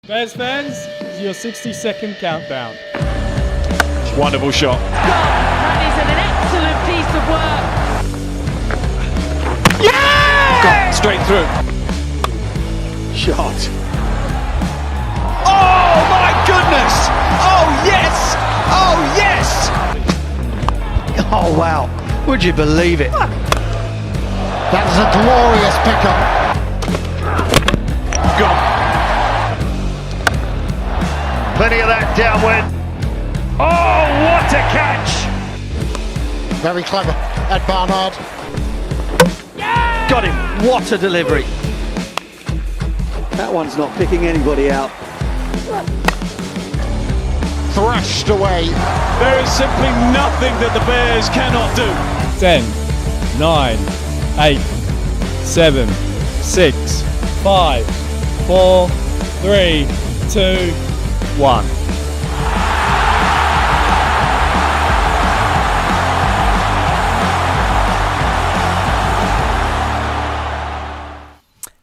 Bears fans, this is your 60-second countdown. Wonderful shot. That is an excellent piece of work. Yeah! Got straight through. Shot. Oh my goodness! Oh yes! Oh yes! Oh wow, would you believe it? That was a glorious pickup. Gone. Plenty of that downwind. Oh, what a catch! Very clever at Barnard. Yeah! Got him, what a delivery. That one's not picking anybody out. Thrashed away. There is simply nothing that the Bears cannot do. 10, 9, 8, 7, 6, 5, 4, 3, 2, 1.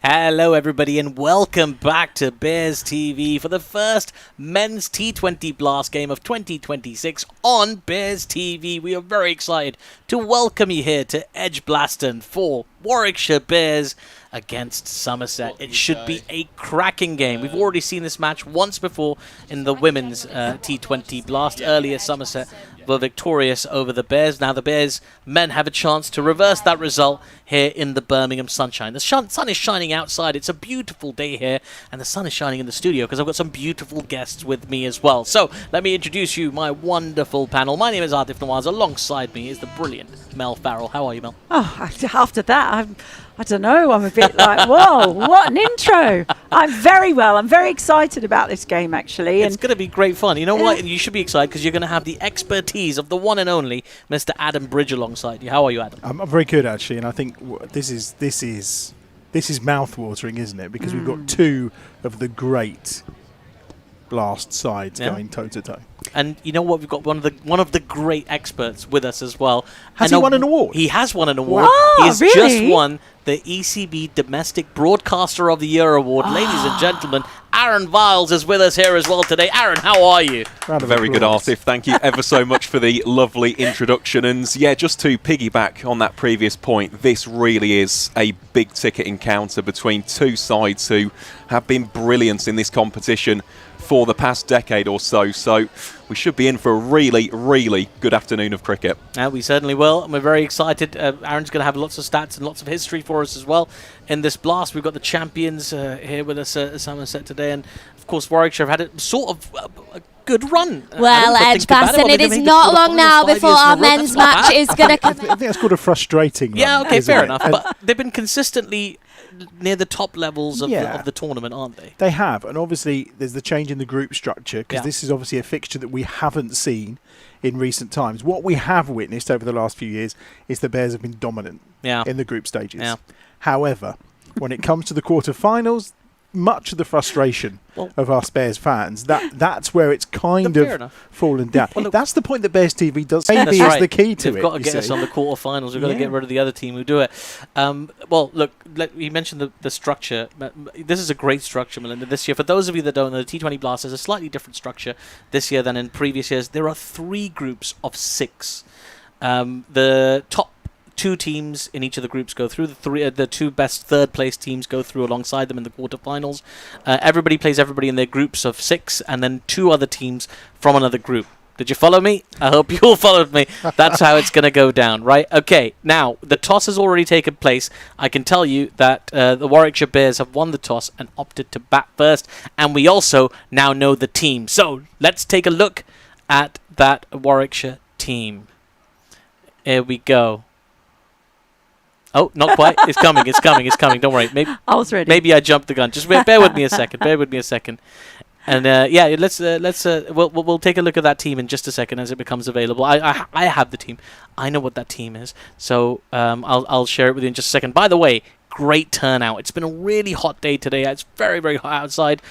Hello everybody and welcome back to Bears TV for the first men's T20 Blast game of 2026 on Bears TV. We are very excited to welcome you here to EdgBLASTon for Warwickshire Bears against Somerset. It should be a cracking game. We've already seen this match once before in the women's T20 Blast. Earlier, Somerset were victorious over the Bears. Now the Bears men have a chance to reverse that result here in the Birmingham sunshine. The sun is shining outside. It's a beautiful day here, and the sun is shining in the studio because I've got some beautiful guests with me as well. So let me introduce you my wonderful panel. My name is Artif Nawaz. Alongside me is the brilliant Mel Farrell. How are you, Mel? Oh, after that, I don't know. I'm a bit like, whoa, what an intro. I'm very well. I'm very excited about this game, actually. It's going to be great fun. You know what? You should be excited because you're going to have the expertise of the one and only Mr. Adam Bridge alongside you. How are you, Adam? I'm very good, actually, and I think this is mouth-watering, isn't it? Because we've got two of the great Blast sides going toe-to-toe. And you know what? We've got one of the great experts with us as well. Has he won an award? He has won an award. Wow, He's really? just won the ECB Domestic Broadcaster of the Year award. Ladies and gentlemen, Aaron Viles is with us here as well today. Aaron, how are you? Very good, Artif. Thank you ever so much for the lovely introduction. And yeah, just to piggyback on that previous point, this really is a big-ticket encounter between two sides who have been brilliant in this competition for the past decade or so. So we should be in for a really, really good afternoon of cricket. We certainly will, and we're very excited. Aaron's going to have lots of stats and lots of history for us as well in this blast. We've got the champions here with us at Somerset today, and of course Warwickshire have had a sort of a good run. Well, EdgBLASTon, it is not long now before our men's match is going to come. I think that's called a frustrating run. Yeah, okay, fair it? enough. But they've been consistently near the top levels of the tournament, aren't they? They have, and obviously there's the change in the group structure because this is obviously a fixture that we haven't seen in recent times. What we have witnessed over the last few years is the Bears have been dominant in the group stages. Yeah. However, when it comes to the quarterfinals, much of the frustration of us Bears fans, that's where it's kind of fallen down. Well, that's the point that Bears TV does. Maybe is the key to it. They've got to get us on the quarterfinals. We've got to get rid of the other team who do it. Well, look, you mentioned the structure. This is a great structure, Melinda, this year. For those of you that don't know, the T20 Blast has a slightly different structure this year than in previous years. There are 3 groups of 6. The top 2 teams in each of the groups go through. The 2 best third-place teams go through alongside them in the quarterfinals. Everybody plays everybody in their groups of 6, and then 2 other teams from another group. Did you follow me? I hope you all followed me. That's how it's going to go down, right? Okay, now, the toss has already taken place. I can tell you that the Warwickshire Bears have won the toss and opted to bat first, and we also now know the team. So, let's take a look at that Warwickshire team. Here we go. Oh, not quite. It's coming. It's coming. It's coming. Don't worry. Maybe I was ready. Maybe I jumped the gun. Just bear with me a second. Bear with me a second. And yeah, we'll take a look at that team in just a second as it becomes available. I have the team. I know what that team is. So I'll share it with you in just a second. By the way, great turnout. It's been a really hot day today. It's very, very hot outside.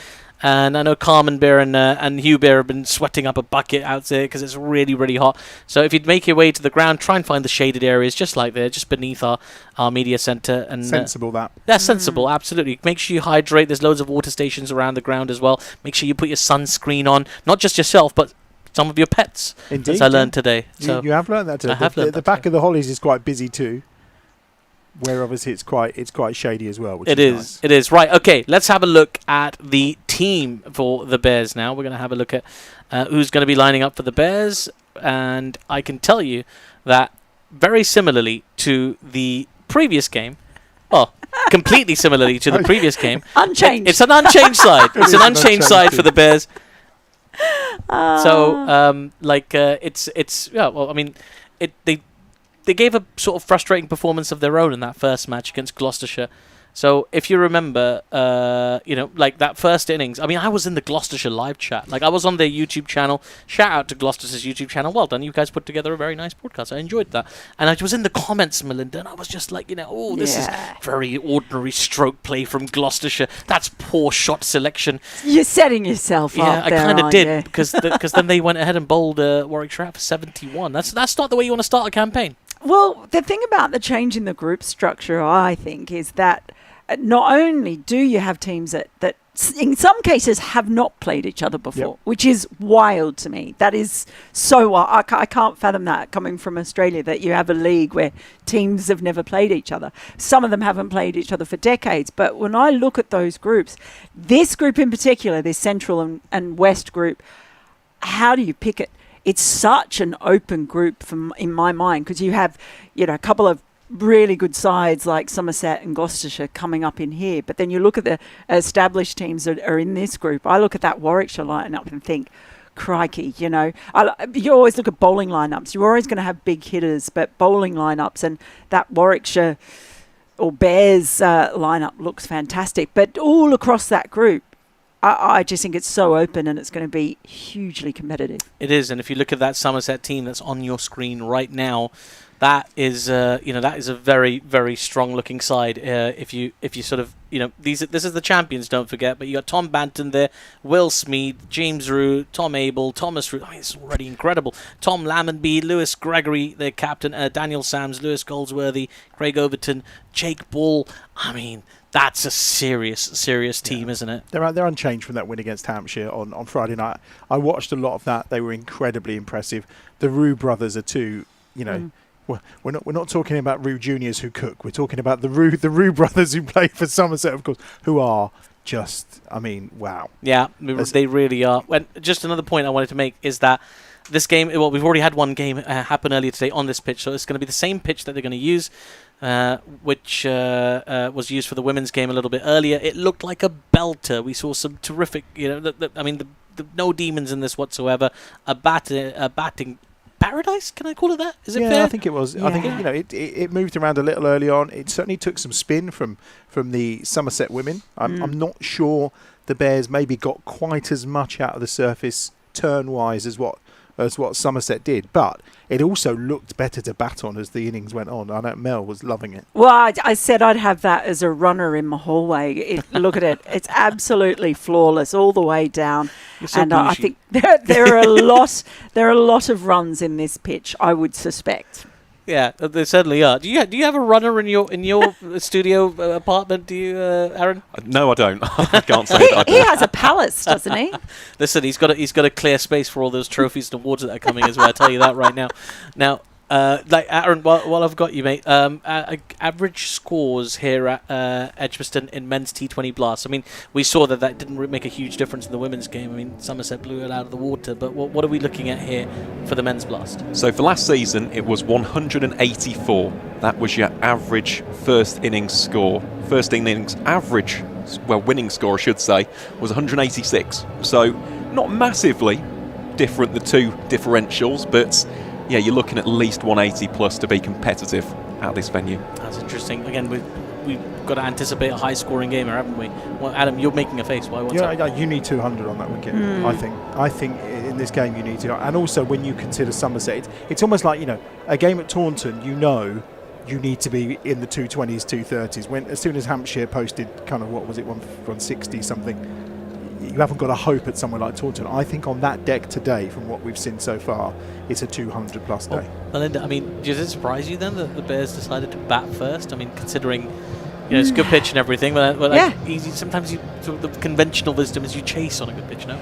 And I know Carmen Bear and Hugh Bear have been sweating up a bucket out there because it's really, really hot. So if you'd make your way to the ground, try and find the shaded areas just like there, just beneath our media centre. And sensible that. That's sensible, absolutely. Make sure you hydrate. There's loads of water stations around the ground as well. Make sure you put your sunscreen on, not just yourself, but some of your pets. Indeed. As I learned today. So you have learned that today. I have learned the back of the Hollies is quite busy too. Where obviously it's quite shady as well. Which is nice. It is. Right, okay, let's have a look at the team for the Bears now. We're going to have a look at who's going to be lining up for the Bears. And I can tell you that very similarly to the previous game, well, completely similarly to the previous game. Unchanged. It's an unchanged side. It's an unchanged side for the Bears. So, they gave a sort of frustrating performance of their own in that first match against Gloucestershire. So if you remember, that first innings, I mean, I was in the Gloucestershire live chat. Like, I was on their YouTube channel. Shout out to Gloucestershire's YouTube channel. Well done. You guys put together a very nice podcast. I enjoyed that. And I was in the comments, Melinda, and I was just like, this is very ordinary stroke play from Gloucestershire. That's poor shot selection. You're setting yourself up. Yeah, I kind of did, because then they went ahead and bowled Warwickshire out for 71. That's not the way you want to start a campaign. Well, the thing about the change in the group structure, I think, is that not only do you have teams that in some cases have not played each other before, which is wild to me. That is so wild. I can't fathom that coming from Australia, that you have a league where teams have never played each other. Some of them haven't played each other for decades. But when I look at those groups, this group in particular, this Central and West group, how do you pick it? It's such an open group in my mind, because you have, a couple of really good sides like Somerset and Gloucestershire coming up in here. But then you look at the established teams that are in this group. I look at that Warwickshire lineup and think, crikey, you always look at bowling lineups. You're always going to have big hitters, but bowling lineups, and that Warwickshire or Bears lineup looks fantastic. But all across that group, I just think it's so open, and it's going to be hugely competitive. It is, and if you look at that Somerset team that's on your screen right now, that is a very, very strong-looking side. If you sort of, this is the champions, don't forget. But you got Tom Banton there, Will Smead, James Rue, Tom Abel, Thomas Rue. I mean, it's already incredible. Tom Lammonby, Lewis Gregory, their captain, Daniel Sams, Lewis Goldsworthy, Craig Overton, Jake Bull. I mean, that's a serious team, isn't it? They're unchanged from that win against Hampshire on Friday night. I watched a lot of that. They were incredibly impressive. The Rue brothers are two, We're not talking about Rue juniors who cook. We're talking about the Rue brothers who play for Somerset, of course, who are just, wow. Yeah, they really are. And just another point I wanted to make is that this game, we've already had one game happen earlier today on this pitch, so it's going to be the same pitch that they're going to use, which was used for the women's game a little bit earlier. It looked like a belter. We saw some terrific, the no demons in this whatsoever. A batting paradise, can I call it that? Is it fair? I think it was. Yeah. I think it moved around a little early on. It certainly took some spin from the Somerset women. I'm not sure the Bears maybe got quite as much out of the surface turn-wise as what Somerset did, but it also looked better to bat on as the innings went on. I know Mel was loving it. Well, I said I'd have that as a runner in my hallway. Look at it. It's absolutely flawless all the way down. So and I think there are a lot of runs in this pitch, I would suspect. Yeah, there certainly are. Do you have a runner in your studio apartment? Do you, Aaron? No, I don't. I can't say that. He has a palace, doesn't he? Listen, he's got a clear space for all those trophies and awards that are coming as well. I tell you that right now. Now, Aaron, while I've got you, mate, average scores here at EdgBLASTon in men's T20 Blast. I mean, we saw that didn't make a huge difference in the women's game. I mean, Somerset blew it out of the water. But what are we looking at here for the men's Blast? So for last season, it was 184. That was your average first innings score. First innings average, winning score, I should say, was 186. So not massively different, the two differentials, but yeah, you're looking at least 180 plus to be competitive at this venue. That's interesting. Again, we've got to anticipate a high-scoring game, haven't we? Well, Adam, you're making a face. Why? You need 200 on that wicket. I think in this game you need to. And also when you consider Somerset, it's almost like a game at Taunton. You need to be in the 220s, 230s. As soon as Hampshire posted kind of 160 something. you haven't got a hope at somewhere like Taunton. I think on that deck today, from what we've seen so far, it's a 200-plus day. Melinda, I mean, does it surprise you then that the Bears decided to bat first? I mean, considering it's a good pitch and everything, but sometimes the conventional wisdom is you chase on a good pitch, no?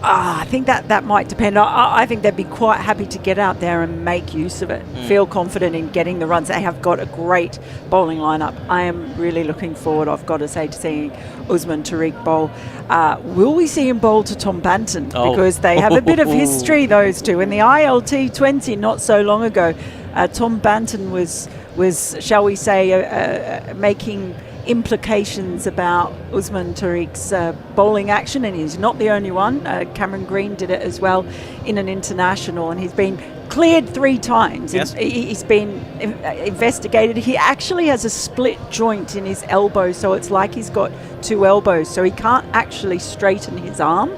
I think that might depend. I think they'd be quite happy to get out there and make use of it, feel confident in getting the runs. They have got a great bowling lineup. I am really looking forward, I've got to say, to seeing Usman Tariq bowl. Will we see him bowl to Tom Banton? Because they have a bit of history, those two. In the ILT20 not so long ago, Tom Banton was, shall we say, making implications about Usman Tariq's bowling action, and he's not the only one. Cameron Green did it as well in an international, and he's been cleared 3 times. Yes. He's been investigated. He actually has a split joint in his elbow, so it's like he's got 2 elbows, so he can't actually straighten his arm.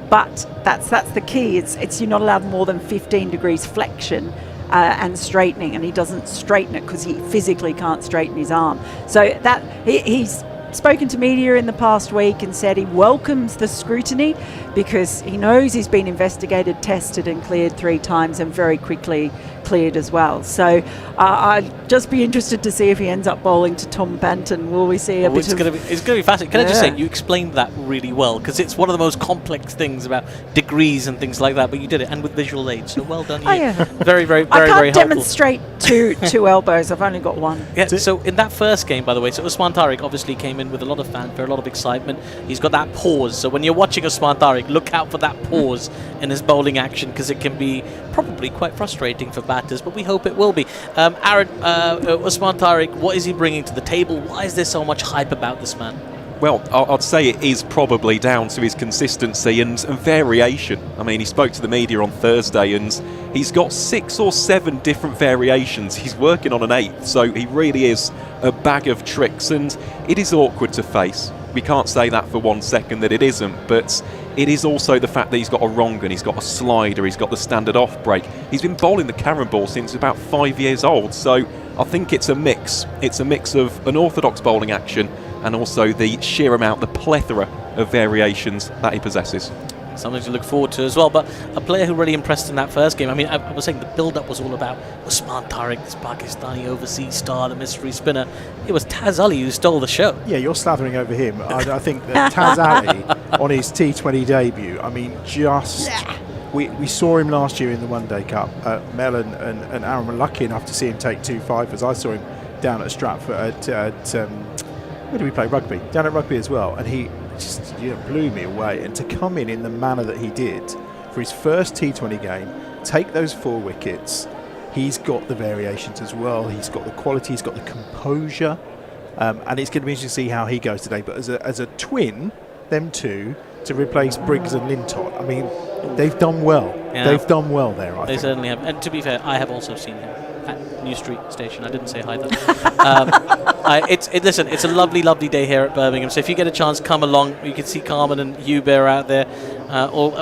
But that's the key. It's you're not allowed more than 15 degrees flexion and straightening, and he doesn't straighten it because he physically can't straighten his arm. So that he's spoken to media in the past week and said he welcomes the scrutiny because he knows he's been investigated, tested and cleared 3 times, and very quickly cleared as well. So I'd just be interested to see if he ends up bowling to Tom Banton. Will we see a bit it's going to be fascinating. Can I just say, you explained that really well, because it's one of the most complex things about degrees and things like that, but you did it, and with visual aids, so well done you. Very, very, very, very helpful. I can't demonstrate two elbows, I've only got one. Yeah, so in that first game, by the way, so Usman Tariq obviously came in with a lot of fanfare, a lot of excitement. He's got that pause, so when you're watching Usman Tariq, look out for that pause in his bowling action, because it can be probably quite frustrating for batters, but we hope it will be. Aaron, Usman Tariq, what is he bringing to the table? Why is there so much hype about this man? Well, I'd say it is probably down to his consistency and variation. I mean, he spoke to the media on Thursday and he's got 6 or 7 different variations. He's working on an 8th, so he really is a bag of tricks, and it is awkward to face. We can't say that for 1 second that it isn't, but it is also the fact that he's got a wrong and he's got a slider, he's got the standard off break. He's been bowling the Karen ball since about 5 years old, so I think it's a mix. It's a mix of an orthodox bowling action and also the sheer amount, the plethora of variations that he possesses. Something to look forward to as well, but a player who really impressed in that first game. I mean, I was saying the build-up was all about Usman Tariq, this Pakistani overseas star, the mystery spinner. It was Taz Ali who stole the show. Yeah, you're slathering over him. I think that Taz Ali on his T20 debut, I mean, we saw him last year in the One Day Cup. Mel and Aaron were lucky enough to see him take 2 fifers. I saw him down at Stratford where did we play? Rugby. Down at Rugby as well, and he just blew me away. And to come in the manner that he did for his first T20 game, take those 4 wickets, he's got the variations as well, he's got the quality, he's got the composure, and it's going to be interesting to see how he goes today. But as a twin, them two to replace Briggs and Lintott, I mean, they've done well. Yeah. They've done well there, I think. They certainly have. And to be fair, I have also seen him at New Street Station. I didn't say hi though. Listen, it's a lovely, lovely day here at Birmingham. So if you get a chance, come along. You can see Carmen and Hubert out there, all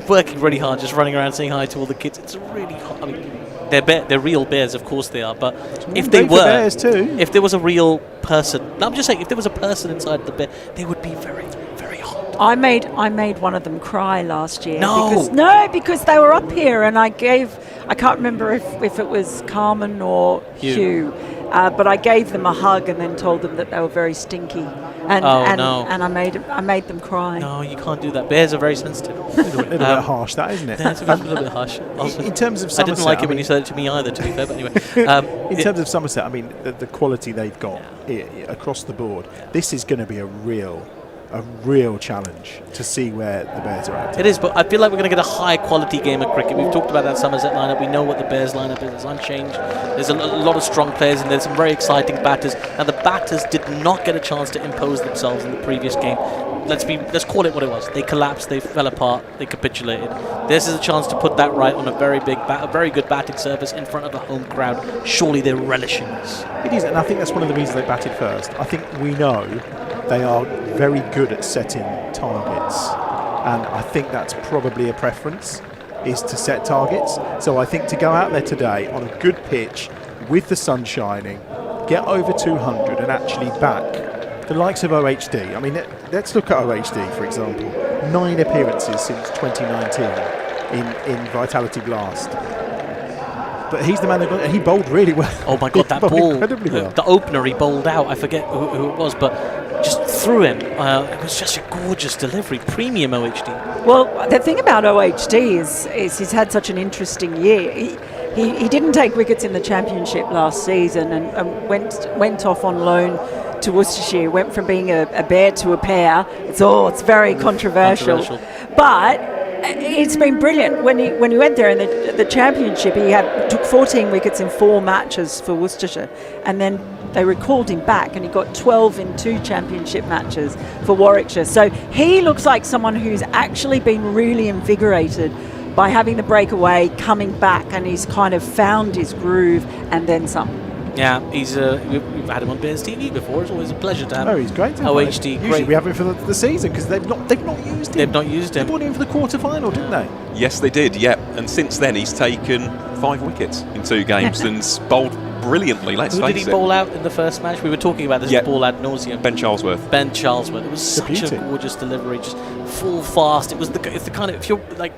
working really hard, just running around saying hi to all the kids. It's really hot. I mean, they're real bears, of course they are. But if they were, bears too. If there was a real person, I'm just saying, if there was a person inside the bear, they would be very, very hot. I made one of them cry last year. No. Because they were up here, and I can't remember if it was Carmen or Hugh, but I gave them a hug and then told them that they were very stinky, and I made them cry. No, you can't do that. Bears are very sensitive. A little bit harsh, that, isn't it? It's a little bit harsh. In terms of Somerset, I didn't like it when you said it to me either, to be fair, but anyway. In terms of Somerset, I mean, the quality they've got across the board, this is going to be a real challenge to see where the Bears are at. It is, but I feel like we're going to get a high-quality game of cricket. We've talked about that Somerset lineup. We know what the Bears lineup is. It's unchanged. There's a lot of strong players, and there's some very exciting batters. Now, the batters did not get a chance to impose themselves in the previous game. Let's call it what it was. They collapsed. They fell apart. They capitulated. This is a chance to put that right on a very good batting surface in front of a home crowd. Surely they're relishing this. It is, and I think that's one of the reasons they batted first. I think we know they are very good at setting targets, and I think that's probably a preference, is to set targets. So I think to go out there today on a good pitch with the sun shining, get over 200 and actually back the likes of OHD. I mean, let's look at OHD, for example. 9 appearances since 2019 in Vitality Blast. But he's the man that got it. He bowled really well. Oh my God, that ball! Incredibly well. The opener he bowled out. I forget who it was, but just threw him. It was just a gorgeous delivery. Premium OHD. Well, the thing about OHD is he's had such an interesting year. He didn't take wickets in the championship last season and went off on loan to Worcestershire. Went from being a bear to a pair. It's very controversial. But it's been brilliant. When he went there in the championship, he took 14 wickets in 4 matches for Worcestershire, and then they recalled him back, and he got 12 in 2 championship matches for Warwickshire. So he looks like someone who's actually been really invigorated by having the breakaway, coming back, and he's kind of found his groove and then some. Yeah, he's we've had him on Bears TV before. It's always a pleasure to have. Oh, he's great. OHD, Usually great. we have him for the season because they've not used him. They've not used him. They brought him for the quarter-final, didn't they? Yes, they did. Yeah, and since then he's taken 5 wickets in 2 games and bowled brilliantly. Let's face it. Who did he bowl out in the first match? We were talking about this ball ad nauseum. Ben Charlesworth. Ben Charlesworth. It was such a gorgeous delivery, just full fast. It's the kind of, if you're like,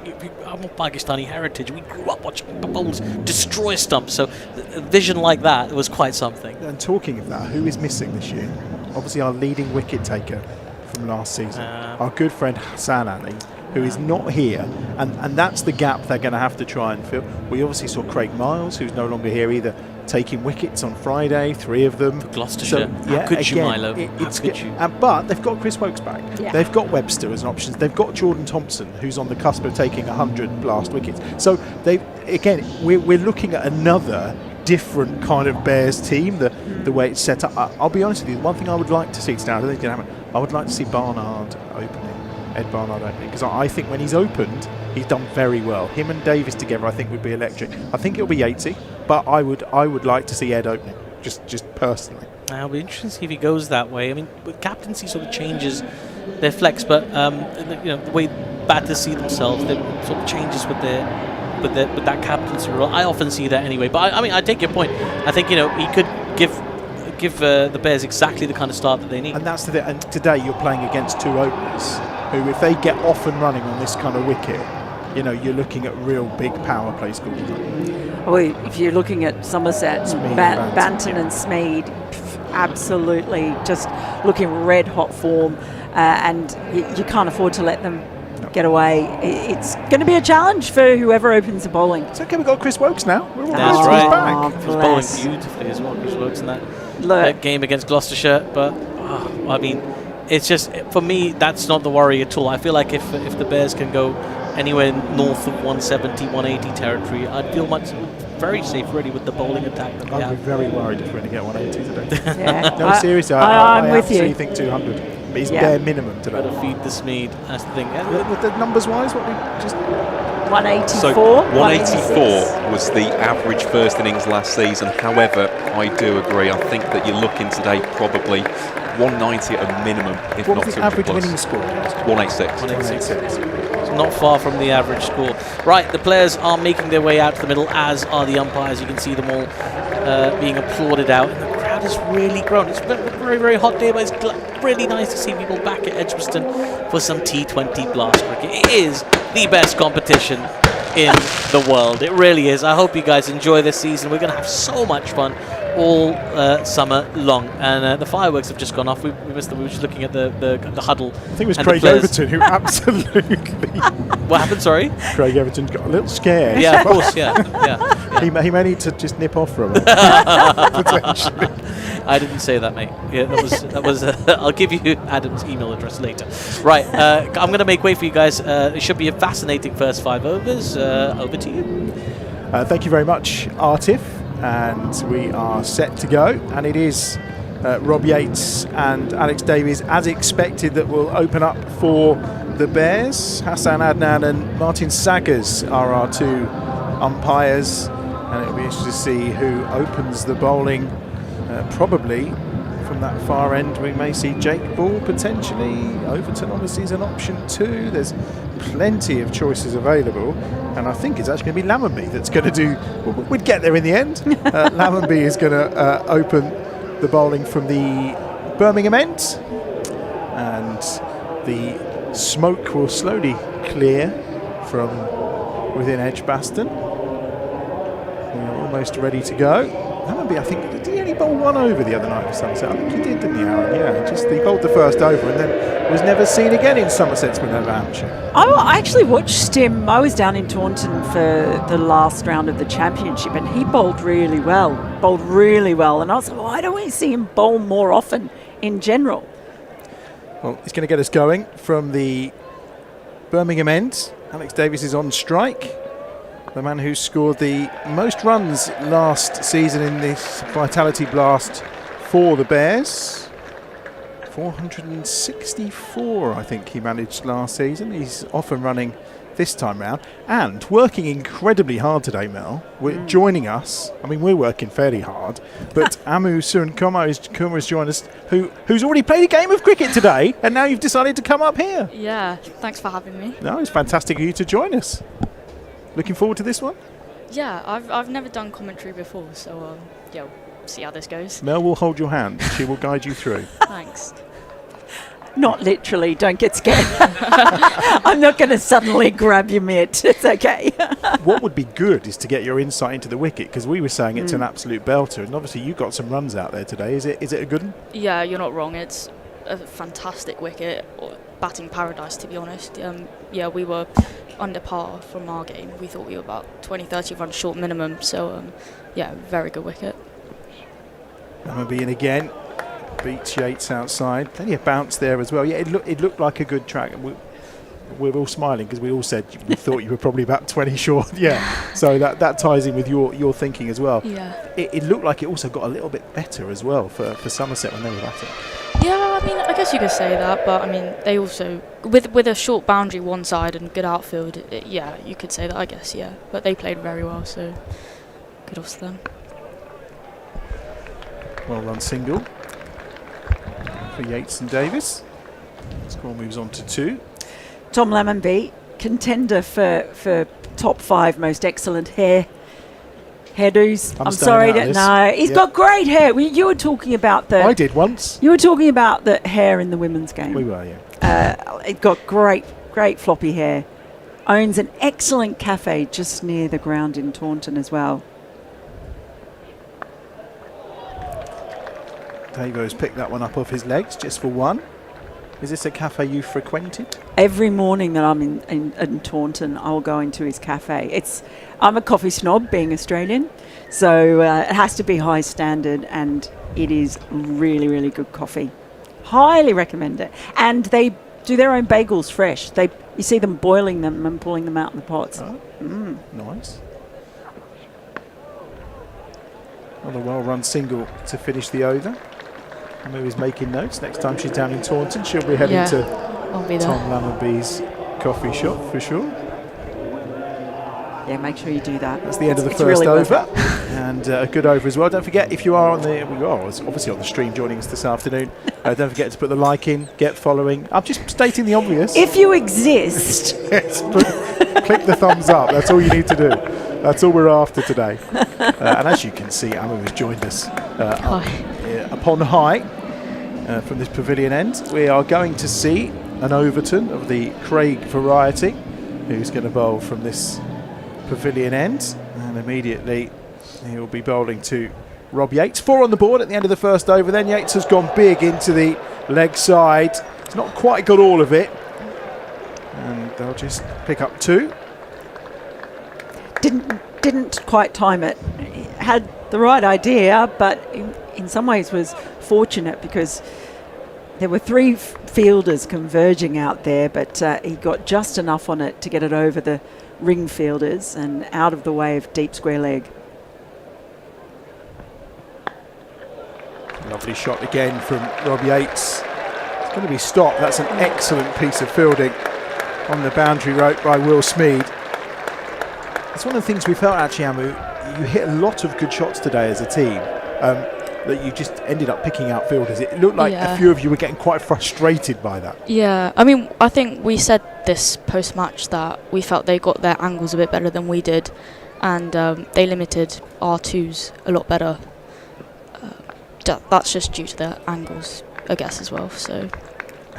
I'm of Pakistani heritage, we grew up watching bowlers destroy stumps. So a vision like that was quite something. And talking of that, who is missing this year? Obviously, our leading wicket taker from last season, our good friend Hassan Ali, who is not here, and that's the gap they're going to have to try and fill. We obviously saw Craig Miles, who's no longer here either, taking wickets on Friday, 3 of them. For Gloucestershire. So, yeah, How could you, again, Milo? How could you? But they've got Chris Wokes back. Yeah. They've got Webster as an option. They've got Jordan Thompson, who's on the cusp of taking 100 blast wickets. So we're looking at another different kind of Bears team, the way it's set up. I'll be honest with you, one thing I would like to see today, I don't think it's going to happen, I would like to see Barnard opening. Ed Barnard opening, because I think when he's opened, he's done very well. Him and Davis together, I think, would be electric. I think it'll be Yatesy, but I would like to see Ed opening, just personally. It'll be interesting to see if he goes that way. I mean, captaincy sort of changes their flex, but the way batters see themselves, it sort of changes with that captaincy role. I often see that anyway. But I take your point. I think he could give the Bears exactly the kind of start that they need. And that's the thing. And today you're playing against 2 openers who, if they get off and running on this kind of wicket, you're looking at real big power play scores. Well, if you're looking at Somerset, Banton and Smead, absolutely just looking red hot form, and you can't afford to let them get away. It's going to be a challenge for whoever opens the bowling. It's okay, we've got Chris Wokes now. That's right. Back. He was bowling beautifully as well, Chris Wokes, in that game against Gloucestershire. But it's just, for me, that's not the worry at all. I feel like if the Bears can go anywhere north of 170, 180 territory, I'd feel very safe really with the bowling attack that we have. I'd be very worried if we're going to get 180 today. Yeah. No, seriously, I'm I with absolutely you. think 200. But he's bare minimum today. Got to feed the Smead, that's the thing. The numbers-wise, what we just... 184. So 184 was the average first innings last season. However, I do agree. I think that you're looking today probably 190 at a minimum, if what not was the 200 average plus. winning score? 186. 186. It's not far from the average score. Right, the players are making their way out to the middle, as are the umpires. You can see them all being applauded out. And the crowd has really grown. It's been a very, very hot day, but it's really nice to see people back at EdgBLASTon for some T20 blast cricket. It is the best competition in the world. It really is. I hope you guys enjoy this season. We're going to have so much fun all summer long, and the fireworks have just gone off. We missed them. We were just looking at the huddle. I think it was Craig Everton who absolutely... What happened, sorry? Craig Everton got a little scared. Yeah, of course, yeah. He may need to just nip off from it, potentially. I didn't say that, mate. Yeah, that was. I'll give you Adam's email address later. Right, I'm going to make way for you guys. It should be a fascinating first 5 overs. Over to you. Thank you very much, Artif. And we are set to go. And it is Rob Yates and Alex Davies, as expected, that will open up for the Bears. Hassan Adnan and Martin Saggers are our 2 umpires. And it'll be interesting to see who opens the bowling. Probably from that far end, we may see Jake Ball potentially. Overton obviously is an option 2. There's plenty of choices available, and I think it's actually going to be Lammonby that's going to do. Well, we'd get there in the end. Lammonby is going to open the bowling from the Birmingham end. And the smoke will slowly clear from within EdgBLASTon. We're almost ready to go. Hammerby, I think, did he only bowl one over the other night for Somerset? I think he did, didn't he, Aaron? Yeah, just he bowled the first over and then was never seen again in Somerset's Minerva Hampshire. I actually watched him. I was down in Taunton for the last round of the championship, and he bowled really well. And I was like, why don't we see him bowl more often in general? Well, he's going to get us going from the Birmingham end. Alex Davies is on strike. The man who scored the most runs last season in this Vitality Blast for the Bears. 464, I think he managed last season. He's off and running this time round and working incredibly hard today, Mel. Joining us. I mean, we're working fairly hard, but Amu Suran Kumar has joined us, who's already played a game of cricket today, and now you've decided to come up here. Yeah, thanks for having me. No, it's fantastic of you to join us. Looking forward to this one? Yeah, I've never done commentary before, so yeah, we'll see how this goes. Mel will hold your hand. She will guide you through. Thanks. Not literally, don't get scared. I'm not going to suddenly grab your mitt. It's okay. What would be good is to get your insight into the wicket, because we were saying it's an absolute belter, and obviously you got some runs out there today. Is it a good one? Yeah, you're not wrong. It's a fantastic wicket, batting paradise, to be honest. Yeah, we were under par from our game. We thought we were about 20-30 runs short minimum, so yeah, very good wicket. Hammerby in again. Beats Yates outside. Plenty of bounce there as well. Yeah, it looked like a good track. We're all smiling because we all said we thought you were probably about 20 short. Yeah, so that ties in with your thinking as well. Yeah. It looked like it also got a little bit better as well for Somerset when they were batting. Yeah, I mean, I guess you could say that, but I mean, they also, with a short boundary one side and good outfield, yeah, you could say that, I guess, yeah. But they played very well, so kudos to them. Well run single for Yates and Davis. Score moves on to 2. Tom Lammonby, contender for top 5 most excellent hairdos. I'm sorry, no, he's got great hair. You were talking about the. I did once. You were talking about the hair in the women's game. We were, yeah. It got great floppy hair. Owns an excellent cafe just near the ground in Taunton as well. Davo's picked that one up off his legs just for one. Is this a cafe you frequented? Every morning that I'm in Taunton, I'll go into his cafe. I'm a coffee snob, being Australian, so it has to be high standard, and it is really, really good coffee. Highly recommend it. And they do their own bagels fresh. You see them boiling them and pulling them out in the pots. Oh, nice. Another well-run single to finish the over. Amu's making notes. Next time she's down in Taunton, she'll be heading to Tom Lammonby's coffee shop for sure. Yeah, make sure you do that. That's the end of the first really over. And a good over as well. Don't forget, if you are obviously on the stream joining us this afternoon, don't forget to put the like in, get following. I'm just stating the obvious. If you exist. Yes, click the thumbs up. That's all you need to do. That's all we're after today. And as you can see, Amu has joined us upon high from this pavilion end. We are going to see an Overton of the Craig variety, who's going to bowl from this pavilion end. And immediately he'll be bowling to Rob Yates. 4 on the board at the end of the first over. Then Yates has gone big into the leg side. He's not quite got all of it. And they'll just pick up 2. Didn't quite time it. Had the right idea, but in some ways was fortunate because there were 3 fielders converging out there, but he got just enough on it to get it over the ring fielders and out of the way of deep square leg. Lovely shot again from Rob Yates. It's going to be stopped. That's an excellent piece of fielding on the boundary rope by Will Smead. It's one of the things we felt, actually, Amu. You hit a lot of good shots today as a team that you just ended up picking out fielders. It looked like a few of you were getting quite frustrated by that. Yeah, I mean, I think we said this post-match that we felt they got their angles a bit better than we did, and they limited our 2s a lot better. That's just due to their angles a guess as well. So.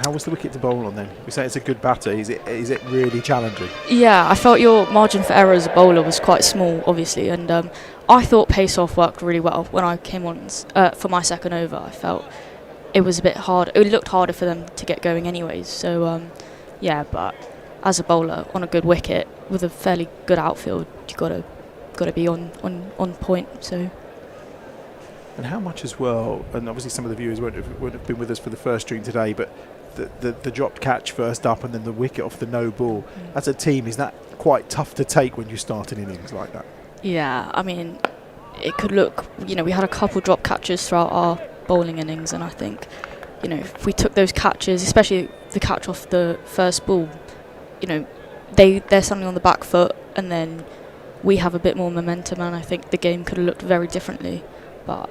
How was the wicket to bowl on then? We say it's a good batter. Is it really challenging? Yeah, I felt your margin for error as a bowler was quite small, obviously, and I thought pace off worked really well when I came on for my second over. I felt it was a bit hard. It looked harder for them to get going, anyways. So yeah, but as a bowler on a good wicket with a fairly good outfield, you gotta be on point. So. And how much as well? And obviously, some of the viewers would have been with us for the first stream today, but. The dropped catch first up and then the wicket off the no ball. As a team, is that quite tough to take when you start an innings like that? Yeah, I mean, it could look, we had a couple drop catches throughout our bowling innings, and I think, if we took those catches, especially the catch off the first ball, they're suddenly on the back foot, and then we have a bit more momentum, and I think the game could have looked very differently. But,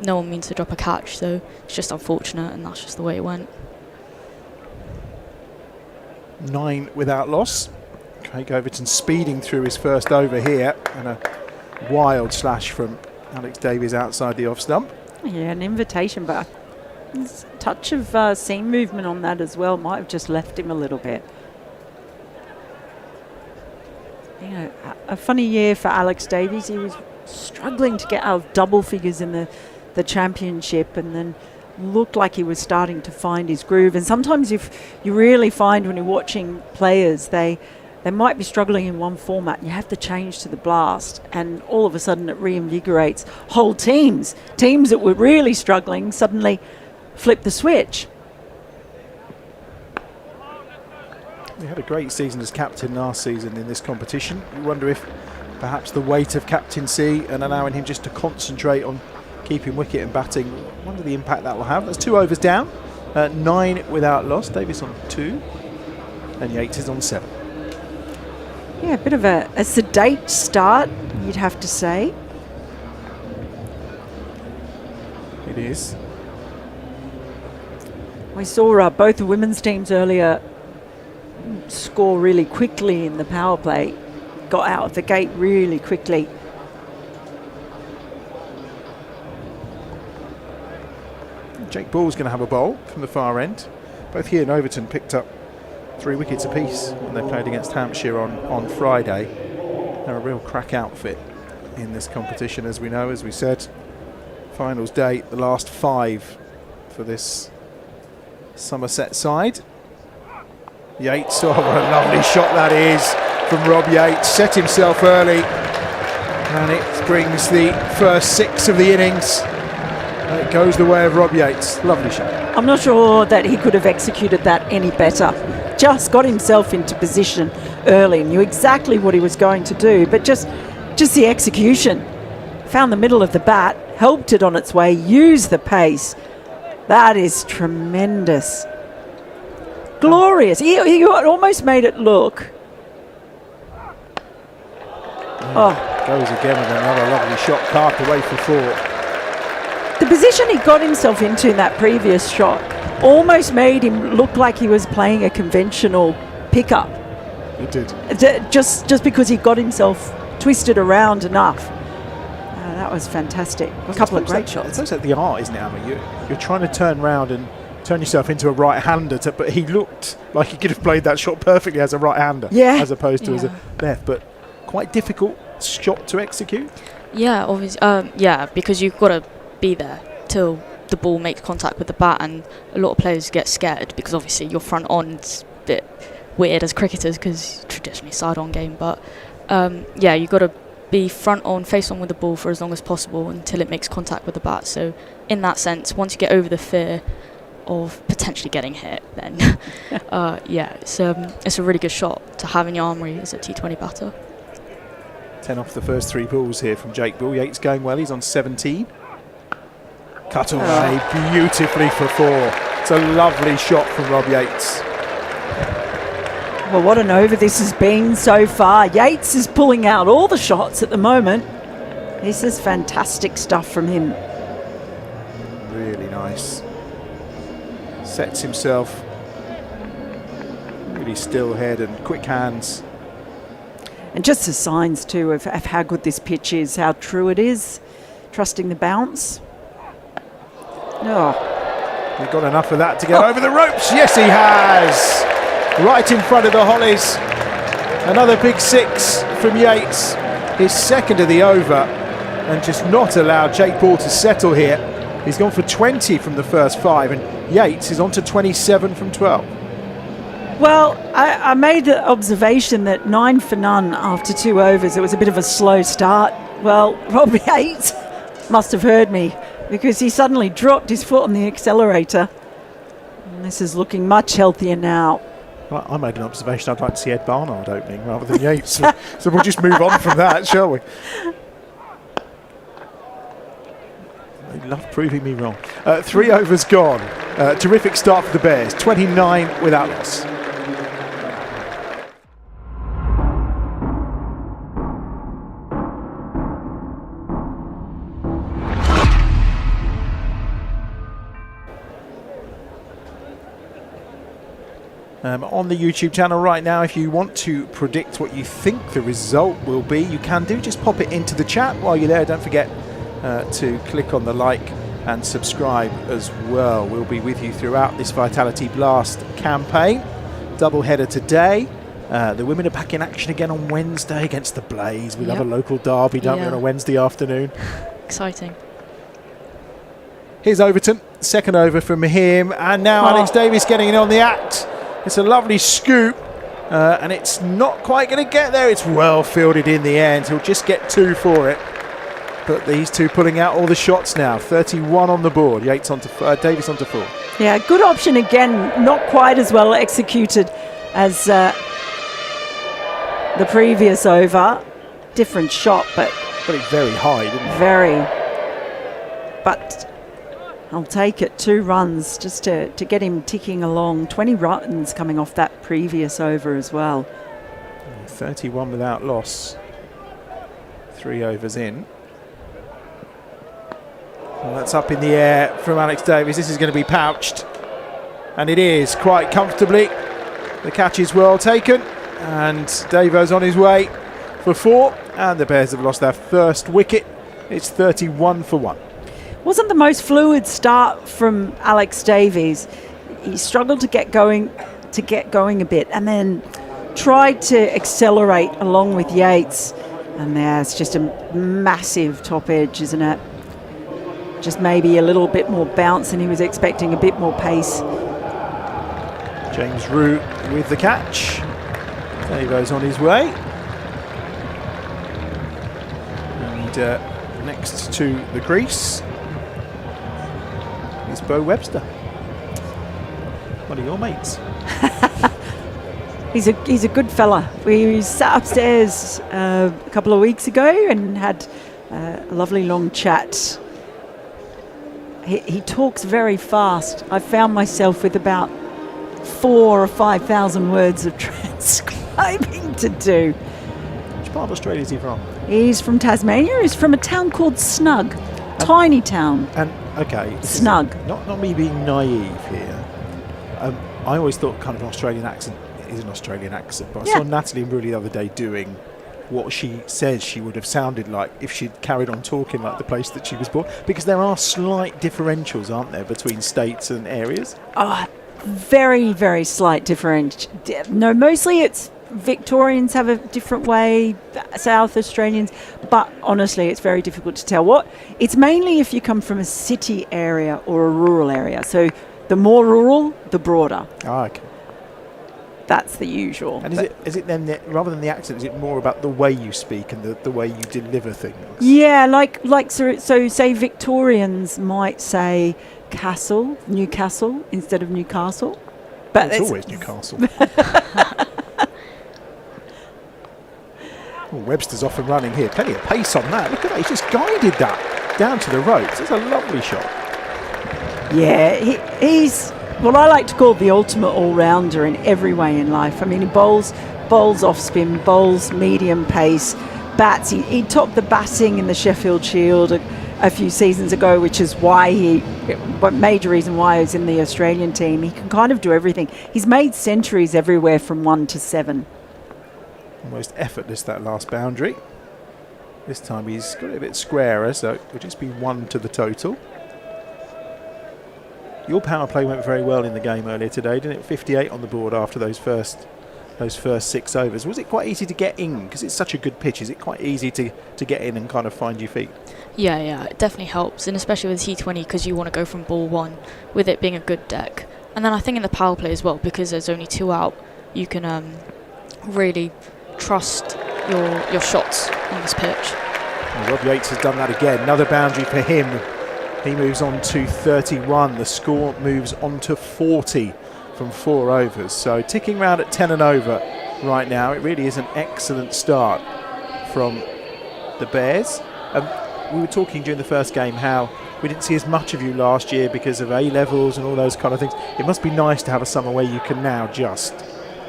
no one means to drop a catch, so it's just unfortunate, and that's just the way it went. 9 without loss. Craig Overton speeding through his first over here, and a wild slash from Alex Davies outside the off stump. Yeah, an invitation, but a touch of seam movement on that as well might have just left him a little bit. A funny year for Alex Davies. He was struggling to get out of double figures in the championship, and then looked like he was starting to find his groove. And sometimes if you really find when you're watching players, they might be struggling in one format and you have to change to the blast, and all of a sudden it reinvigorates whole teams that were really struggling suddenly flip the switch. He had a great season as captain last season in this competition. You wonder if perhaps the weight of captaincy and allowing him just to concentrate on keeping wicket and batting, I wonder the impact that will have. That's 2 overs down, 9 without loss. Davis on 2 and Yates is on 7. Yeah, a bit of a sedate start, you'd have to say. It is. We saw both the women's teams earlier score really quickly in the power play, got out of the gate really quickly. Jake Ball's going to have a bowl from the far end. Both he and Overton picked up 3 wickets apiece when they played against Hampshire on Friday. They're a real crack outfit in this competition, as we know, as we said. Finals day, the last 5 for this Somerset side. Yates, oh, what a lovely shot that is from Rob Yates. Set himself early, and it brings the first 6 of the innings. It goes the way of Rob Yates. Lovely shot. I'm not sure that he could have executed that any better. Just got himself into position early, knew exactly what he was going to do, but just the execution. Found the middle of the bat, helped it on its way, used the pace. That is tremendous. Glorious. He almost made it look. Goes again with another lovely shot, carved away for 4. The position he got himself into in that previous shot almost made him look like he was playing a conventional pickup. It did. Just because he got himself twisted around enough. That was fantastic. A couple of great shots. It's like the art, isn't it, Emma? You're trying to turn round and turn yourself into a right-hander, but he looked like he could have played that shot perfectly as a right-hander, as opposed to as a left. But quite difficult shot to execute. Yeah, obviously. Yeah, because you've got to be there till the ball makes contact with the bat, and a lot of players get scared because obviously you're front on. It's a bit weird as cricketers because traditionally side on game, but yeah, you've got to be front on, face on with the ball for as long as possible until it makes contact with the bat. So in that sense, once you get over the fear of potentially getting hit, then yeah, it's a really good shot to have in your armoury as a T20 batter. 10 off the first 3 balls here from Jake Ball. Yates going well, he's on 17. Cut away beautifully for 4. It's a lovely shot from Rob Yates. Well, what an over this has been so far. Yates is pulling out all the shots at the moment. This is fantastic stuff from him. Really nice. Sets himself. Really still head and quick hands. And just the signs too of how good this pitch is, how true it is. Trusting the bounce. Oh, He got enough of that to get over the ropes. Yes, he has. Right in front of the Hollies. Another big 6 from Yates. His second of the over, and just not allowed Jake Ball to settle here. He's gone for 20 from the first 5, and Yates is on to 27 from 12. Well, I made the observation that 9 for none after 2 overs. It was a bit of a slow start. Well, Rob Yates must have heard me, because he suddenly dropped his foot on the accelerator. And this is looking much healthier now. Well, I made an observation. I'd like to see Ed Barnard opening rather than Yates. So we'll just move on from that, shall we? They love proving me wrong. 3 overs gone. Terrific start for the Bears. 29 without loss. On the YouTube channel right now, if you want to predict what you think the result will be, you can do. Just pop it into the chat while you're there. Don't forget to click on the like and subscribe as well. We'll be with you throughout this Vitality Blast campaign. Double header today. The women are back in action again on Wednesday against the Blaze. We love a local derby, don't we, on a Wednesday afternoon. Exciting. Here's Overton, second over from him, and now Alex Davies getting in on the act. It's a lovely scoop, and it's not quite going to get there. It's well fielded in the end. He'll just get 2 for it. But these two pulling out all the shots now. 31 on the board. Yates onto Davies onto 4. Yeah, good option again. Not quite as well executed as the previous over. Different shot, but got it very high, didn't it? Very. But I'll take it. 2 runs just to get him ticking along. 20 runs coming off that previous over as well. 31 without loss. 3 overs in. Well, that's up in the air from Alex Davies. This is going to be pouched. And it is quite comfortably. The catch is well taken. And Davo's on his way for 4. And the Bears have lost their first wicket. It's 31 for 1. Wasn't the most fluid start from Alex Davies. He struggled to get going a bit, and then tried to accelerate along with Yates. And there's just a massive top edge, isn't it? Just maybe a little bit more bounce, and he was expecting a bit more pace. James Root with the catch. Davo's on his way. And next to the crease is Bo Webster, one of your mates. He's a good fella. We sat upstairs a couple of weeks ago and had a lovely long chat. He talks very fast. I found myself with about 4,000 or 5,000 words of transcribing to do. Which part of Australia is he from? He's from Tasmania. He's from a town called Snug. Tiny town. And okay, Snug. Not me being naive here. I always thought kind of an Australian accent is an Australian accent, but I saw Natalie Imbruglia the other day doing what she says she would have sounded like if she'd carried on talking like the place that she was born, because there are slight differentials, aren't there, between states and areas? Very, very slight difference. No, mostly it's Victorians have a different way, South Australians, but honestly it's very difficult to tell. It's mainly if you come from a city area or a rural area. So the more rural, the broader. Okay. That's the usual. And is it then rather than the accent, is it more about the way you speak and the way you deliver things? Yeah, so say Victorians might say Newcastle instead of Newcastle. But it's always Newcastle. Webster's off and running here. Plenty of pace on that. Look at that. He's just guided that down to the ropes. It's a lovely shot. Yeah, he's what I like to call the ultimate all-rounder in every way in life. I mean, he bowls off spin, bowls medium pace, bats. He topped the batting in the Sheffield Shield a few seasons ago, which is why major reason why he's in the Australian team. He can kind of do everything. He's made centuries everywhere from 1 to 7. Almost effortless, that last boundary. This time he's got it a bit squarer, so it would just be 1 to the total. Your power play went very well in the game earlier today, didn't it? 58 on the board after those first 6 overs. Was it quite easy to get in? Because it's such a good pitch. Is it quite easy to get in and kind of find your feet? Yeah, it definitely helps, and especially with T20 because you want to go from ball 1 with it being a good deck. And then I think in the power play as well, because there's only 2 out, you can really trust your shots on this pitch. Well, Rob Yates has done that again. Another boundary for him. He moves on to 31. The score moves on to 40 from 4 overs. So ticking round at 10 and over right now. It really is an excellent start from the Bears. We were talking during the first game how we didn't see as much of you last year because of A-levels and all those kind of things. It must be nice to have a summer where you can now just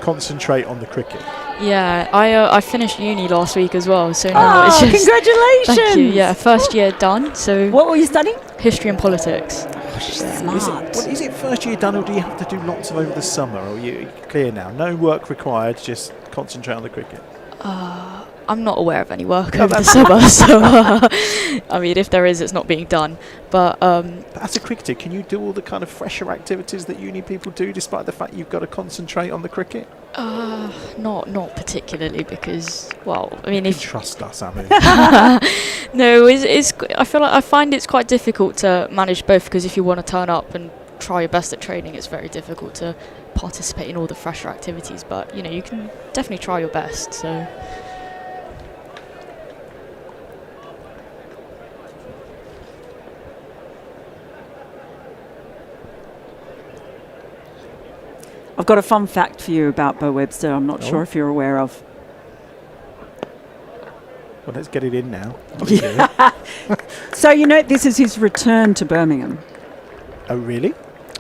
concentrate on the cricket. Yeah, I finished uni last week as well, so now it's just... congratulations! Thank you, yeah, first year done, so... What were you studying? History and politics. Smart. Is it first year done, or do you have to do lots of over the summer, or are you clear now? No work required, just concentrate on the cricket? I'm not aware of any work over the summer, so I mean, if there is, it's not being done. But as a cricketer, can you do all the kind of fresher activities that uni people do, despite the fact you've got to concentrate on the cricket? Not particularly, because, well, I mean, if you trust us, I mean. No, I find it's quite difficult to manage both, because if you want to turn up and try your best at training, it's very difficult to participate in all the fresher activities. But you can definitely try your best. So. I've got a fun fact for you about Bo Webster. I'm not sure if you're aware of. Well, let's get it in now. Yeah. So, this is his return to Birmingham. Oh, really?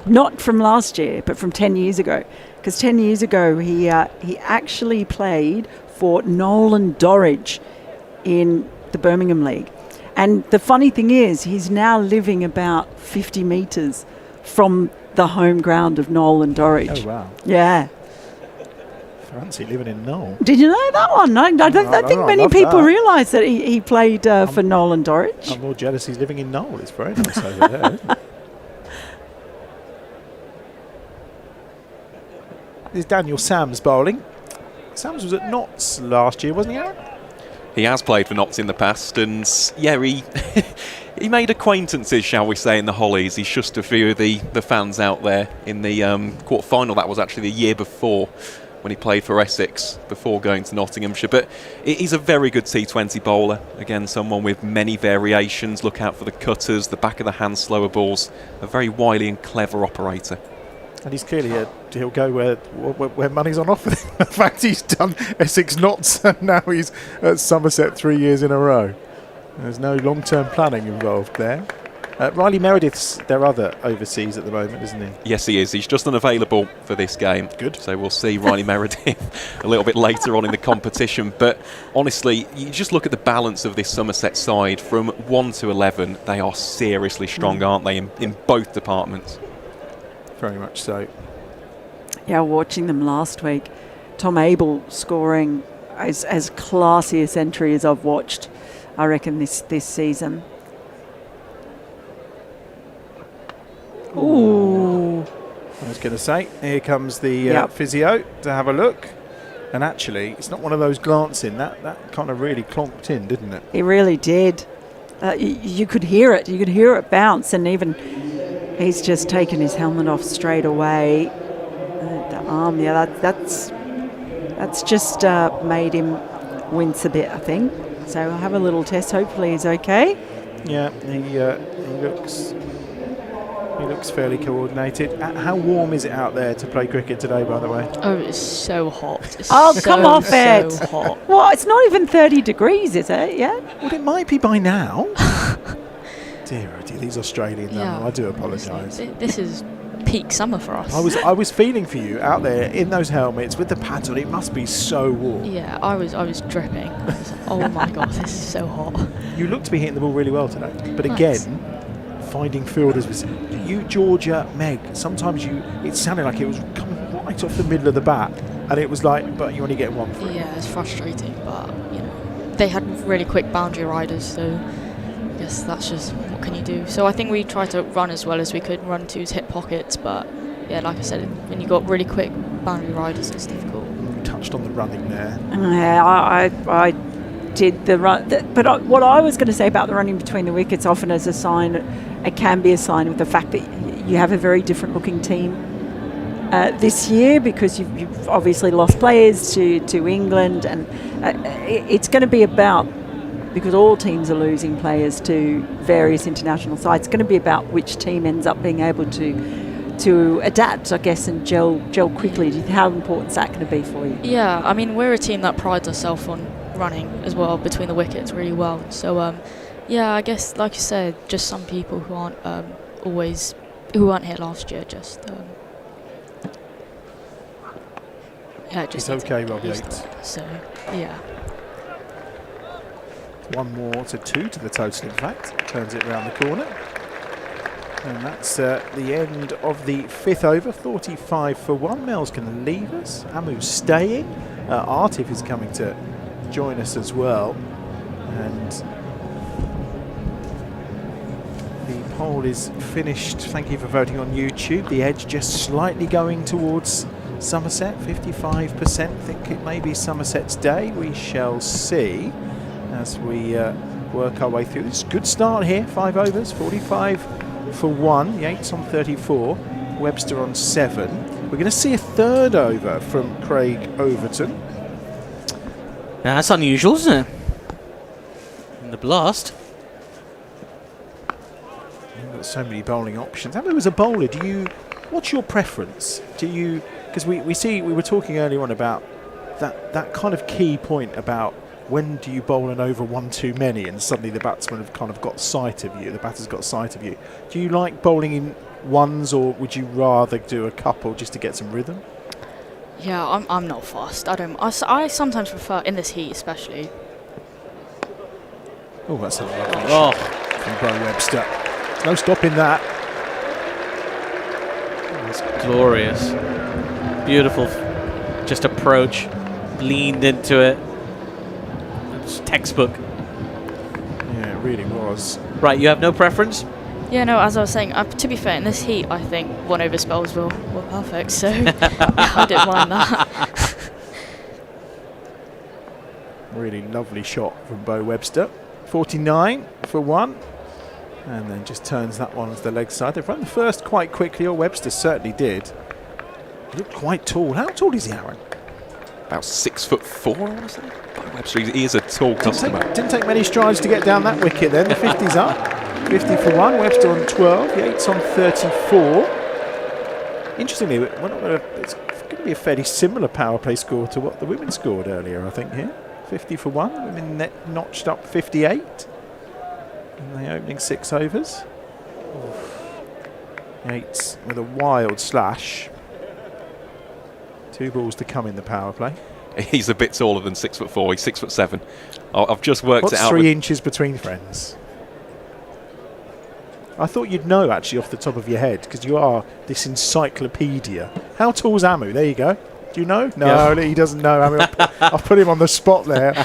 Not from last year, but from 10 years ago. Because 10 years ago, he actually played for Nolan Dorridge in the Birmingham League. And the funny thing is, he's now living about 50 metres from the home ground of Nolan Dorridge. Oh, wow. Yeah. Fancy living in Knoll. Did you know that one? I don't think many people realise that he played for Nolan Dorridge. I'm more jealous he's living in Knoll. It's very nice over there. Isn't it? There's Daniel Sams bowling. Sams was at Notts last year, wasn't he, Aaron? He has played for Notts in the past, and yeah, he made acquaintances, shall we say, in the Hollies. He shushed a few of the fans out there in the quarter-final. That was actually the year before, when he played for Essex before going to Nottinghamshire. But he's a very good T20 bowler. Again, someone with many variations. Look out for the cutters, the back of the hand slower balls. A very wily and clever operator. And he's clearly he'll go where money's on offer. In fact, he's done Essex Notts and now he's at Somerset 3 years in a row. There's no long-term planning involved there. Riley Meredith's their other overseas at the moment, isn't he? Yes, he is. He's just unavailable for this game. Good. So we'll see Riley Meredith a little bit later on in the competition. But honestly, you just look at the balance of this Somerset side. From 1 to 11, they are seriously strong, aren't they, in both departments? Very much so. Yeah, watching them last week, Tom Abel scoring as classy a century as I've watched, I reckon, this season. Ooh. I was going to say, here comes the physio to have a look. And actually, it's not one of those glancing. That kind of really clonked in, didn't it? It really did. You could hear it. You could hear it bounce. And even he's just taken his helmet off straight away. The arm, that's just made him wince a bit, I think. So I'll have a little test. Hopefully he's okay. Yeah, he looks fairly coordinated. How warm is it out there to play cricket today, by the way? Oh, it's so hot. Come off it. So hot. Well, it's not even 30 degrees, is it? Yeah? Well, it might be by now. Dear, these Australians, I do apologise. This is peak summer for us. I was feeling for you out there in those helmets with the pads on. It must be so warm. Yeah, I was dripping. Oh my god, this is so hot. You look to be hitting the ball really well today, but again, finding fielders with you, Georgia, Meg. Sometimes it sounded like it was coming right off the middle of the bat, and it was like, but you only get one for it. Yeah, it's frustrating, but they had really quick boundary riders, so. guess that's just what can you do. So I think we tried to run as well as we could, run twos, hit pockets, but yeah, like I said, when you got really quick boundary riders, it's difficult. You touched on the running there. Yeah, I did the run, but what I was going to say about the running between the wickets often as a sign, it can be a sign of the fact that you have a very different looking team this year, because you've obviously lost players to England, and it's going to be about, because all teams are losing players to various international sides, it's going to be about which team ends up being able to adapt, I guess, and gel quickly. How important is that going to be for you? Yeah, I mean, we're a team that prides ourselves on running as well between the wickets really well. So, yeah, I guess, like you said, just some people who aren't who weren't here last year, just... yeah, just it's okay, Rob Yates. So, yeah. One more to 2 to the total, in fact. Turns it around the corner. And that's the end of the 5th over, 45 for 1. Mel's going to leave us. Amu's staying. Artif is coming to join us as well. And the poll is finished. Thank you for voting on YouTube. The edge just slightly going towards Somerset, 55%. Think it may be Somerset's day. We shall see as we work our way through this. Good start here, 5 overs, 45 for 1. Yates on 34, Webster on 7. We're going to see a 3rd over from Craig Overton. Now, that's unusual, isn't it? In the Blast. You've got so many bowling options. Amu, as a bowler, what's your preference? Because we were talking earlier on about that kind of key point about when do you bowl an over one too many and suddenly the batsman have kind of got sight of you, the batter's got sight of you. Do you like bowling in ones, or would you rather do a couple just to get some rhythm? Yeah, I'm not fast. I sometimes prefer, in this heat especially. Oh, that's a lovely shot from Bo Webster. There's no stopping that. That's glorious. Beautiful. Just approach. Leaned into it. It's textbook. Yeah, it really was. Right, you have no preference? Yeah, no, as I was saying, to be fair, in this heat, I think 1 over spells were perfect, so I didn't mind that. Really lovely shot from Bo Webster. 49 for 1. And then just turns that one to the leg side. They've run the first quite quickly, or Webster certainly did. He looked quite tall. How tall is he, Aaron? About 6'4", I want to say. Webster, he is a tall customer. Didn't take many strides to get down that wicket then. The 50's up. 50 for 1. Webster on 12. Yates on 34. Interestingly, it's going to be a fairly similar power play score to what the women scored earlier, I think, here. 50 for 1. Women notched up 58 in the opening 6 overs. Yates with a wild slash. 2 balls to come in the power play. He's a bit taller than 6'4". He's 6'7". I've just worked it out. What's 3 inches between friends? I thought you'd know actually off the top of your head, because you are this encyclopedia. How tall's Amu? There you go. Do you know? No, yeah. He doesn't know. Amu, I've put him on the spot there.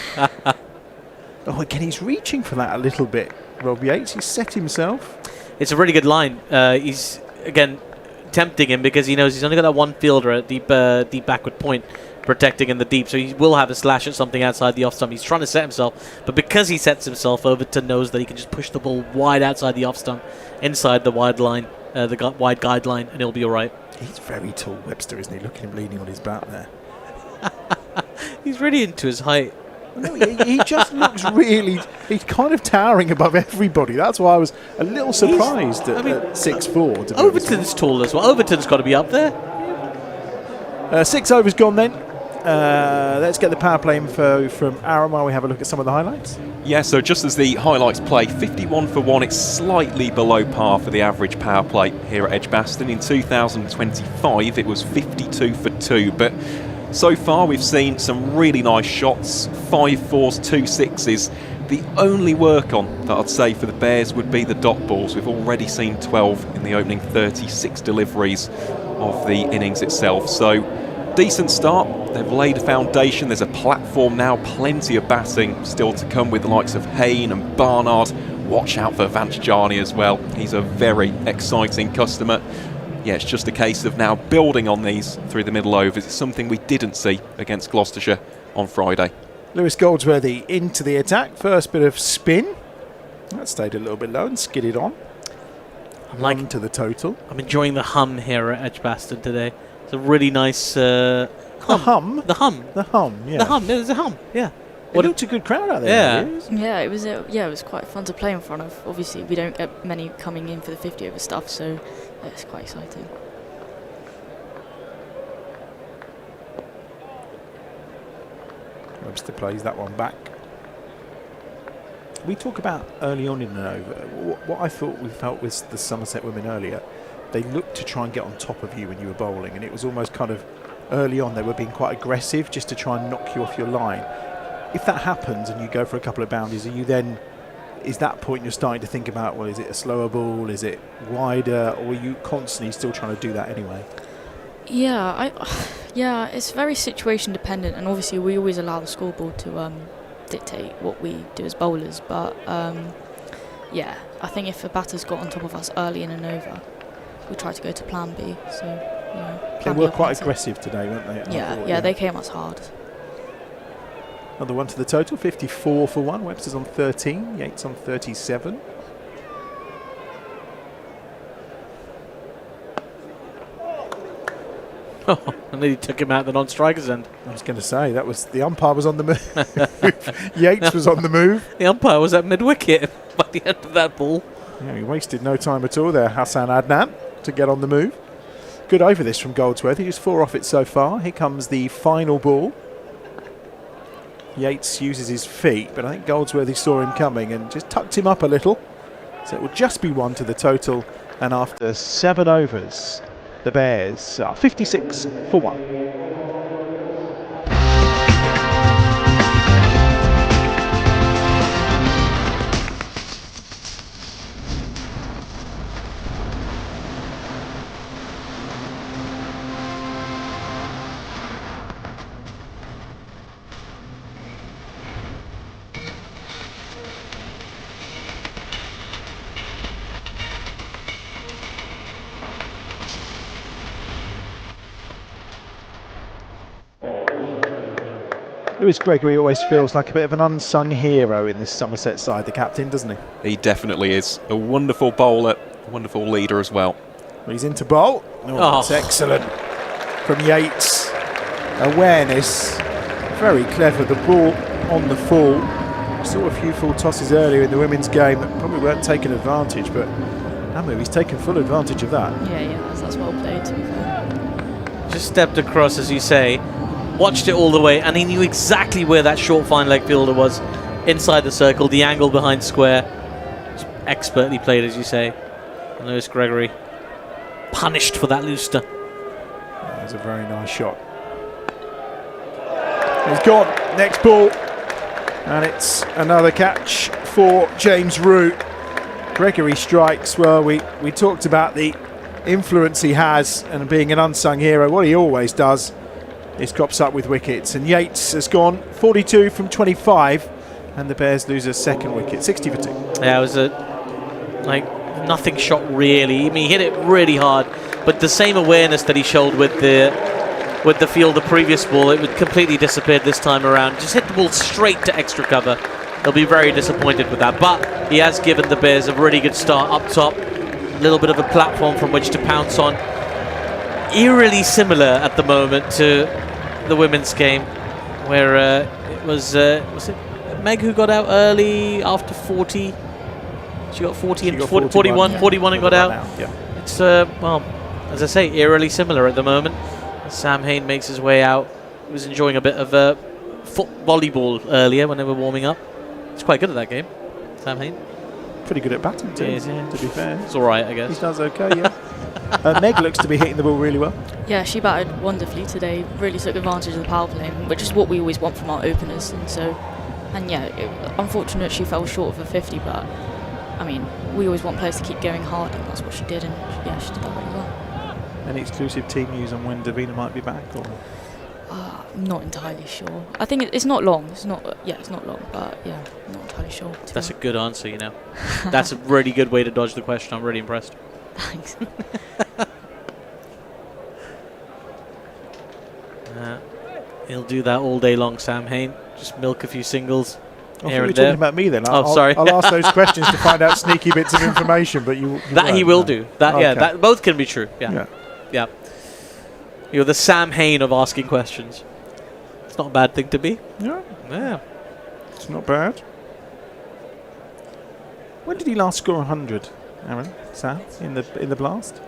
Oh, again, he's reaching for that a little bit. Rob Yates, he's set himself. It's a really good line. He's, again, tempting him because he knows he's only got that one fielder at deep backward point protecting in the deep, so he will have a slash at something outside the off stump. He's trying to set himself, but because he sets himself, Overton knows that he can just push the ball wide outside the off stump, inside the wide line, the wide guideline, and he'll be all right. He's very tall, Webster, isn't he? Look at him leaning on his bat there. He's really into his height. No, he just looks really... He's kind of towering above everybody. That's why I was a little surprised at 6'4". Overton's tall as well. Overton's got to be up there. 6 overs gone then. Let's get the power play info from Aaron while we have a look at some of the highlights. Yeah, so just as the highlights play, 51 for 1, it's slightly below par for the average power play here at EdgBLASTon. In 2025, it was 52 for 2, but so far we've seen some really nice shots, 5 4s, 2 6s. The only work on that I'd say for the Bears would be the dot balls. We've already seen 12 in the opening 36 deliveries of the innings itself. So decent start. They've laid a foundation. There's a platform now. Plenty of batting still to come with the likes of Hayne and Barnard. watch out for Vanchjani as well. He's a very exciting customer. Yeah, it's just a case of now building on these through the middle overs. It's something we didn't see against Gloucestershire on Friday. Lewis Goldsworthy into the attack. First bit of spin. That stayed a little bit low and skidded on. One to the total. I'm enjoying the hum here at EdgBLASTon today. It's a really nice hum. The hum? The hum. The hum, yeah. The hum, there's a hum, yeah. It looked a good crowd out there. Yeah, it was quite fun to play in front of. Obviously, we don't get many coming in for the 50 over stuff, so it's quite exciting. Webster plays that one back. We talk about early on in an over. What I thought we felt with the Somerset women earlier, they looked to try and get on top of you when you were bowling, and it was almost kind of early on they were being quite aggressive just to try and knock you off your line. If that happens and you go for a couple of boundaries, are you then, is that point you're starting to think about, well, is it a slower ball, is it wider, or are you constantly still trying to do that anyway? Yeah, it's very situation dependent, and obviously we always allow the scoreboard to dictate what we do as bowlers. But yeah, I think if a batter's got on top of us early in an over, we try to go to plan B. So they were quite aggressive today, weren't they? Yeah, they came us hard. Another one to the total, 54 for one. Webster's on 13, Yates on 37. Oh, and then he took him out the non-striker's end. I was going to say, that was the umpire was on the move. Yates was on the move. The umpire was at mid-wicket by the end of that ball. Yeah, he wasted no time at all there, Hassan Adnan, to get on the move. Good over this from Goldsworthy. He's 4 off it so far. Here comes the final ball. Yates uses his feet, but I think Goldsworthy saw him coming and just tucked him up a little. So it will just be 1 to the total. And after 7 overs, the Bears are 56 for 1. Lewis Gregory always feels like a bit of an unsung hero in this Somerset side, the captain, doesn't he? He definitely is. A wonderful bowler, a wonderful leader as well. He's into bowl. That's excellent from Yates. Awareness, very clever. The ball on the full. Saw a few full tosses earlier in the women's game that probably weren't taken advantage, but he's taken full advantage of that. Yeah, that's well played, to be fair. Just stepped across, as you say, watched it all the way, and he knew exactly where that short fine leg fielder was inside the circle, the angle behind square. Expertly played, as you say. And Lewis Gregory punished for that looster. That was a very nice shot. He's gone. Next ball. And it's another catch for James Root. Gregory strikes. Well, we talked about the influence he has and being an unsung hero. What he always does is crops up with wickets. And Yates has gone 42 from 25. And the Bears lose a second wicket, 60 for 2. Yeah, it was a nothing shot really. I mean, he hit it really hard, but the same awareness that he showed with the field the previous ball, it would completely disappear this time around. Just hit the ball straight to extra cover. He'll be very disappointed with that, but he has given the Bears a really good start up top. A little bit of a platform from which to pounce on. Eerily similar at the moment to the women's game, where it was it Meg who got out early after 40? She got 41 and got out. Yeah. It's, well, as I say, eerily similar at the moment. Sam Hain makes his way out. He was enjoying a bit of volleyball earlier when they were warming up. He's quite good at that game, Sam Hain. Pretty good at batting too, yeah. To be fair. It's all right, I guess. He does okay, yeah. Meg looks to be hitting the ball really well. Yeah, she batted wonderfully today. Really took advantage of the power play, which is what we always want from our openers. And yeah, unfortunate she fell short of a 50, but I mean, we always want players to keep going hard, and that's what she did, and yeah, she did that really well. Any exclusive team news on when Davina might be back? Or? I'm not entirely sure. I think it's not long. It's not long, but yeah, I'm not entirely sure. That's a good answer, you know. That's a really good way to dodge the question. I'm really impressed. Thanks. He'll do that all day long, Sam Hain. Just milk a few singles. I thought you were talking about me then. Sorry. I'll ask those questions to find out sneaky bits of information, but you that he will no. do. That okay. yeah, that both can be true. Yeah. You're the Sam Hain of asking questions. It's not a bad thing to be. Yeah. It's not bad. When did he last score 100, Aaron? Sam, in the Blast?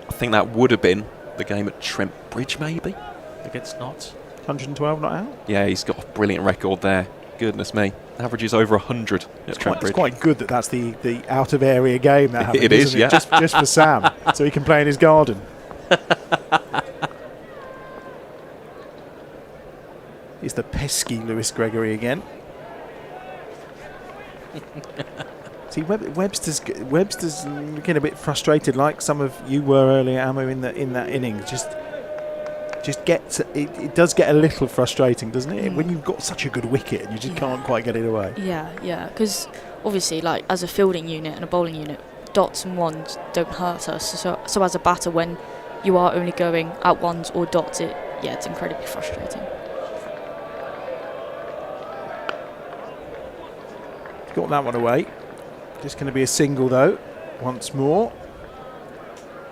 I think that would have been the game at Trent Bridge, maybe. Against Notts. 112 not out? Yeah, he's got a brilliant record there. Goodness me. Averages over 100 at Trent Bridge. It's quite good that that's the out of area game that happened. It is, yeah. Just for Sam, so he can play in his garden. He's the pesky Lewis Gregory again. See, Webster's looking a bit frustrated, like some of you were earlier, Amo, in that innings. Just gets it does get a little frustrating, doesn't it? When you've got such a good wicket and you just can't quite get it away. Yeah, because obviously, like as a fielding unit and a bowling unit, dots and ones don't hurt us. So as a batter, when you are only going at ones or dots, it's incredibly frustrating. Got that one away. Just going to be a single though, once more.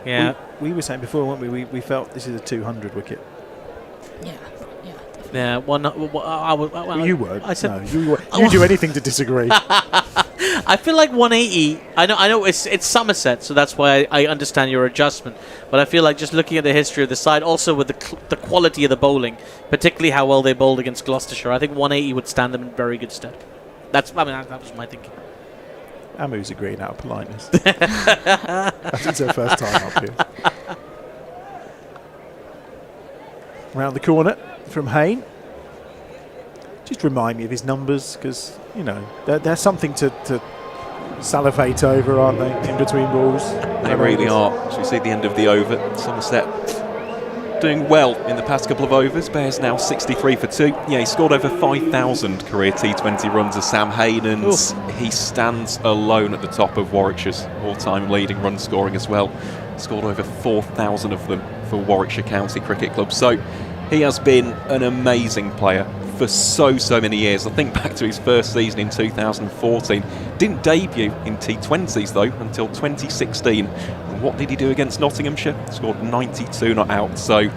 Yeah. We were saying before, weren't we? We felt this is a 200 wicket. Yeah, definitely. Yeah, You weren't. I said no, you were. You do anything to disagree. I feel like 180. I know it's Somerset, so that's why I understand your adjustment. But I feel like just looking at the history of the side, also with the quality of the bowling, particularly how well they bowled against Gloucestershire, I think 180 would stand them in very good stead. That was my thinking. Amu's agreeing out of politeness. It's her first time up here. Round the corner from Hain. Just remind me of his numbers, because they're something to salivate over, aren't they? In between balls, they really are. As we see at the end of the over, Somerset doing well in the past couple of overs. Bears now 63 for 2. Yeah, he scored over 5,000 career T20 runs as Sam Hain, and he stands alone at the top of Warwickshire's all-time leading run scoring as well. Scored over 4,000 of them for Warwickshire County Cricket Club. So he has been an amazing player for so many years. I think back to his first season in 2014. Didn't debut in T20s though until 2016. And what did he do against Nottinghamshire? Scored 92 not out. So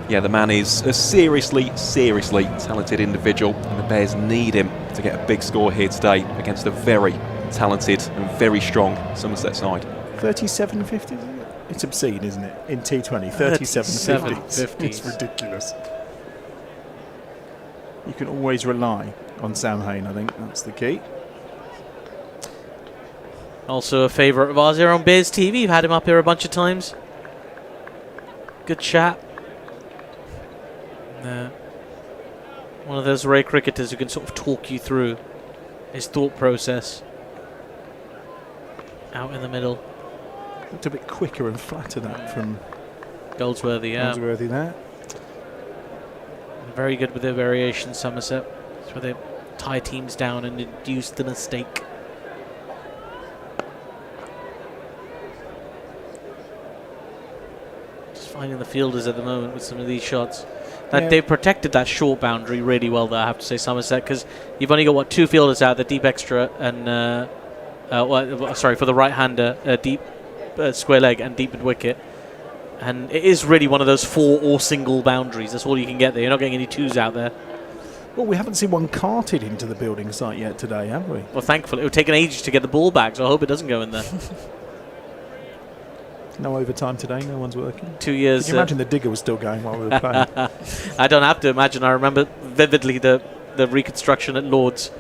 yeah, the man is a seriously talented individual, and the Bears need him to get a big score here today against a very talented and very strong Somerset side. 37.50. It's obscene, isn't it? In T20, 37.50. It's ridiculous. You can always rely on Sam Hain, I think that's the key. Also a favourite of ours here on Bears TV. You've had him up here a bunch of times. Good chap. One of those rare cricketers who can sort of talk you through his thought process. Out in the middle. Looked a bit quicker and flatter that from Goldsworthy, yeah. Goldsworthy there. Very good with their variations, Somerset. That's where they tie teams down and induce the mistake. Just finding the fielders at the moment with some of these shots. They've protected that short boundary really well, though, I have to say, Somerset, because you've only got, two fielders out, the deep extra and, for the right-hander, deep square leg and deep mid wicket. And it is really one of those 4 or single boundaries. That's all you can get there. You're not getting any 2s out there. Well, we haven't seen one carted into the building site yet today, have we? Well, thankfully. It would take an age to get the ball back, so I hope it doesn't go in there. No overtime today. No one's working. 2 years. Can you imagine the digger was still going while we were playing? I don't have to imagine. I remember vividly the reconstruction at Lord's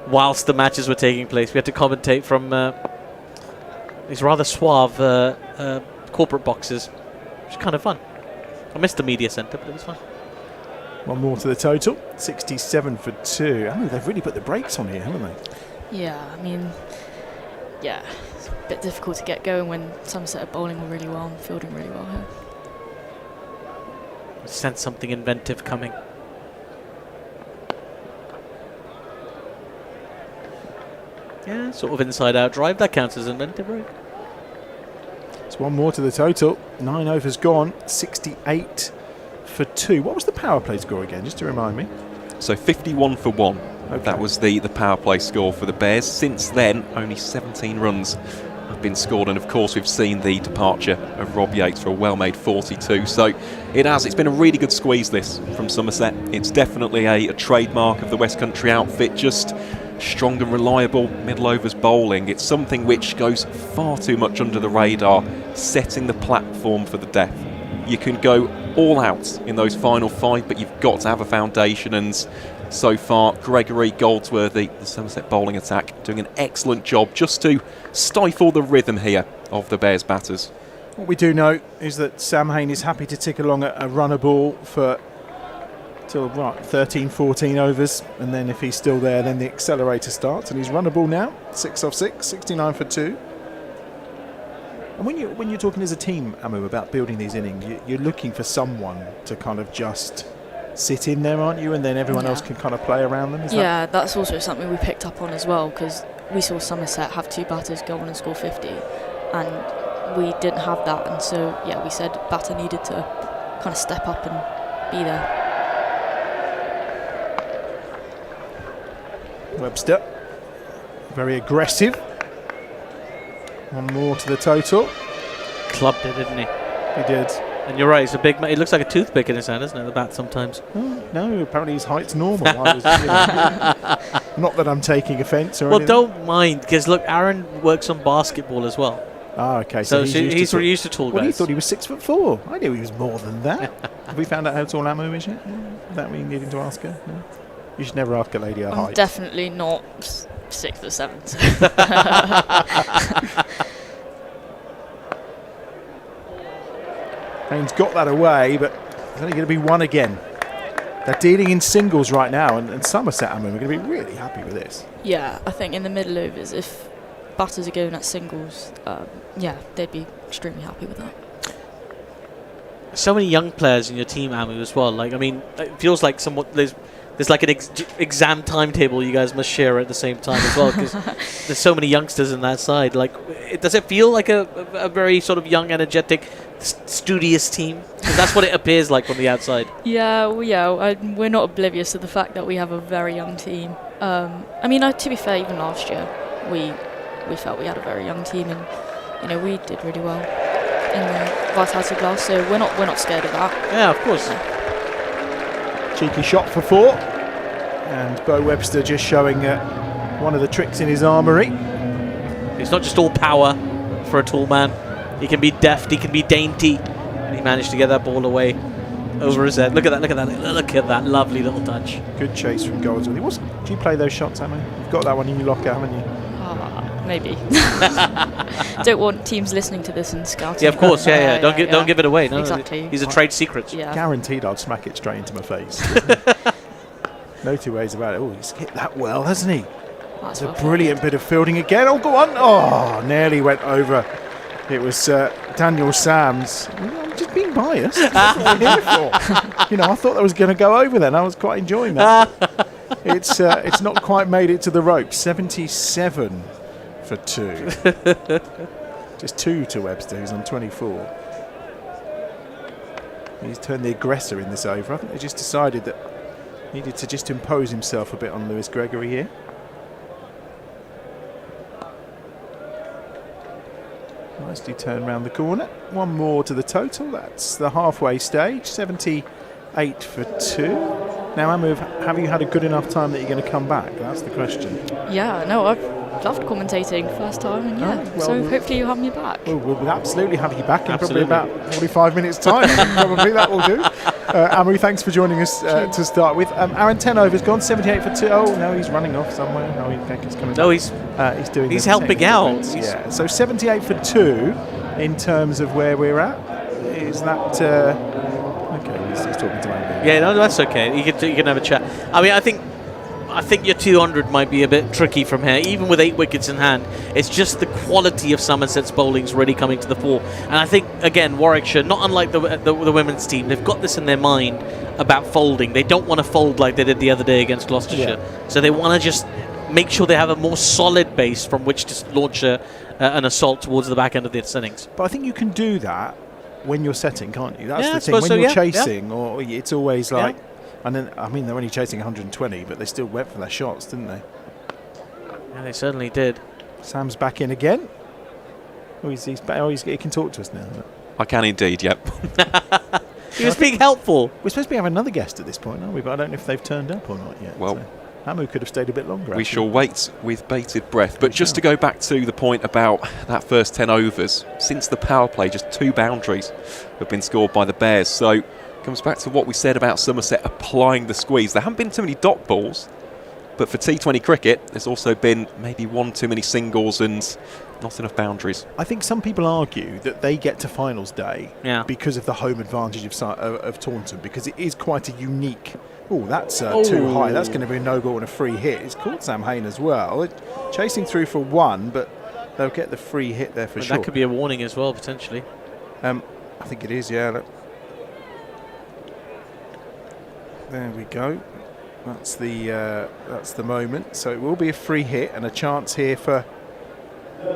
whilst the matches were taking place. We had to commentate from these rather suave corporate boxes. Which is kind of fun. I missed the media centre, but it was fun. One more to the total. 67 for 2. I mean, they've really put the brakes on here, haven't they? Yeah, I mean, it's a bit difficult to get going when Somerset are bowling really well and fielding really well here. sense something inventive coming. Yeah, sort of inside-out drive. That counts as inventive, right? It's one more to the total. 9 overs gone. 68 for 2. What was the power play score again, just to remind me? So 51 for 1. Okay. That was the power play score for the Bears. Since then, only 17 runs have been scored. And, of course, we've seen the departure of Rob Yates for a well-made 42. So it's been a really good squeeze, this, from Somerset. It's definitely a trademark of the West Country outfit. Just strong and reliable middle overs bowling. It's something which goes far too much under the radar, setting the platform for the death. You can go all out in those final 5, but you've got to have a foundation, and so far Gregory, Goldsworthy, the Somerset bowling attack, doing an excellent job just to stifle the rhythm here of the Bears batters. What we do know is that Sam Hain is happy to tick along a runner ball for till 13, 14 overs, and then if he's still there, then the accelerator starts, and he's runnable now. 6 off 6, 69 for 2. And when you're talking as a team, Amu, about building these innings, you're looking for someone to kind of just sit in there, aren't you? And then everyone else can kind of play around them. That's also something we picked up on as well, because we saw Somerset have 2 batters go on and score 50, and we didn't have that, and so we said batter needed to kind of step up and be there. Webster, very aggressive. One more to the total. Clubbed it, didn't he? He did. And you're right, it's a big. It looks like a toothpick in his hand, isn't it? The bat sometimes. Oh, no, apparently his height's normal. Not that I'm taking offence or anything. Well, don't mind, because look, Aaron works on basketball as well. Ah, okay. So he's used to tall guys. Well, he thought he was 6'4". I knew he was more than that. Have we found out how tall Amu is yet? Is that we needing to ask her? No? You should never ask a lady her height. I'm definitely not 6'7". Hain's got that away, but it's only going to be 1 again. They're dealing in singles right now, and Somerset, Amu, are going to be really happy with this. Yeah, I think in the middle overs, if batters are going at singles, they'd be extremely happy with that. So many young players in your team, Amu, as well. Like, I mean, it feels like there's like an exam timetable you guys must share at the same time as well, because there's so many youngsters in that side. Like, does it feel like a very sort of young, energetic, studious team? Because that's what it appears like from the outside. We're not oblivious to the fact that we have a very young team. To be fair, even last year we felt we had a very young team, and we did really well in the Vitality Glass, so we're not scared of that. Yeah, of course. Cheeky shot for 4, and Bo Webster just showing one of the tricks in his armoury. It's not just all power for a tall man. He can be deft, he can be dainty. And he managed to get that ball away over his head. Look at that lovely little touch. Good chase from Goldsworthy. Do you play those shots, Amu? You've got that one in your locker, haven't you? Maybe. Don't want teams listening to this and scouting. Yeah, of course. Don't give it away. No, exactly. These are trade secrets. Yeah. Guaranteed I'd smack it straight into my face. No two ways about it. Oh, he's hit that well, hasn't he? That's a brilliant bit of fielding again. Oh, go on. Oh, nearly went over. It was Daniel Sams. I'm just being biased. That's what I'm here for. I thought that was going to go over then. I was quite enjoying that. It's not quite made it to the rope. 77 for 2. Just 2 to Webster, who's on 24. He's turned the aggressor in this over. I think they just decided that he needed to just impose himself a bit on Lewis Gregory here. Nicely turned round the corner. 1 more to the total. That's the halfway stage. 78 for 2. Now, Amu, have you had a good enough time that you're going to come back? That's the question. Yeah, no, I've loved commentating first time, and so hopefully you'll have me back. We'll absolutely have you back in probably about 45 minutes' time. Probably that will do. Amu, thanks for joining us to start with. Aaron, 10 overs gone, 78 for 2. Oh, no, he's running off somewhere. No, he's coming back. No, he's doing. He's helping out. Yeah, so 78 for 2 in terms of where we're at. Is that... okay, he's talking to Andy. Yeah, no, that's okay. You can have a chat. I mean, I think I think your 200 might be a bit tricky from here, even with 8 wickets in hand. It's just the quality of Somerset's bowling's really coming to the fore. And I think, again, Warwickshire, not unlike the women's team, they've got this in their mind about folding. They don't want to fold like they did the other day against Gloucestershire. Yeah. So they want to just make sure they have a more solid base from which to launch an assault towards the back end of the innings. But I think you can do that when you're setting, can't you? That's the thing. When you're chasing, or it's always like... And then, I mean, they're only chasing 120, but they still went for their shots, didn't they? Yeah, they certainly did. Sam's back in again. Oh, he can talk to us now. I can indeed, yep. He was being helpful. We're supposed to be having another guest at this point, aren't we? But I don't know if they've turned up or not yet. Well, so Hamu could have stayed a bit longer. We shall wait with bated breath. But just to go back to the point about that first 10 overs, since the power play, just 2 boundaries have been scored by the Bears. So comes back to what we said about Somerset applying the squeeze. There haven't been too many dot balls, but for T20 cricket, there's also been maybe 1 too many singles and not enough boundaries. I think some people argue that they get to finals day because of the home advantage of Taunton, because it is quite a unique... Oh, that's too high. That's going to be a no-ball and a free hit. It's caught Sam Hain as well. Chasing through for 1, but they'll get the free hit there for sure. That could be a warning as well, potentially. I think it is, yeah. Look. There we go. That's the moment. So it will be a free hit and a chance here for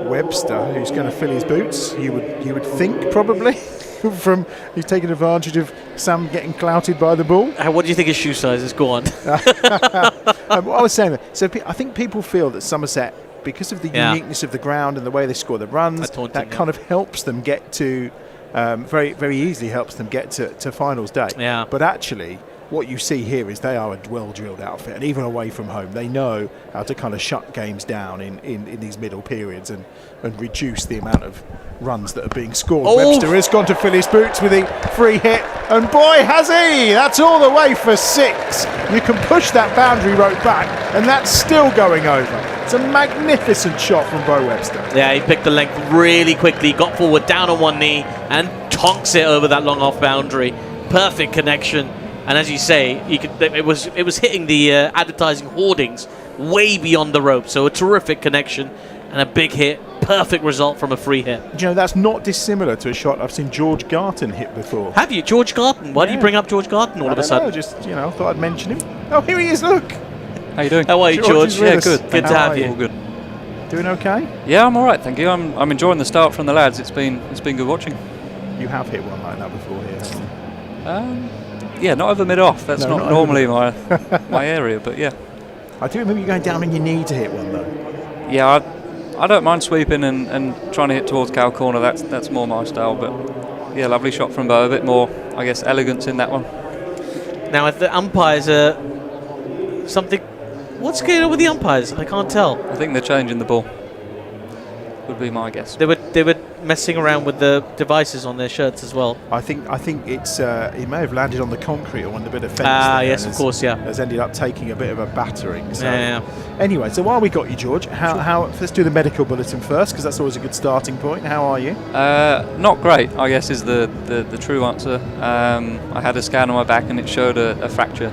Webster, who's going to fill his boots. You would think probably from he's taking advantage of Sam getting clouted by the ball. What do you think his shoe size is? Go on. What I was saying. So I think people feel that Somerset, because of the uniqueness of the ground and the way they score the runs, that kind of helps them get to very very easily helps them get to finals day. Yeah. But actually, what you see here is they are a well-drilled outfit, and even away from home, they know how to kind of shut games down in these middle periods and reduce the amount of runs that are being scored. Webster has gone to fill his boots with a free hit, and boy has he! That's all the way for 6. You can push that boundary rope back, and that's still going over. It's a magnificent shot from Bo Webster. Yeah, he picked the length really quickly, got forward down on one knee, and tonks it over that long off boundary. Perfect connection. And as you say, it was hitting the advertising hoardings way beyond the rope. So a terrific connection and a big hit. Perfect result from a free hit. You know, that's not dissimilar to a shot I've seen George Garton hit before. Have you? George Garton? Why do you bring up George Garton all of a sudden? No, just, thought I'd mention him. Oh, here he is, look. How you doing? How are you, George? Yeah, good. Good to have you. All good. Doing okay? Yeah, I'm all right, thank you. I'm enjoying the start from the lads. It's been good watching. You have hit one like that before here, haven't you? Yeah, not over mid-off. That's not normally my area, but yeah. I do remember you going down on your knee to hit one, though. Yeah, I don't mind sweeping and trying to hit towards cow corner. That's more my style, but yeah, lovely shot from Bo. A bit more, I guess, elegance in that one. Now, if the umpires are something... What's going on with the umpires? I can't tell. I think they're changing the ball. Would be my guess. They were messing around with the devices on their shirts as well. I think it's it may have landed on the concrete or on the bit of fence. Yes, of course, yeah. Has ended up taking a bit of a battering. So. Yeah. Anyway, so while we got you, George, how let's do the medical bulletin first, because that's always a good starting point. How are you? Not great, I guess, is the true answer. I had a scan on my back and it showed a fracture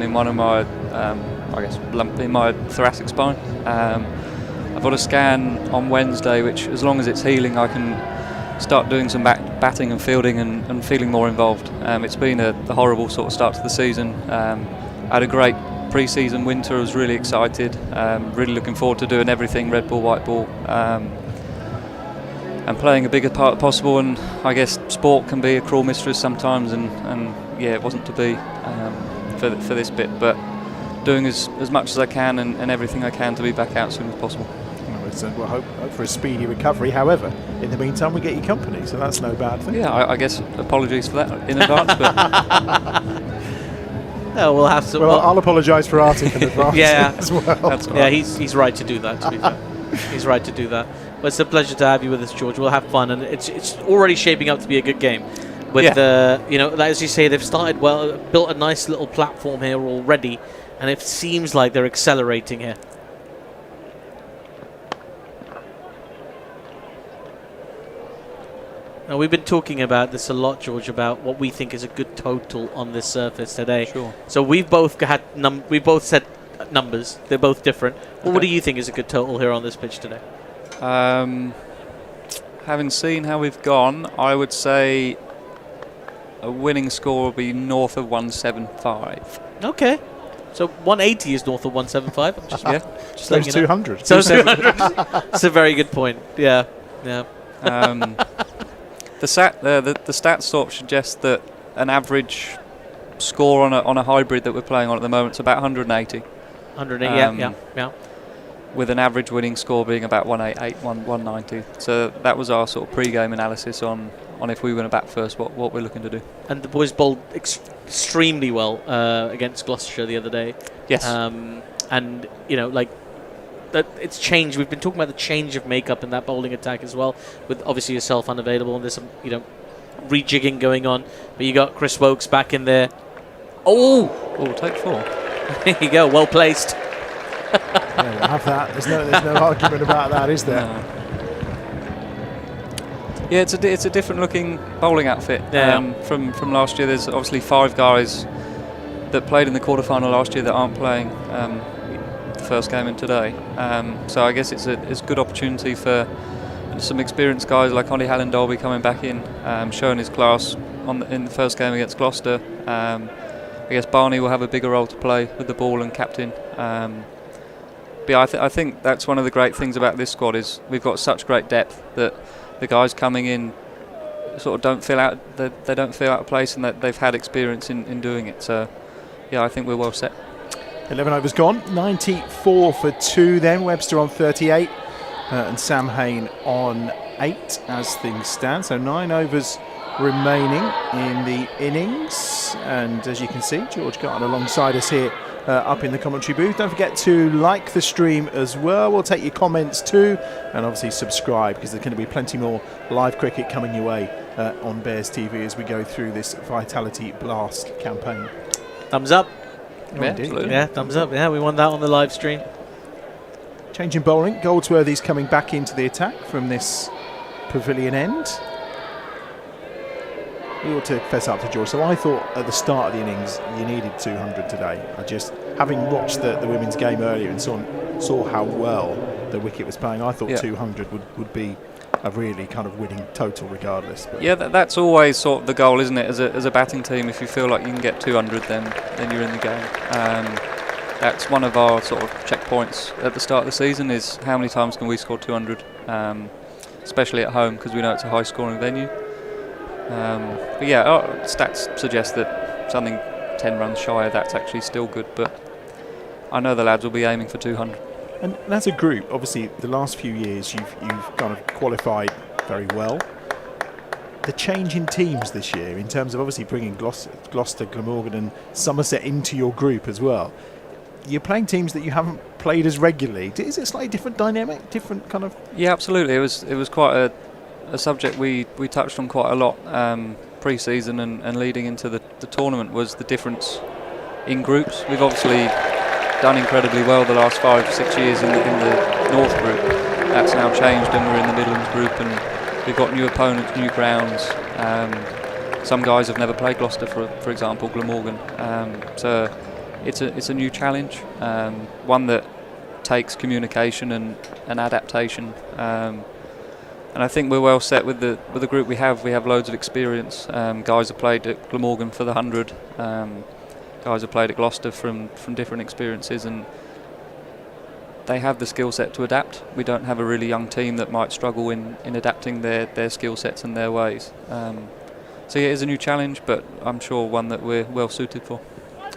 in one of my I guess lump in my thoracic spine. I've got a scan on Wednesday, which, as long as it's healing, I can start doing some batting and fielding and feeling more involved. It's been a horrible sort of start to the season. I had a great pre-season winter. I was really excited, really looking forward to doing everything red ball, white ball, and playing a bigger part possible. And I guess sport can be a cruel mistress sometimes, and yeah, it wasn't to be for this bit, but doing as much as I can and everything I can to be back out as soon as possible. We'll hope for a speedy recovery. However, in the meantime, we get you company, so that's no bad thing. Yeah, I guess apologies for that in advance. But no, we'll have to. Well, I'll apologise for Arctic in advance. Yeah, as well. That's yeah, he's right to do that. To be fair, he's right to do that. But it's a pleasure to have you with us, George. We'll have fun, and it's already shaping up to be a good game. With as you say, they've started well, built a nice little platform here already, and it seems like they're accelerating here. Now, we've been talking about this a lot, George, about what we think is a good total on this surface today. Sure. So we've both said numbers. They're both different. Well, what do you think is a good total here on this pitch today? Having seen how we've gone, I would say a winning score will be north of 175. Okay. So 180 is north of 175. I'm just, just so 200. So 200. That's a very good point. Yeah. The stats sort of suggest that an average score on a hybrid that we're playing on at the moment is about 180. 180. Yeah. With an average winning score being about 188, 190. So that was our sort of pre-game analysis on if we were going to bat first, what we're looking to do. And the boys bowled extremely well against Gloucestershire the other day. Yes. And that it's changed. We've been talking about the change of makeup in that bowling attack as well, with obviously yourself unavailable and there's some rejigging going on. But you got Chris Wokes back in there. Oh, take 4. There you go. Well placed. Yeah, we'll have that. There's no argument about that, is there? No. Yeah, it's a different looking bowling outfit from last year. There's obviously 5 guys that played in the quarterfinal last year that aren't playing the first game in today. So I guess it's a good opportunity for some experienced guys like Ollie Hallen-Dolby coming back in, showing his class in the first game against Gloucester. I guess Barney will have a bigger role to play with the ball and captain. But yeah, I think that's one of the great things about this squad is we've got such great depth that the guys coming in sort of don't feel out of place, and that they've had experience in doing it. So yeah, I think we're well set. 11 overs gone, 94 for 2 then, Webster on 38 and Sam Hain on 8 as things stand. So 9 overs remaining in the innings, and as you can see, George Garton alongside us here up in the commentary booth. Don't forget to like the stream as well. We'll take your comments too, and obviously subscribe, because there's going to be plenty more live cricket coming your way on Bears TV as we go through this Vitality Blast campaign. Thumbs up. Yeah, absolutely. Yeah, thumbs up. Yeah, we won that on the live stream. Changing bowling. Goldsworthy's coming back into the attack from this pavilion end. We ought to fess up to George. So I thought at the start of the innings you needed 200 today. I just, having watched the women's game earlier and saw how well the wicket was playing, I thought 200 would be a really kind of winning total regardless. But yeah, that's always sort of the goal, isn't it? As a batting team, if you feel like you can get 200, then you're in the game. That's one of our sort of checkpoints at the start of the season, is how many times can we score 200, especially at home, because we know it's a high scoring venue. But yeah, our stats suggest that something 10 runs shy of that's actually still good, but I know the lads will be aiming for 200. And as a group, obviously the last few years you've kind of qualified very well. The change in teams this year, in terms of obviously bringing Gloucester, Glamorgan and Somerset into your group as well, you're playing teams that you haven't played as regularly. Is it a slightly different dynamic, different kind of? Yeah, absolutely. It was quite a subject we touched on quite a lot pre-season and leading into the tournament, was the difference in groups. We've obviously done incredibly well the last 5-6 years in the North group. That's now changed, and we're in the Midlands group, and we've got new opponents, new grounds. Some guys have never played Gloucester, for example, Glamorgan. So it's a new challenge, one that takes communication and adaptation. And I think we're well set with the group we have. We have loads of experience. Guys have played at Glamorgan for the 100. Guys have played at Gloucester from different experiences, and they have the skill set to adapt. We don't have a really young team that might struggle in adapting their skill sets and their ways. So yeah, it is a new challenge, but I'm sure one that we're well suited for.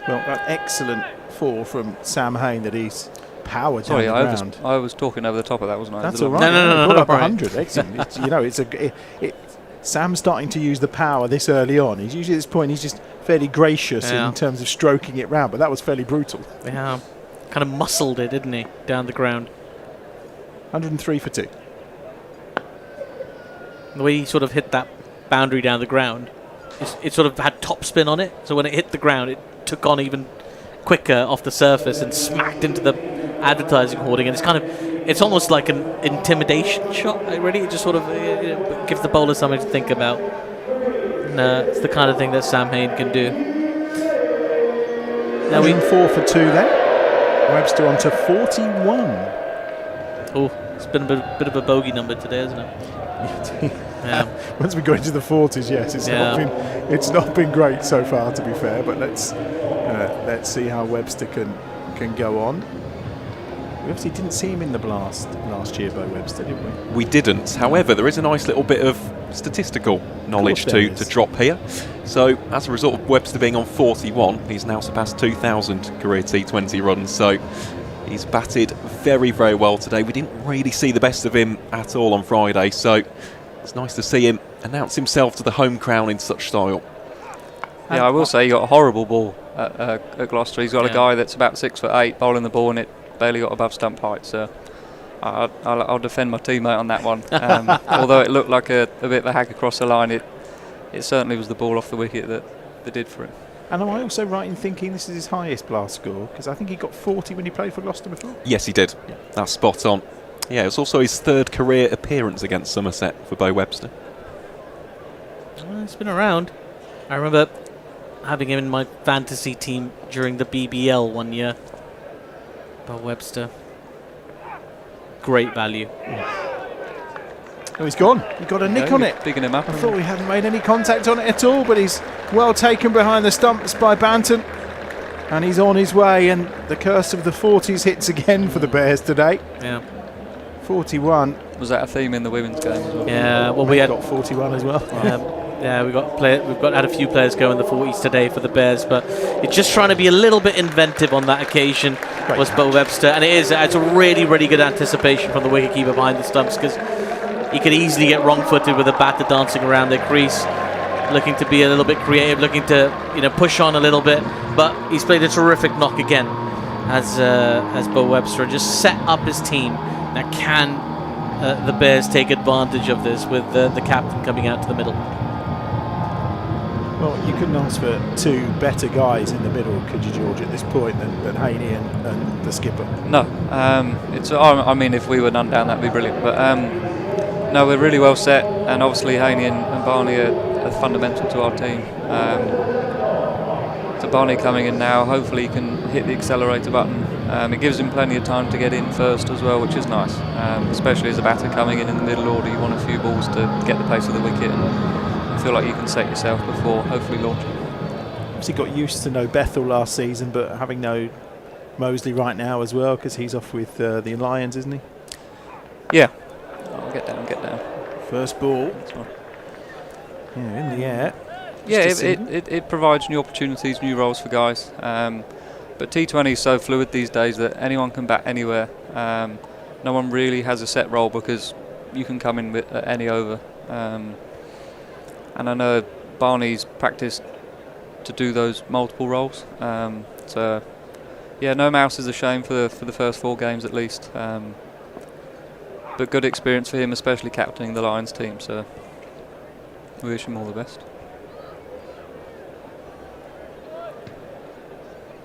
Well, that excellent 4 from Sam Hain that he's powered down the ground. I was talking over the top of that, wasn't I? That's all right. No. Brought up 100. Excellent. Sam's starting to use the power this early on. He's usually at this point he's just fairly gracious in terms of stroking it round, but that was fairly brutal. Yeah, kind of muscled it, didn't he, down the ground. 103 for 2. The way he sort of hit that boundary down the ground, it sort of had top spin on it, so when it hit the ground it took on even quicker off the surface and smacked into the advertising hoarding, and it's almost like an intimidation shot. Really, it just sort of gives the bowler something to think about. And, it's the kind of thing that Sam Hain can do. Now we 4 for 2 then. Webster on to 41. Oh, it's been a bit of a bogey number today, hasn't it? Yeah. Once we go into the 40s, yes, it's not been great so far, to be fair. But let's see how Webster can go on. We obviously didn't see him in the blast last year, Bo Webster, did we? We didn't. However, there is a nice little bit of statistical knowledge to drop here. So, as a result of Webster being on 41, he's now surpassed 2,000 career T20 runs. So, he's batted very, very well today. We didn't really see the best of him at all on Friday. So, it's nice to see him announce himself to the home crown in such style. Yeah, I will say he got a horrible ball at Gloucester. He's got a guy that's about 6'8" bowling the ball, and it barely got above stump height. So I'll defend my teammate on that one. Although it looked like a bit of a hack across the line, it certainly was the ball off the wicket that did for him. And am I also right in thinking this is his highest blast score? Because I think he got 40 when he played for Gloucester before. Yes, he did. Yeah. That's spot on. Yeah, it was also his third career appearance against Somerset for Bo Webster. Well, it's been around. I remember having him in my fantasy team during the BBL one year. Bo Webster. Great value. Oh, he's gone. He got a nick on it. Bigging him up. I thought we hadn't made any contact on it at all, but he's well taken behind the stumps by Banton. And he's on his way, and the curse of the 40s hits again for the Bears today. Yeah. 41. Was that a theme in the women's game as well? Yeah, well, we had got 41 as well. Yeah, we've had a few players go in the 40s today for the Bears, but it's just trying to be a little bit inventive on that occasion. Was Bo Webster, and it's a really, really good anticipation from the wicketkeeper behind the stumps, because he could easily get wrong-footed with a batter dancing around their crease, looking to be a little bit creative, looking to push on a little bit. But he's played a terrific knock again as Bo Webster, and just set up his team. Now, can the Bears take advantage of this with the captain coming out to the middle? Well, you couldn't ask for two better guys in the middle, could you, George, at this point than Haney and the skipper? No. I mean, if we were none down, that'd be brilliant. But no, we're really well set, and obviously Haney and Barney are fundamental to our team. So Barney coming in now, hopefully he can hit the accelerator button. It gives him plenty of time to get in first as well, which is nice. Especially as a batter coming in the middle order, you want a few balls to get the pace of the wicket and feel like you can set yourself before hopefully launching. Obviously got used to no Bethel last season, but having no Mosley right now as well, because he's off with the Lions, isn't he? Yeah. Oh, get down. First ball. Yeah, in the air. Yeah, it provides new opportunities, new roles for guys. But T20 is so fluid these days that anyone can bat anywhere. No one really has a set role because you can come in at any over. And I know Barney's practiced to do those multiple roles. So, yeah, no mouse is a shame for the first 4 games at least. But good experience for him, especially captaining the Lions team. So we wish him all the best.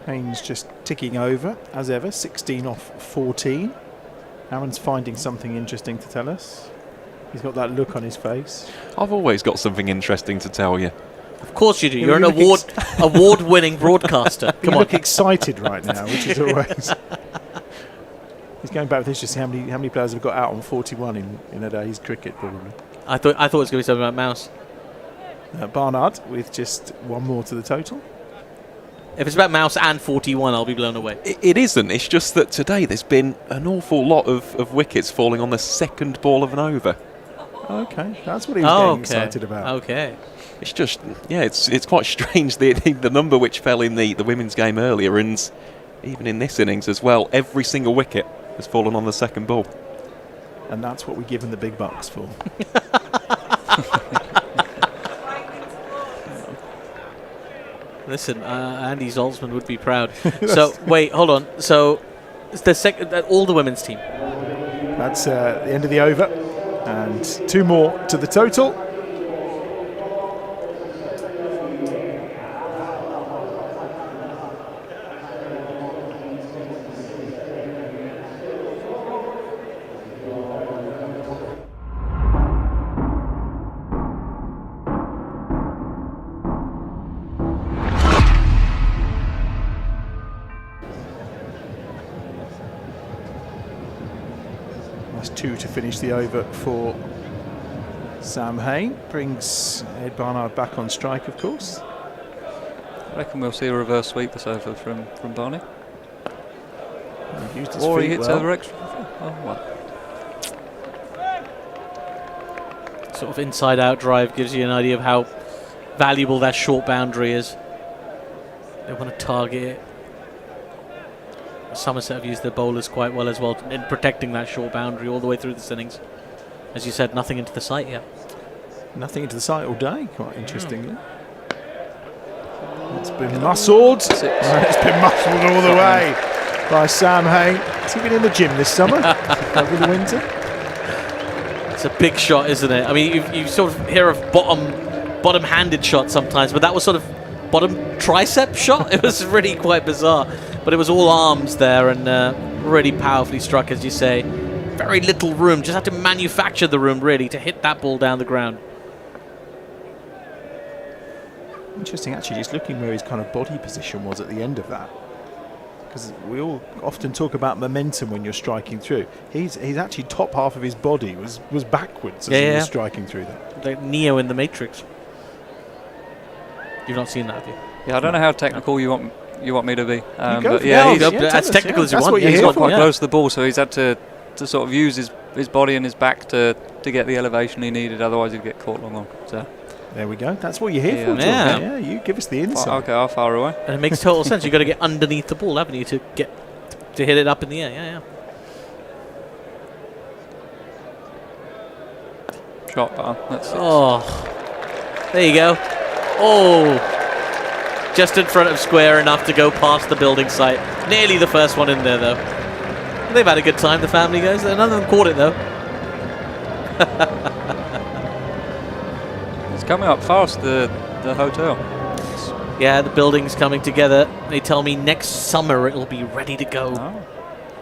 Haynes just ticking over, as ever, 16 off 14. Aaron's finding something interesting to tell us. He's got that look on his face. I've always got something interesting to tell you. Of course you do. You're an award-winning broadcaster. Come on. You look excited right now, which is always... He's going back with this just to see how many players have got out on 41 in a day's cricket, probably. I thought it was going to be something about Mouse. Barnard with just one more to the total. If it's about Mouse and 41, I'll be blown away. It isn't. It's just that today there's been an awful lot of wickets falling on the second ball of an over. Okay, that's what he was getting excited about. Okay. It's just, yeah, it's quite strange, the number which fell in the women's game earlier, and even in this innings as well, every single wicket has fallen on the second ball. And that's what we give him the big bucks for. Listen, Andy Zaltzman would be proud. So, wait, hold on. So, it's the all the women's team. That's the end of the over. And 2 more to the total. That's 2 to finish the over for Sam Hain. Brings Ed Barnard back on strike, of course. I reckon we'll see a reverse sweep this over from Barney. He used his or feet he hits well. over extra. Oh, well. Sort of inside-out drive gives you an idea of how valuable that short boundary is. They want to target it. Somerset have used their bowlers quite well as well in protecting that short boundary all the way through this innings. As you said, nothing into the sight yet. Nothing into the sight all day, quite interestingly. It's been muscled. It's been muscled all the way by Sam Hain. Has he been in the gym this summer over the winter? It's a big shot, isn't it? I mean, you sort of hear of bottom-handed shots sometimes, but that was sort of bottom tricep shot. It was really quite bizarre, but it was all arms there and really powerfully struck, as you say. Very little room. Just had to manufacture the room really to hit that ball down the ground. Interesting, actually, just looking where his kind of body position was at the end of that. Because we all often talk about momentum when you're striking through. He's actually top half of his body was backwards as he was striking through that. Like Neo in the Matrix. You've not seen that, have you? Yeah, I don't know how technical you want me to be. But yeah, he's as technical as you want. He's got quite close to the ball, so he's had to sort of use his body and his back to get the elevation he needed. Otherwise, he'd get caught long on. So. There we go. That's what you're here for, John. Yeah, you give us the insight. Okay, how far away? And it makes total sense. You've got to get underneath the ball, haven't you, to hit it up in the air. Yeah. Shot bar. That's it. Oh, there you go. Oh, just in front of square enough to go past the building site. Nearly the first one in there, though. They've had a good time, the family guys. None of them caught it, though. It's coming up fast, the hotel. Yeah, the building's coming together. They tell me next summer it'll be ready to go. Oh,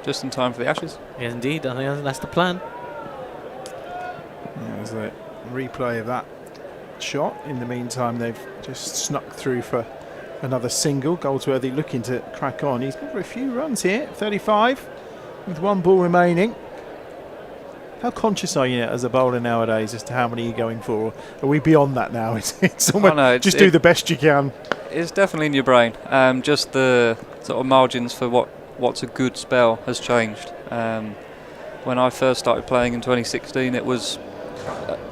just in time for the Ashes. Yeah, indeed. I think that's the plan. Yeah, there's a replay of that shot. In the meantime, they've just snuck through for another single. Goldsworthy looking to crack on. He's got for a few runs here, 35, with one ball remaining. How conscious are you as a bowler nowadays as to how many you're going for? Are we beyond that now? It's almost just do the best you can. It's definitely in your brain. Just the sort of margins for what's a good spell has changed. When I first started playing in 2016, it was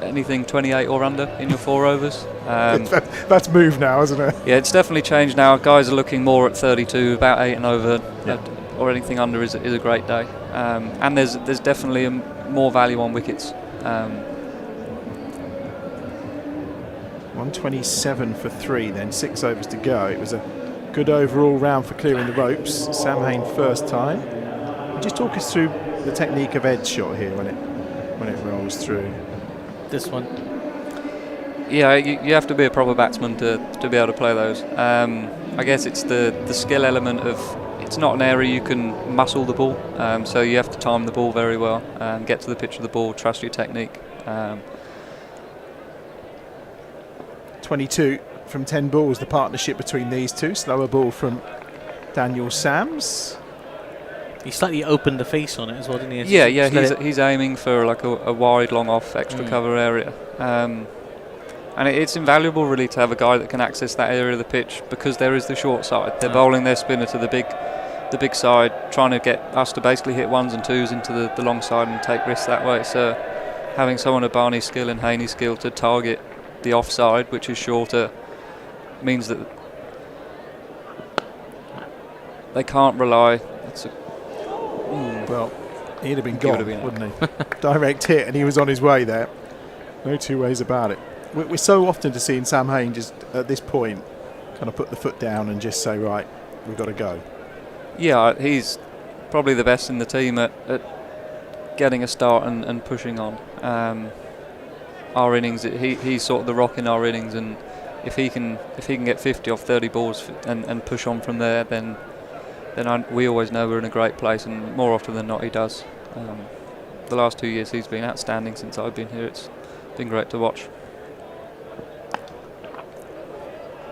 anything 28 or under in your 4 overs. That's moved now, isn't it? Yeah, it's definitely changed now. Guys are looking more at 32, about 8 and over, or anything under is a great day. And there's definitely more value on wickets. 127 for 3 then, 6 overs to go. It was a good overall round for clearing the ropes. Sam Hain first time. Just talk us through the technique of Ed's shot here when it rolls through. This one. Yeah, you have to be a proper batsman to be able to play those. I guess it's the skill element of it's not an area you can muscle the ball, so you have to time the ball very well and get to the pitch of the ball, trust your technique. 22 from 10 balls, the partnership between these two. Slower ball from Daniel Sams. He slightly opened the face on it as well, didn't he? Yeah, he's aiming for like a wide, long off extra cover area. And it's invaluable really to have a guy that can access that area of the pitch because there is the short side. They're bowling their spinner to the big side, trying to get us to basically hit 1s and 2s into the long side and take risks that way. So having someone of Barney's skill and Haney's skill to target the offside, which is shorter, means that they can't rely. Well, he'd have been gone, wouldn't he? Direct hit, and he was on his way there. No two ways about it. We're so often to see in Sam Hain just at this point kind of put the foot down and just say, right, we've got to go. Yeah, he's probably the best in the team at getting a start and pushing on. Our innings, he's sort of the rock in our innings, and if he can get 50 off 30 balls and push on from there, then we always know we're in a great place, and more often than not he does. The last 2 years he's been outstanding since I've been here. It's been great to watch.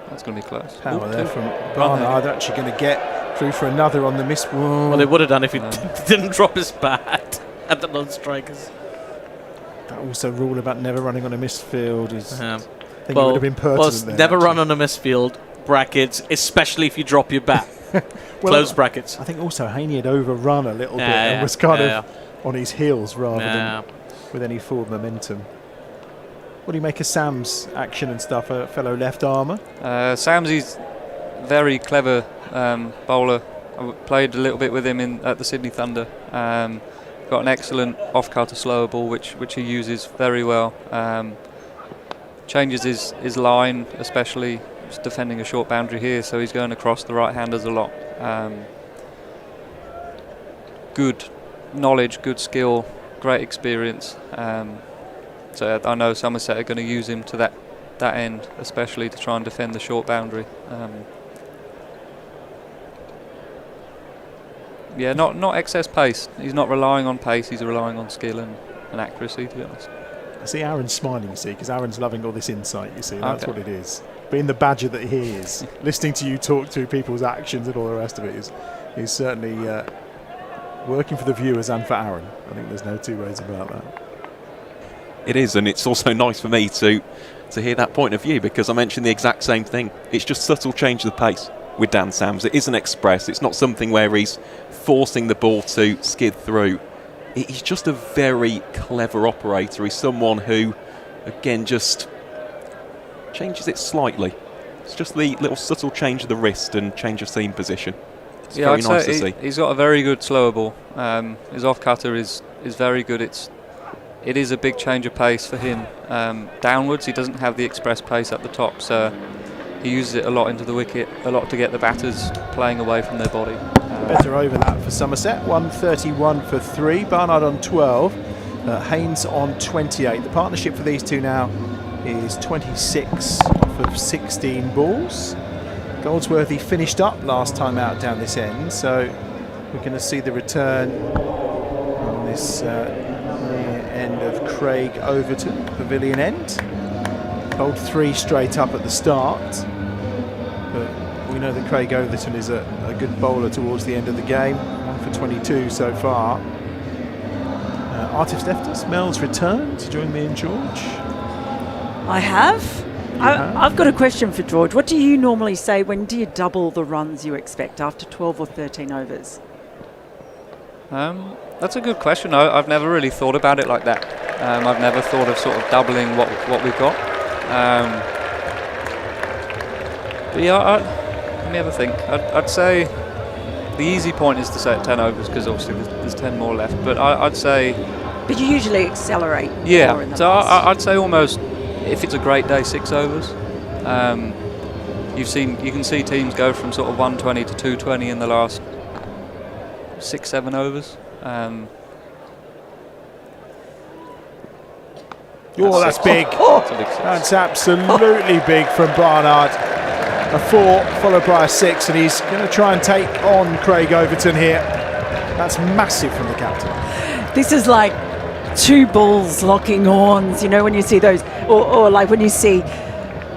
That's going to be close. Power there from Barnard, actually going to get through for another on the miss. Whoa. Well, they would have done if he didn't drop his bat. at the non-strikers. That also rule about never running on a missed field is. I think it Well, would have been pertinent there, never actually. run on a missed field, brackets, especially if you drop your bat. Well, Close brackets. I think also Haney had overrun a little bit and was kind of on his heels rather than with any forward momentum. What do you make of Sam's action and stuff, a fellow left armour? Sam's he's very clever bowler. I played a little bit with him at the Sydney Thunder. Got an excellent off-cutter slower ball which he uses very well. Changes his line, especially he's defending a short boundary here, so he's going across the right-handers a lot. Good knowledge, good skill, great experience. So I know Somerset are going to use him to that end, especially to try and defend the short boundary. Yeah, not excess pace. He's not relying on pace. He's relying on skill and accuracy, to be honest. I see Aaron smiling, you see, because Aaron's loving all this insight, you see. That's what it is. Being the badger that he is, listening to you talk through people's actions and all the rest of it is certainly working for the viewers and for Aaron. I think there's no two ways about that. It is, and it's also nice for me to hear that point of view, because I mentioned the exact same thing. It's just subtle change of the pace with Dan Sams. It isn't express. It's not something where he's forcing the ball to skid through. He's just a very clever operator. He's someone who, again, just changes it slightly. It's just the little subtle change of the wrist and change of seam position. It's very nice to see. He's got a very good slower ball. His off cutter is very good. It is a big change of pace for him. Downwards, he doesn't have the express pace at the top, so he uses it a lot into the wicket, a lot to get the batters playing away from their body. Better over that for Somerset. 131 for 3. Barnard on 12. Haynes on 28. The partnership for these two now is 26 off of 16 balls. Goldsworthy finished up last time out down this end, so we're going to see the return on this near end of Craig Overton, pavilion end. Bowled 3 straight up at the start, but we know that Craig Overton is a good bowler towards the end of the game. 1 for 22 so far. Artif left Mel's returned to join me and George. I have. I've got a question for George. What do you normally say? When do you double the runs you expect after 12 or 13 overs? That's a good question. I've never really thought about it like that. I've never thought of sort of doubling what we've got. But yeah, let me have a think. I'd say the easy point is to say at 10 overs, because obviously there's 10 more left. But I'd say. But you usually accelerate. Yeah. More in the So last. I'd say almost, if it's a great day, 6 overs. You can see teams go from sort of 120 to 220 in the last 6-7 overs. That's big. That's absolutely big from Barnard. A 4 followed by a 6, and he's going to try and take on Craig Overton here. That's massive from the captain. This is like 2 bulls locking horns, you know, when you see those, or like when you see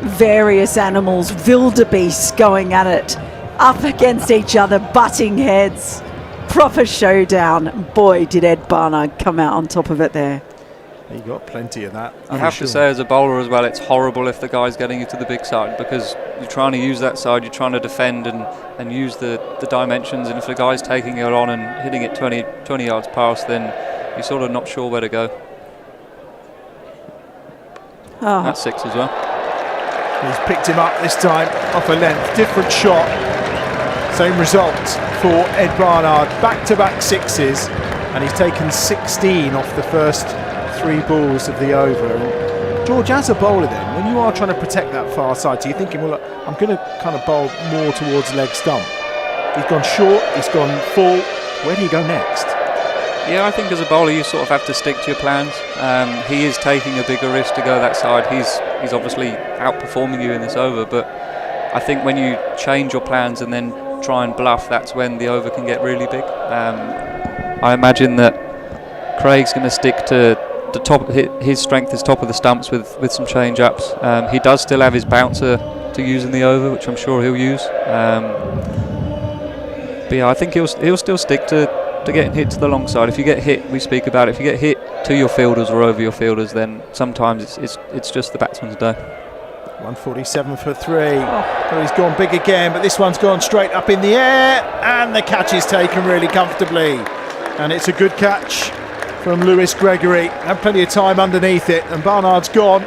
various animals, wildebeest going at it, up against each other, butting heads. Proper showdown. Boy, did Ed Barnard come out on top of it there. He got plenty of that. I have to say, as a bowler as well, it's horrible if the guy's getting you to the big side, because you're trying to use that side, you're trying to defend and use the dimensions, and if the guy's taking it on and hitting it 20 yards past, then you're sort of not sure where to go. Oh. That's 6 as well. He's picked him up this time off a length. Different shot. Same result for Ed Barnard. Back-to-back 6s, and he's taken 16 off the first 3 balls of the over. And George, as a bowler then, when you are trying to protect that far side, so you're thinking, well, look, I'm going to kind of bowl more towards leg stump. He's gone short, he's gone full. Where do you go next? Yeah, I think as a bowler you sort of have to stick to your plans. He is taking a bigger risk to go that side. He's obviously outperforming you in this over, but I think when you change your plans and then try and bluff, that's when the over can get really big. I imagine that Craig's going to stick to the top. His strength is top of the stumps with some change ups. He does still have his bouncer to use in the over, which I'm sure he'll use. But yeah, I think he'll still stick to to getting hit to the long side. If you get hit, we speak about it. If you get hit to your fielders or over your fielders, then sometimes it's just the batsman's day. 147 for 3. Oh, he's gone big again, but this one's gone straight up in the air, and the catch is taken really comfortably. And it's a good catch from Lewis Gregory. Had plenty of time underneath it, and Barnard's gone.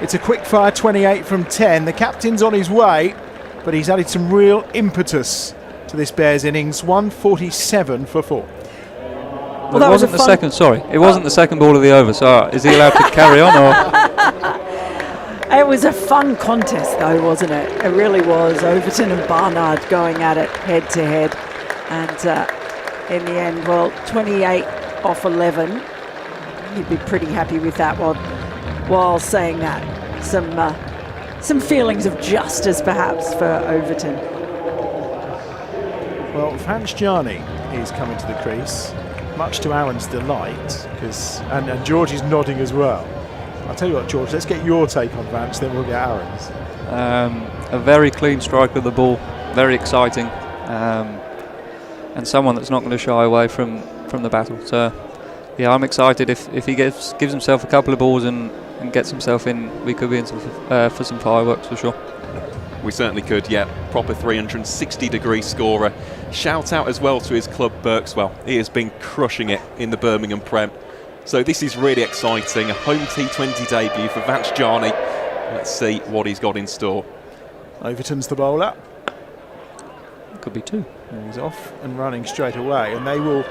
It's a quick fire 28 from 10. The captain's on his way, but he's added some real impetus to this Bears innings. 147 for 4. Well, it wasn't the second. Sorry, it wasn't the second ball of the over. So is he allowed to carry on? Or? It was a fun contest, though, wasn't it? It really was. Overton and Barnard going at it head to head, and in the end, well, 28 off 11. You'd be pretty happy with that one. While saying that, some feelings of justice, perhaps, for Overton. Well, Vanchjani is coming to the crease, much to Aaron's delight, and George is nodding as well. I'll tell you what, George, let's get your take on Vance, then we'll get Aaron's. A very clean strike of the ball, very exciting, and someone that's not going to shy away from the battle. So, yeah, I'm excited. If he gives himself a couple of balls and gets himself in, we could be in for some fireworks for sure. We certainly could, yeah. Proper 360-degree scorer. Shout out as well to his club, Berkswell. He has been crushing it in the Birmingham Prem. So this is really exciting. A home T20 debut for Vanchjani. Let's see what he's got in store. Overton's the bowler. Could be 2. And he's off and running straight away, and they will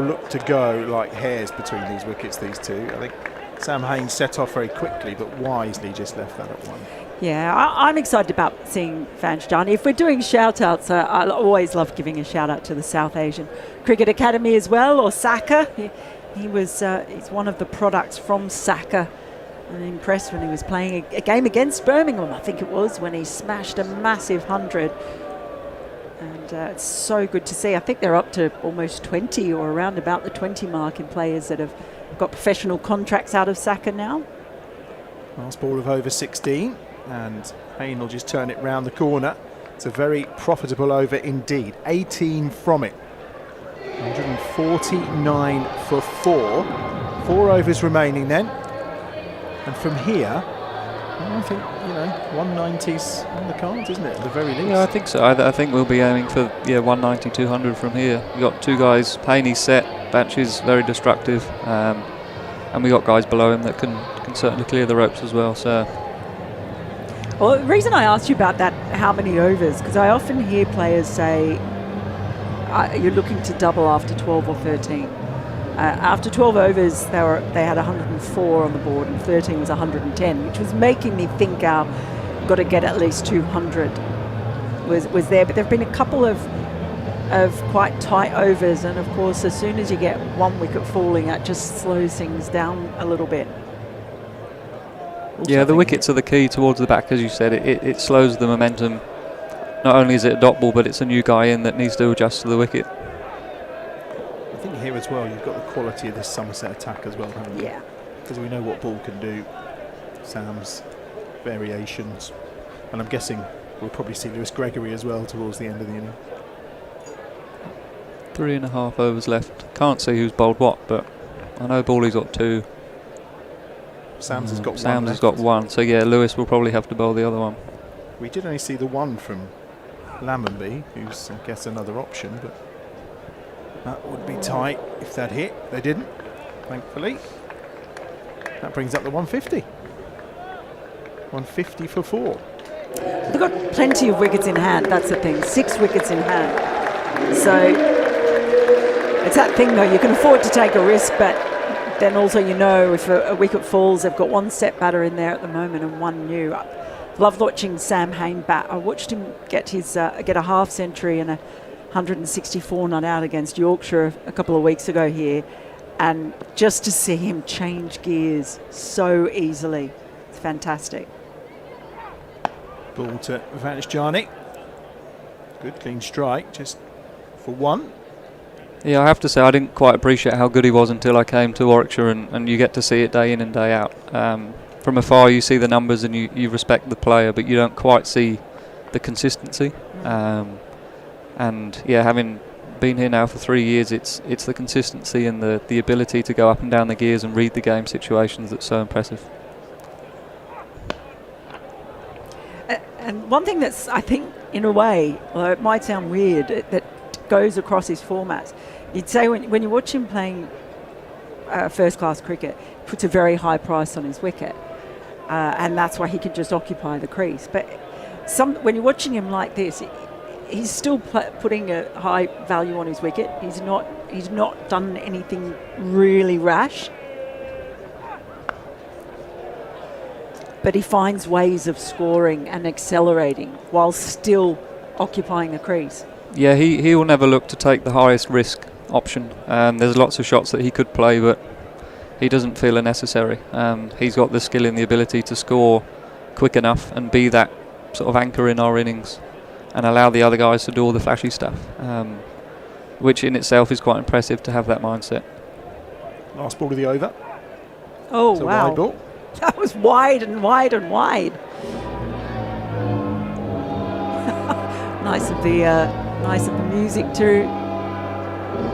look to go like hares between these wickets, these two. I think Sam Haynes set off very quickly, but wisely just left that at 1. Yeah, I'm excited about seeing Vanchjani. If we're doing shout-outs, I always love giving a shout-out to the South Asian Cricket Academy as well, or SACA. He's one of the products from SACA. I'm impressed when he was playing a game against Birmingham, I think it was, when he smashed a massive 100. And it's so good to see. I think they're up to almost 20 or around about the 20 mark in players that have got professional contracts out of SACA now. Last ball of over 16. And Hayne will just turn it round the corner. It's a very profitable over indeed. 18 from it. 149 for 4. 4 overs remaining then. And from here, I think, 190's on the cards, isn't it, at the very least? Yeah, I think so. I think we'll be aiming for 190, 200 from here. We've got 2 guys, Payne's set, Batch is very destructive, and we got guys below him that can certainly clear the ropes as well. So. Well, the reason I asked you about that, how many overs, because I often hear players say you're looking to double after 12 or 13. After 12 overs, they had 104 on the board, and 13 was 110, which was making me think our got to get at least 200 was there. But there have been a couple of quite tight overs, and of course, as soon as you get 1 wicket falling, that just slows things down a little bit. Yeah, the wickets are the key towards the back, as you said. It slows the momentum. Not only is it a dot ball, but it's a new guy in that needs to adjust to the wicket. I think here as well, you've got the quality of this Somerset attack as well, haven't you? Yeah. Because we know what ball can do. Sam's variations. And I'm guessing we'll probably see Lewis Gregory as well towards the end of the inning. 3.5 overs left. Can't see who's bowled what, but I know Bawley's got 2. Sam's has got 1. Sam's has got 1. So yeah, Lewis will probably have to bowl the other one. We did only see the 1 from Lammonby, who's, I guess, another option, but that would be tight if that hit. They didn't, thankfully. That brings up the 150. 150 for 4. They've got plenty of wickets in hand, that's the thing. 6 wickets in hand. So it's that thing, though, you can afford to take a risk, but then also if a wicket falls, they've got 1 set batter in there at the moment and 1 new. Loved watching Sam Hayne bat. I watched him get a half century and a 164 not out against Yorkshire a couple of weeks ago here, and just to see him change gears so easily, it's fantastic. Ball to Vanchjani. Good clean strike, just for 1. Yeah, I have to say I didn't quite appreciate how good he was until I came to Warwickshire, and you get to see it day in and day out. From afar you see the numbers and you respect the player, but you don't quite see the consistency. And yeah, having been here now for 3 years, it's the consistency and the ability to go up and down the gears and read the game situations that's so impressive. And one thing that's, I think, in a way, although it might sound weird, that goes across his formats, you'd say when you watch him playing first-class cricket, he puts a very high price on his wicket, and that's why he can just occupy the crease. But when you're watching him like this, he's still putting a high value on his wicket. He's not done anything really rash. But he finds ways of scoring and accelerating while still occupying the crease. Yeah, he will never look to take the highest risk option. There's lots of shots that he could play, but he doesn't feel are necessary. He's got the skill and the ability to score quick enough and be that sort of anchor in our innings and allow the other guys to do all the flashy stuff, which in itself is quite impressive to have that mindset. Last ball of the over. Oh, it's a wow. wide ball. That was wide and wide and wide. Nice of the music to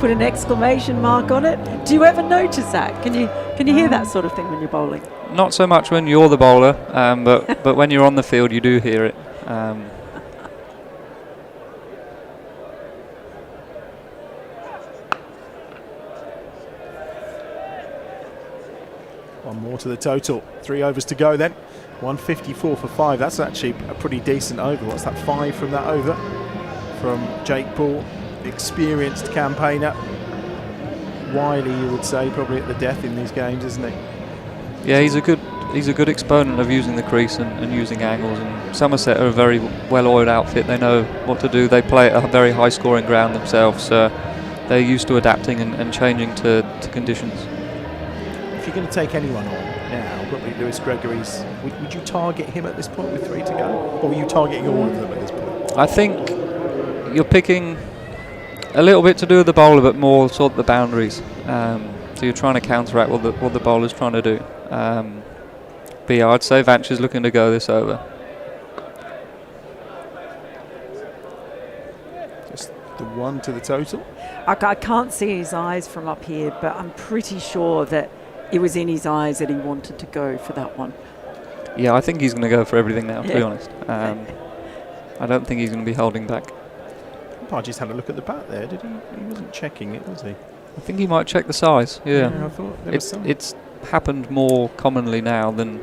put an exclamation mark on it. Do you ever notice that? Can you hear that sort of thing when you're bowling? Not so much when you're the bowler, but when you're on the field, you do hear it. One more to the total. 3 overs to go then. 154 for 5. That's actually a pretty decent over. What's that, 5 from that over? From Jake Paul, experienced campaigner. Wily, you would say, probably at the death in these games, isn't he? Yeah, he's a good exponent of using the crease and using angles. And Somerset are a very well-oiled outfit. They know what to do. They play at a very high-scoring ground themselves. So they're used to adapting and changing to conditions. If you're going to take anyone on now, probably Lewis Gregory's, would you target him at this point with 3 to go? Or were you targeting all of them at this point? I think you're picking a little bit to do with the bowler, but more sort of the boundaries. So you're trying to counteract what the bowler's trying to do. But yeah, I'd say Vanch is looking to go this over. Just the 1 to the total. I can't see his eyes from up here, but I'm pretty sure that it was in his eyes that he wanted to go for that one. Yeah, I think he's going to go for everything now, to be honest. I don't think he's going to be holding back. I just had a look at the bat there, did he? He wasn't checking it, was he? I think he might check the size, yeah. I thought there was some. It's happened more commonly now than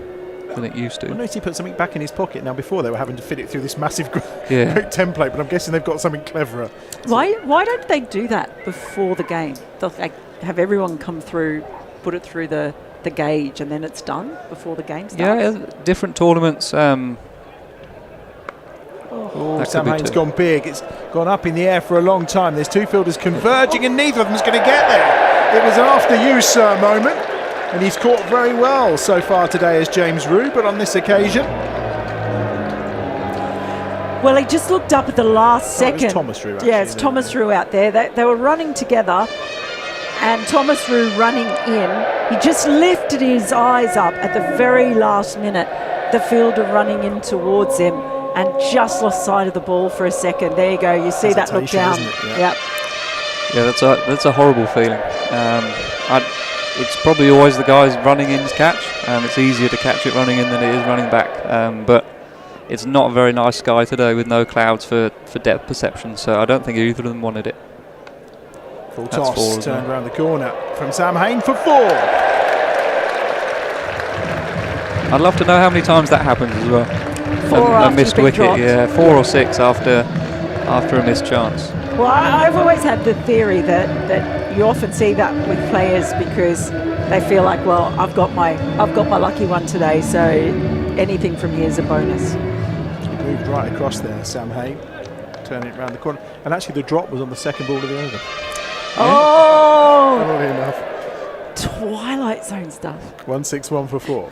it used to. I noticed he put something back in his pocket. Now, before they were having to fit it through this massive great template, but I'm guessing they've got something cleverer. Why don't they do that before the game? They'll have everyone come through, put it through the gauge, and then it's done before the game starts? Yeah, different tournaments. Sam Hain's gone big. It's gone up in the air for a long time. There's 2 fielders converging, and neither of them's going to get there. It was an after you, sir moment, and he's caught very well so far today as James Rew, but on this occasion... Well, he just looked up at the last second. It's Thomas Rew, actually. Yeah, it's Thomas Rew out there. They were running together, and Thomas Rew running in. He just lifted his eyes up at the very last minute, the fielder running in towards him, and just lost sight of the ball for a second. There you go. You see that look down. Yeah. Yeah, that's a horrible feeling. It's probably always the guys running in's catch. It's easier to catch it running in than it is running back. But it's not a very nice sky today with no clouds for depth perception. So I don't think either of them wanted it. Full toss, turned around the corner from Sam Hain for 4. I'd love to know how many times that happens as well. 4 a missed wicket, dropped. yeah, 4 or 6 after a missed chance. Well, I've always had the theory that you often see that with players because they feel like, well, I've got my lucky one today, so anything from here is a bonus. He moved right across there, Sam Hain, turning it around the corner, and actually the drop was on the second ball of the over. Oh! Funnily enough. Twilight Zone stuff. 161 for 4.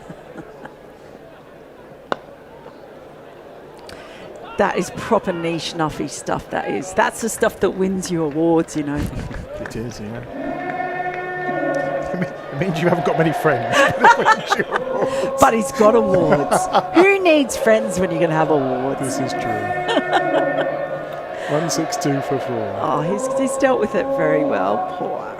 That is proper niche nuffy stuff, that is. That's the stuff that wins you awards, you know. It is, yeah. It means you haven't got many friends. But he's got awards. Who needs friends when you're going to have awards? This is true. 162 for 4. Oh, he's dealt with it very well. Poor Aaron.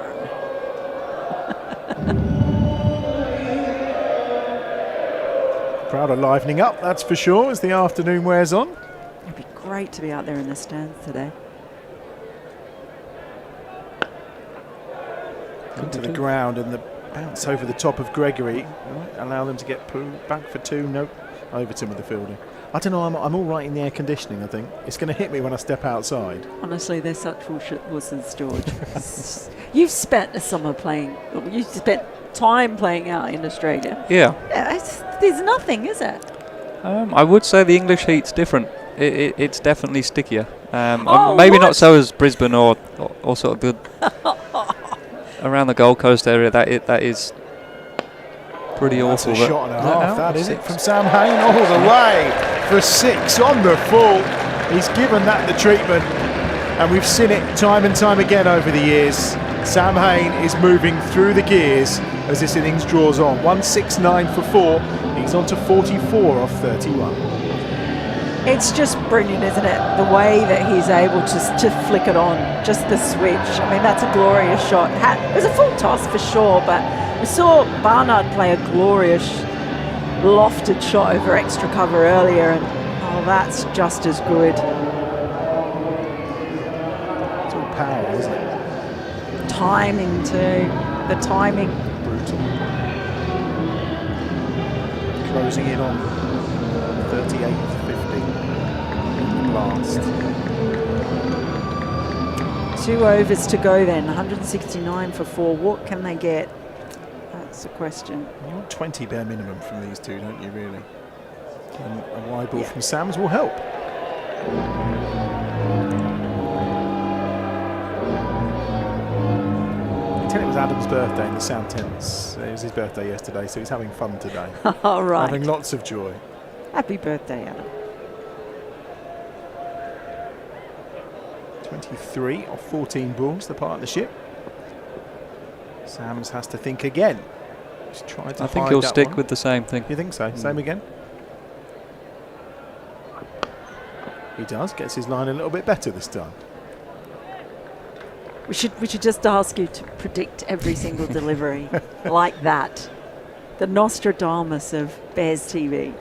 Crowd are livening up, that's for sure, as the afternoon wears on. It'd be great to be out there in the stands today. Into the ground, and the bounce over the top of Gregory. Allow them to get back for 2. Nope. Over to him with the fielding. I don't know, I'm all right in the air conditioning, I think. It's going to hit me when I step outside. Honestly, they're such wussies, George. You've spent the summer playing, you spent time playing out in Australia. Yeah. There's nothing, is it? I would say the English heat's different. It's definitely stickier. Oh, maybe what? not so as Brisbane or sort of good around the Gold Coast area. That is pretty awful. That's a shot and a half, that is it, from Sam Hain all the way for 6 on the full. He's given that the treatment, and we've seen it time and time again over the years. Sam Hain is moving through the gears as this innings draws on. 169 for 4. He's on to 44 off 31. It's just brilliant, isn't it? The way that he's able to flick it on, just the switch. I mean, that's a glorious shot. It was a full toss for sure, but we saw Barnard play a glorious lofted shot over extra cover earlier, and oh, that's just as good. It's all power, isn't it? Timing too. The timing. Brutal. Closing in on 38-50. Last. 2 overs to go then. 169 for 4. What can they get? That's the question. You want 20 bare minimum from these two, don't you, really? And a wide ball from Sams will help. It was Adam's birthday in the South Thames. It was his birthday yesterday, so he's having fun today. All right. Having lots of joy. Happy birthday, Adam. 23 off 14 balls, the partnership. Sams has to think again. He's tried to I think hide he'll that stick one. with the same thing. You think so? Same again? He does. Gets his line a little bit better this time. We should just ask you to predict every single delivery like that. The Nostradamus of Bears TV.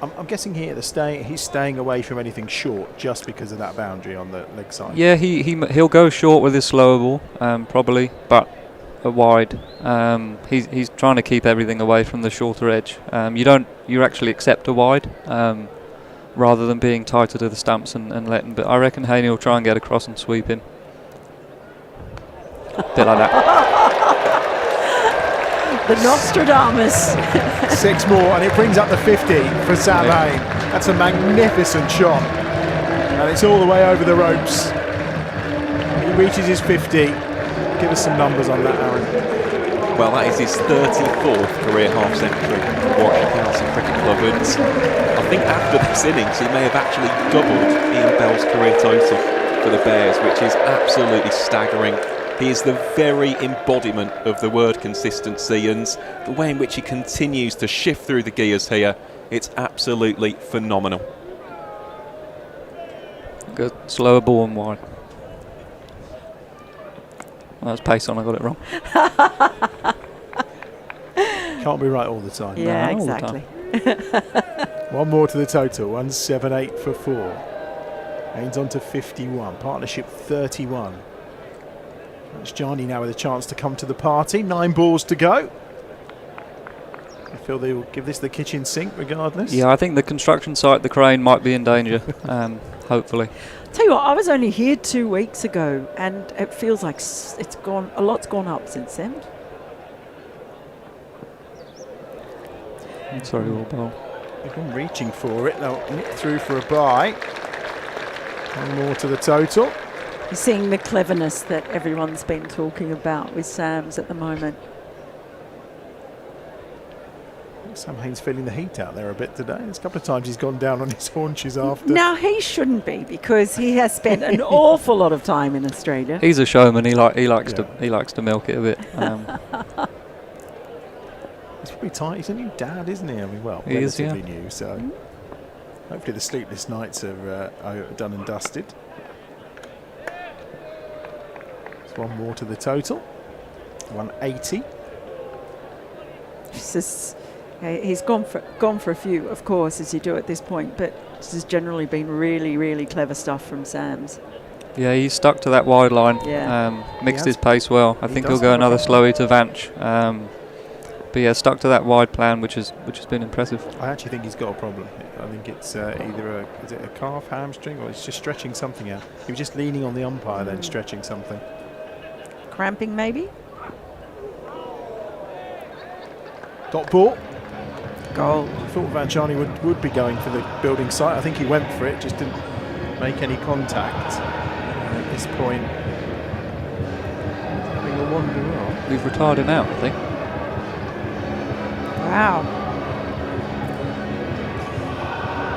I'm guessing here he's staying away from anything short just because of that boundary on the leg side. Yeah, he'll go short with his slower ball, probably, but a wide. He's trying to keep everything away from the shorter edge. You actually accept a wide rather than being tighter to the stumps and letting. But I reckon Haney will try and get across and sweep in. Bit like that. The Nostradamus. 6 more, and it brings up the 50 for Sam Hain. That's a magnificent shot, and it's all the way over the ropes. He reaches his 50. Give us some numbers on that, Aaron. Well, that is his 34th career half-century for Warwickshire County Cricket Club, and I think after this innings he may have actually doubled Ian Bell's career total for the Bears, which is absolutely staggering. He is the very embodiment of the word consistency, and the way in which he continues to shift through the gears here, it's absolutely phenomenal. Good. Slower ball and wide. Well, that's pace on, I got it wrong. Can't be right all the time. Yeah, no, exactly. 1 more to the total. 178 for 4. Hain's on to 51. Partnership 31. That's Johnny now with a chance to come to the party. 9 balls to go. I feel they will give this the kitchen sink regardless. Yeah, I think the construction site, the crane, might be in danger, hopefully. Tell you what, I was only here 2 weeks ago, and it feels like it's gone. A lot's gone up since then. Sorry, all ball. They've been reaching for it. They'll nip through for a bye. 1 more to the total. You're seeing the cleverness that everyone's been talking about with Sams at the moment. Sam Hain's feeling the heat out there a bit today. There's a couple of times he's gone down on his haunches after. Now, he shouldn't be, because he has spent an awful lot of time in Australia. He's a showman. He likes to milk it a bit. He's probably tight. He's a new dad, isn't he? I mean, well, he is, relatively new, so. Hopefully the sleepless nights are done and dusted. It's one more to the total. 180. He's gone for a few, of course, as you do at this point, but this has generally been really, really clever stuff from Sams. Yeah, he's stuck to that wide line. Yeah. Mixed his pace well. I think he'll go another slowie to Vanch. But yeah, stuck to that wide plan, which has been impressive. I actually think he's got a problem. I think it's either is it a calf, hamstring, or he's just stretching something out. He was just leaning on the umpire, then stretching something. Cramping, maybe? Dot ball. Goal. I thought Vanchani would be going for the building site. I think he went for it, just didn't make any contact. At this point, having a wander off. We've retired him out, I think. Wow.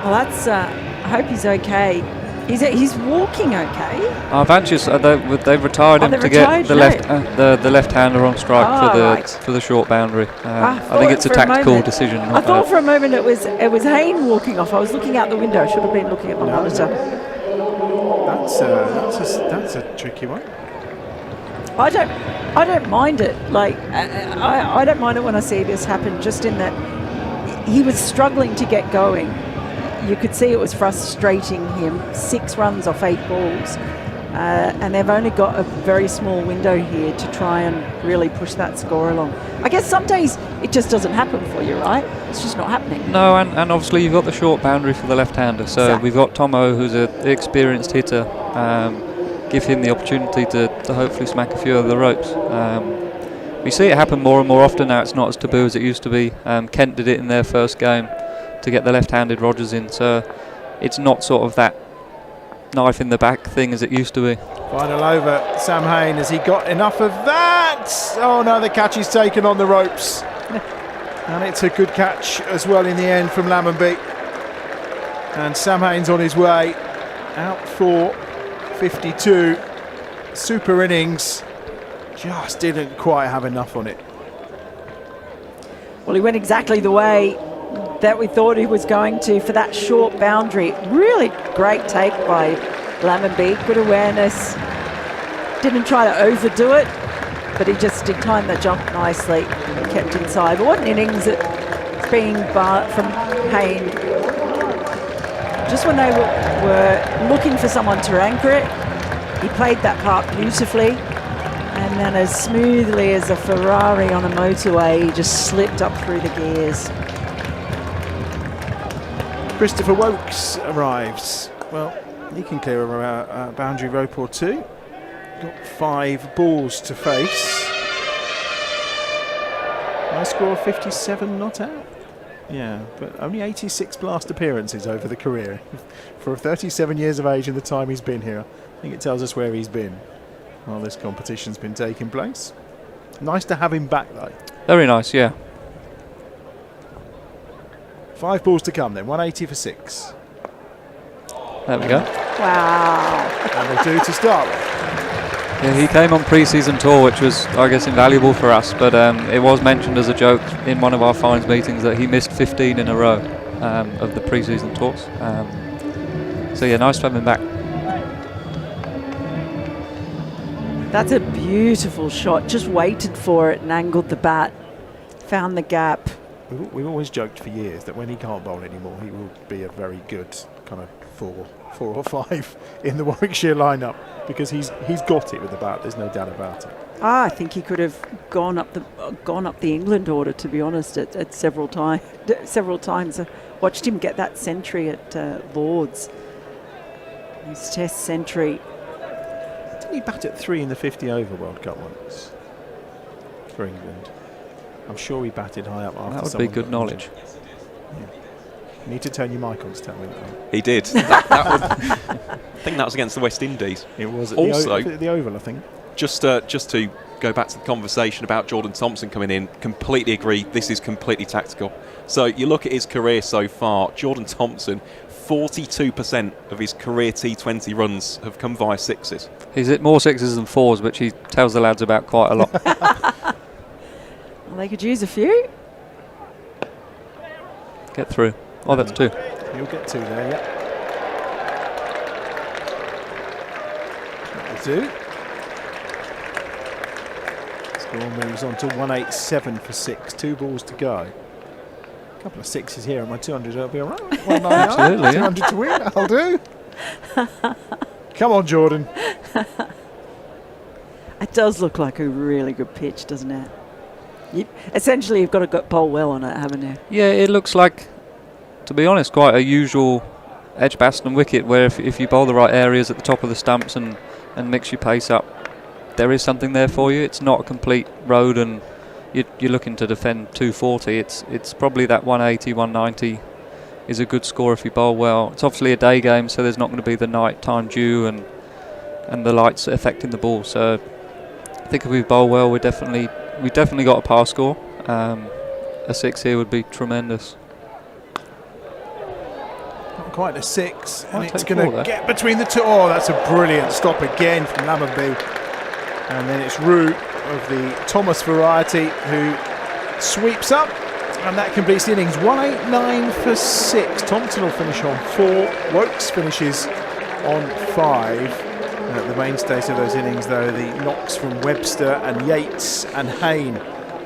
Well, that's. I hope he's okay. He's walking okay. Vanch's they've retired him to get the left-hander on strike for the short boundary. I think it's a tactical decision. I thought for a moment it was Hayne walking off. I was looking out the window. I should have been looking at my monitor. That's a tricky one. I don't mind it. Like I don't mind it when I see this happen. Just in that he was struggling to get going. You could see it was frustrating him. 6 runs off 8 balls, and they've only got a very small window here to try and really push that score along. I guess some days it just doesn't happen for you, right? It's just not happening. No, and obviously you've got the short boundary for the left-hander. So exactly. We've got Tomo, who's an experienced hitter. Give him the opportunity to hopefully smack a few of the ropes. We see it happen more and more often now. It's not as taboo as it used to be. Kent did it in their first game to get the left-handed Rogers in, so it's not sort of that knife in the back thing as it used to be. Final over, Sam Hain, has he got enough of that? Oh no, the catch is taken on the ropes. And it's a good catch as well in the end from Lammonby. And Sam Hain's on his way out for 52. Super innings, just didn't quite have enough on it. Well, he went exactly the way that we thought he was going to for that short boundary. Really great take by Lammonby, good awareness. Didn't try to overdo it, but he just did time the jump nicely and kept inside. But what an innings it's been from Hayne. Just when they were looking for someone to anchor it, he played that part beautifully. And then as smoothly as a Ferrari on a motorway, he just slipped up through the gears. Christopher Wokes arrives. Well, he can clear a boundary rope or two. Got 5 balls to face. High score of 57 not out. Yeah, but only 86 blast appearances over the career. For 37 years of age and the time he's been here, I think it tells us where he's been while this competition's been taking place. Nice to have him back though. Very nice, yeah. 5 balls to come then, 180 for 6. There we go. Wow. And we'll do to start with. Yeah, he came on pre-season tour, which was, I guess, invaluable for us, but it was mentioned as a joke in one of our fines meetings that he missed 15 in a row of the pre-season tours. So yeah, nice to have him back. That's a beautiful shot. Just waited for it and angled the bat. Found the gap. We've always joked for years that when he can't bowl anymore, he will be a very good kind of 4 or 5 in the Warwickshire lineup, because he's got it with the bat. There's no doubt about it. I think he could have gone up the England order, to be honest, at several times. I watched him get that century at Lords. His Test century. Didn't he bat at 3 in the 50 over World Cup once for England? I'm sure he batted high up after. That would be good knowledge. Yeah. You need to turn your mic on to tell me that. He did. I think that was against the West Indies. It was at also the Oval, I think. Just to go back to the conversation about Jordan Thompson coming in, completely agree. This is completely tactical. So you look at his career so far. Jordan Thompson, 42% of his career T20 runs have come via 6s. He's hit more 6s than 4s, which he tells the lads about quite a lot. Well, they could use a few. Get through. Oh, that's 2. He'll get 2 there, yeah. That'll do. Score moves on to 187 for 6. 2 balls to go. A couple of 6s here on my 200. That'll be all right. 199. Absolutely, 200 to win. That'll do. Come on, Jordan. It does look like a really good pitch, doesn't it? Essentially, you've got to bowl well on it, haven't you? Yeah, it looks like, to be honest, quite a usual EdgBLASTon wicket where if you bowl the right areas at the top of the stumps and mix your pace up, there is something there for you. It's not a complete road and you're looking to defend 240. It's probably that 180, 190 is a good score if you bowl well. It's obviously a day game, so there's not going to be the night time dew and the lights affecting the ball. So I think if we bowl well, we definitely got a par score. A 6 here would be tremendous. Not quite a 6, and it's going to get between the 2. Oh, that's a brilliant stop again from Lammonby. And then it's Root of the Thomas variety who sweeps up, and that completes the innings. 189 for 6. Thompson will finish on 4. Wokes finishes on 5. The mainstays of those innings, though, the knocks from Webster and Yates and Hayne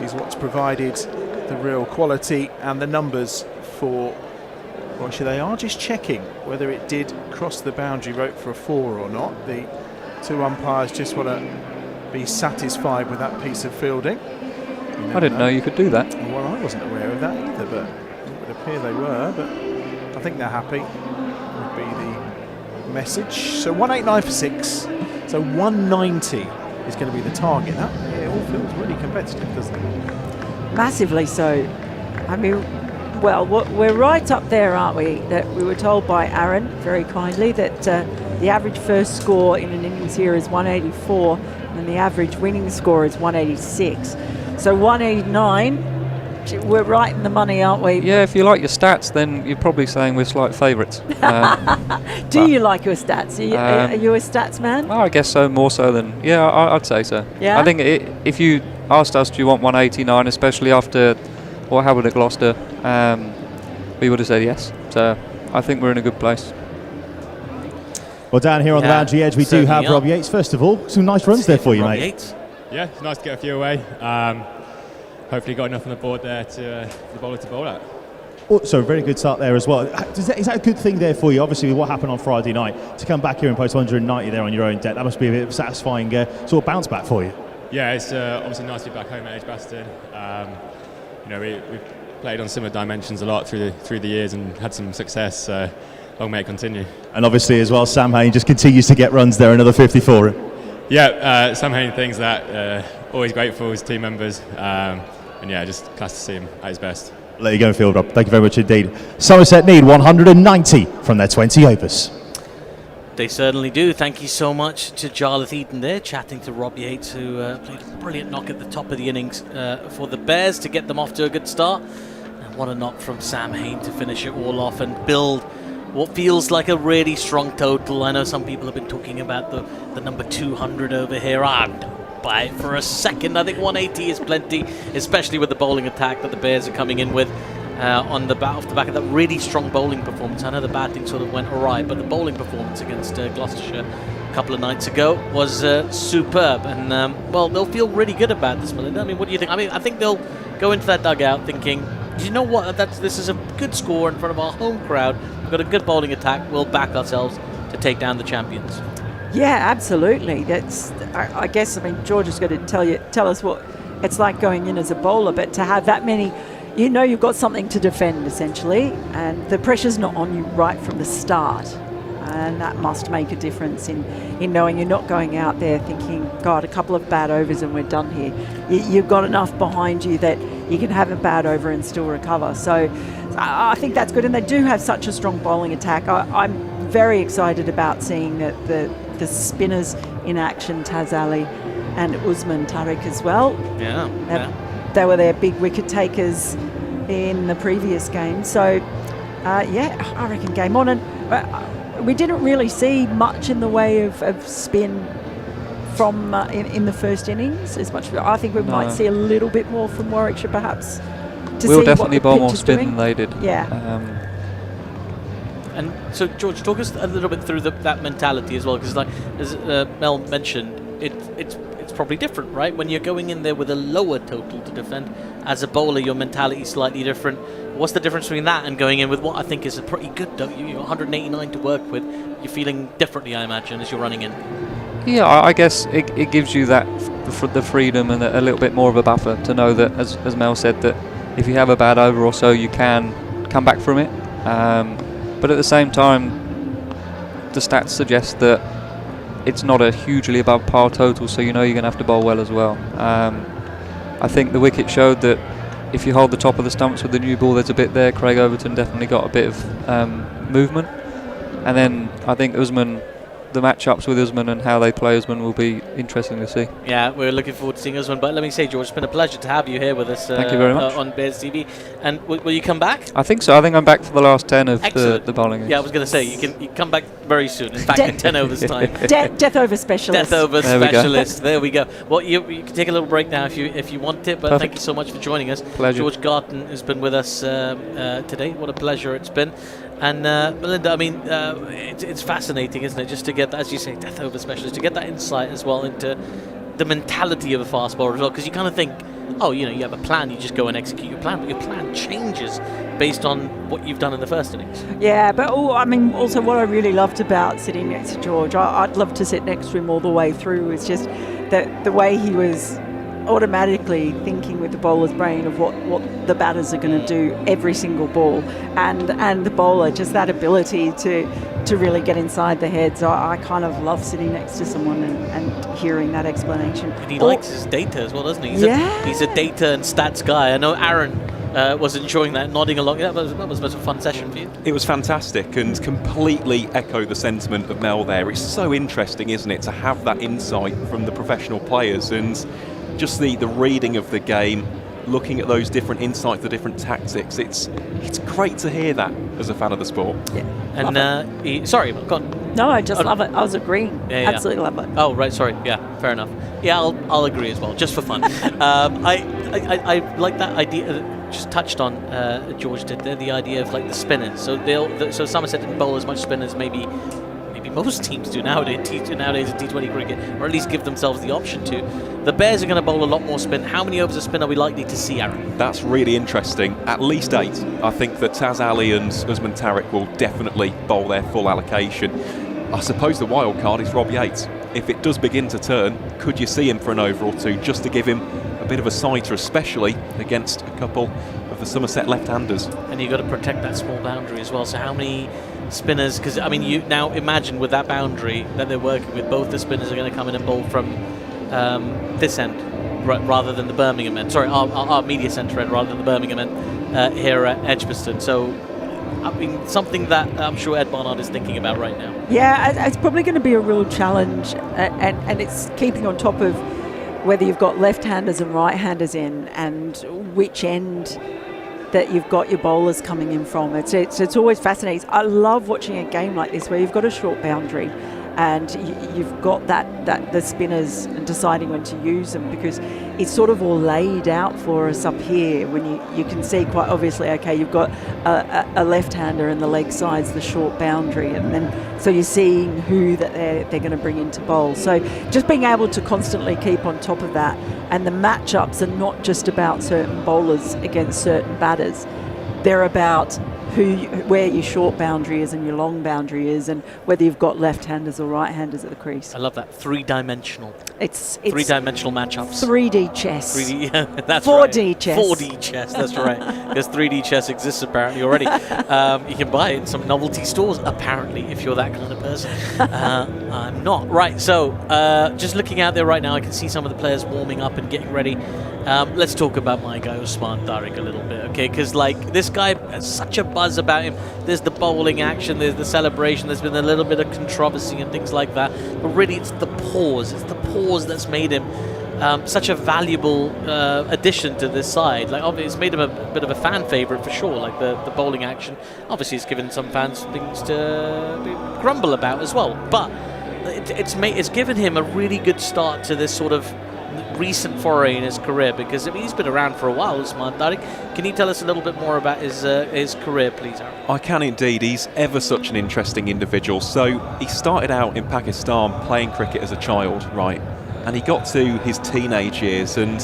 is what's provided the real quality and the numbers for Warwickshire. They are just checking whether it did cross the boundary rope for a 4 or not. The 2 umpires just want to be satisfied with that piece of fielding. I didn't know you could do that. Well, I wasn't aware of that either, but it would appear they were. But I think they're happy. Would be the message. So 189 for 6. So 190 is going to be the target. That it all feels really competitive, doesn't it? Massively so. I mean, well, we're right up there, aren't we? That we were told by Aaron very kindly that the average first score in an innings here is 184, and the average winning score is 186. So 189. We're right in the money, aren't we? Yeah, if you like your stats, then you're probably saying we're slight favourites. Do you like your stats? Are you a stats man? Well, I guess so, more so than... Yeah, I'd say so. Yeah? I think if you asked us, do you want 189, especially after what happened at Gloucester, we would have said yes. So I think we're in a good place. Well, down here on the boundary edge, we do have Rob Yates. First of all, some nice runs there for you, mate. Yates. Yeah, it's nice to get a few away. Hopefully got enough on the board there to the bowler to bowl at. So very good start there as well. Is that a good thing there for you? Obviously, with what happened on Friday night, to come back here and post 190 there on your own deck, that must be a bit of a satisfying sort of bounce back for you. Yeah, it's obviously nice to be back home at EdgBLASTon. We've played on similar dimensions a lot through the years and had some success. So long may it continue. And obviously as well, Sam Hayne just continues to get runs there, another 50 for him. Yeah, Sam Hayne thinks that always grateful as team members. And yeah, just class to see him at his best. Let you go, field, Rob. Thank you very much indeed. Somerset need 190 from their 20 overs. They certainly do. Thank you so much to Jarlath Eaton there, chatting to Rob Yates, who played a brilliant knock at the top of the innings for the Bears to get them off to a good start. And what a knock from Sam Hayne to finish it all off and build what feels like a really strong total. I know some people have been talking about the number 200 over here. By for a second, I think 180 is plenty, especially with the bowling attack that the Bears are coming in with off the back of that really strong bowling performance. I know the batting sort of went awry, but the bowling performance against Gloucestershire a couple of nights ago was superb. And well, they'll feel really good about this. Melinda, I mean, what do you think? I mean, I think they'll go into that dugout thinking, you know what? This is a good score in front of our home crowd. We've got a good bowling attack. We'll back ourselves to take down the champions. Yeah, absolutely. I guess, I mean, George is going to tell us what it's like going in as a bowler, but to have that many, you've got something to defend essentially, and the pressure's not on you right from the start, and that must make a difference in knowing you're not going out there thinking, God, a couple of bad overs and we're done here. You've got enough behind you that you can have a bad over and still recover. So I think that's good, and they do have such a strong bowling attack. I'm very excited about seeing that the spinners in action, Taz Ali and Usman Tariq as well. They were their big wicket takers in the previous game. So, I reckon game on. And we didn't really see much in the way of spin from in the first innings as much. I think we might see a little bit more from Warwickshire perhaps. We'll definitely bowl more spin than they did. Yeah. And so, George, talk us a little bit through that mentality as well, because, like as Mel mentioned, it's probably different, right? When you're going in there with a lower total to defend, as a bowler, your mentality is slightly different. What's the difference between that and going in with what I think is a pretty good, don't you? You've got 189 to work with. You're feeling differently, I imagine, as you're running in. Yeah, I guess it gives you that the freedom and a little bit more of a buffer to know that, as Mel said, that if you have a bad over or so, you can come back from it. But at the same time, the stats suggest that it's not a hugely above par total, so you know you're going to have to bowl well as well. I think the wicket showed that if you hold the top of the stumps with the new ball, there's a bit there. Craig Overton definitely got a bit of movement. And then I think Usman, the matchups with Usman and how they play Usman will be interesting to see. Yeah, we're looking forward to seeing Usman. But let me say, George, it's been a pleasure to have you here with us. Thank you very much. On Bears TV. And will you come back? I think so. I think I'm back for the last 10 of the bowling. Yeah, I was going to say, you come back very soon. In fact, in 10 overs time. Death over specialist. Death over specialist. There we go. Well, you can take a little break now if you want it. But Perfect. Thank you so much for joining us. Pleasure. George Garton has been with us today. What a pleasure it's been. And Melinda, I mean, it's fascinating, isn't it? Just to get that, as you say, death over specialist, to get that insight as well into the mentality of a fast bowler as well. Because you kind of think, oh, you have a plan, you just go and execute your plan, but your plan changes based on what you've done in the first innings. Yeah, but I mean, also what I really loved about sitting next to George, I'd love to sit next to him all the way through, was just the way he was automatically thinking with the bowler's brain of what the batters are going to do every single ball, and the bowler, just that ability to really get inside the heads. I kind of love sitting next to someone and hearing that explanation. And he likes his data as well, doesn't he? He's a data and stats guy. I know Aaron was enjoying that, nodding along. That was a fun session for you. It was fantastic and completely echo the sentiment of Mel there. It's so interesting, isn't it, to have that insight from the professional players and just the reading of the game, looking at those different insights, the different tactics. It's great to hear that as a fan of the sport. Yeah. And sorry, go on. No, I just love it. I was agreeing. Yeah. Absolutely love it. Oh, right, sorry. Yeah, fair enough. Yeah, I'll agree as well, just for fun. I like that idea that just touched on, George did there, the idea of like the spinners. So Somerset didn't bowl as much spinners maybe most teams do nowadays in T20 cricket, or at least give themselves the option to. The Bears are going to bowl a lot more spin. How many overs of spin are we likely to see, Aaron? That's really interesting. At least 8. I think that Taz Ali and Usman Tariq will definitely bowl their full allocation. I suppose the wild card is Rob Yates. If it does begin to turn, could you see him for an over or two just to give him a bit of a sighter, especially against a couple of the Somerset left-handers? And you've got to protect that small boundary as well. So how many spinners? Because I mean, you now imagine with that boundary that they're working with, both the spinners are going to come in and bowl from this end rather than the Birmingham end. Sorry, our media centre end rather than the Birmingham end here at EdgBLASTon. So I mean, something that I'm sure Ed Barnard is thinking about right now. Yeah, it's probably going to be a real challenge, and it's keeping on top of whether you've got left-handers and right-handers in, and which end that you've got your bowlers coming in from. It's always fascinating. I love watching a game like this where you've got a short boundary and you've got the spinners and deciding when to use them, because it's sort of all laid out for us up here when you can see quite obviously, okay, you've got a left-hander and the leg side's the short boundary, and then so you're seeing who that they're going to bring into bowl. So just being able to constantly keep on top of that, and the matchups are not just about certain bowlers against certain batters, they're about where your short boundary is and your long boundary is, and whether you've got left-handers or right-handers at the crease. I love that. Three-dimensional. It's three-dimensional matchups. 3D chess. 3D, yeah, that's 4D right. chess. 4D chess, that's right. Because 3D chess exists apparently already. You can buy it in some novelty stores, apparently, if you're that kind of person. I'm not. Right, so just looking out there right now, I can see some of the players warming up and getting ready. Let's talk about my guy, Usman Tariq, a little bit, okay? Because, like, this guy has such a buzz about him. There's the bowling action, there's the celebration, there's been a little bit of controversy and things like that. But really, it's the pause. It's the pause that's made him such a valuable addition to this side. Like, obviously, it's made him a bit of a fan favourite for sure, like the bowling action. Obviously, it's given some fans things to grumble about as well. But it's given him a really good start to this sort of recent foray in his career? Because I mean, he's been around for a while, Usman Tariq. Can you tell us a little bit more about his career, please, Aaron? I can indeed. He's ever such an interesting individual. So he started out in Pakistan playing cricket as a child, right? And he got to his teenage years and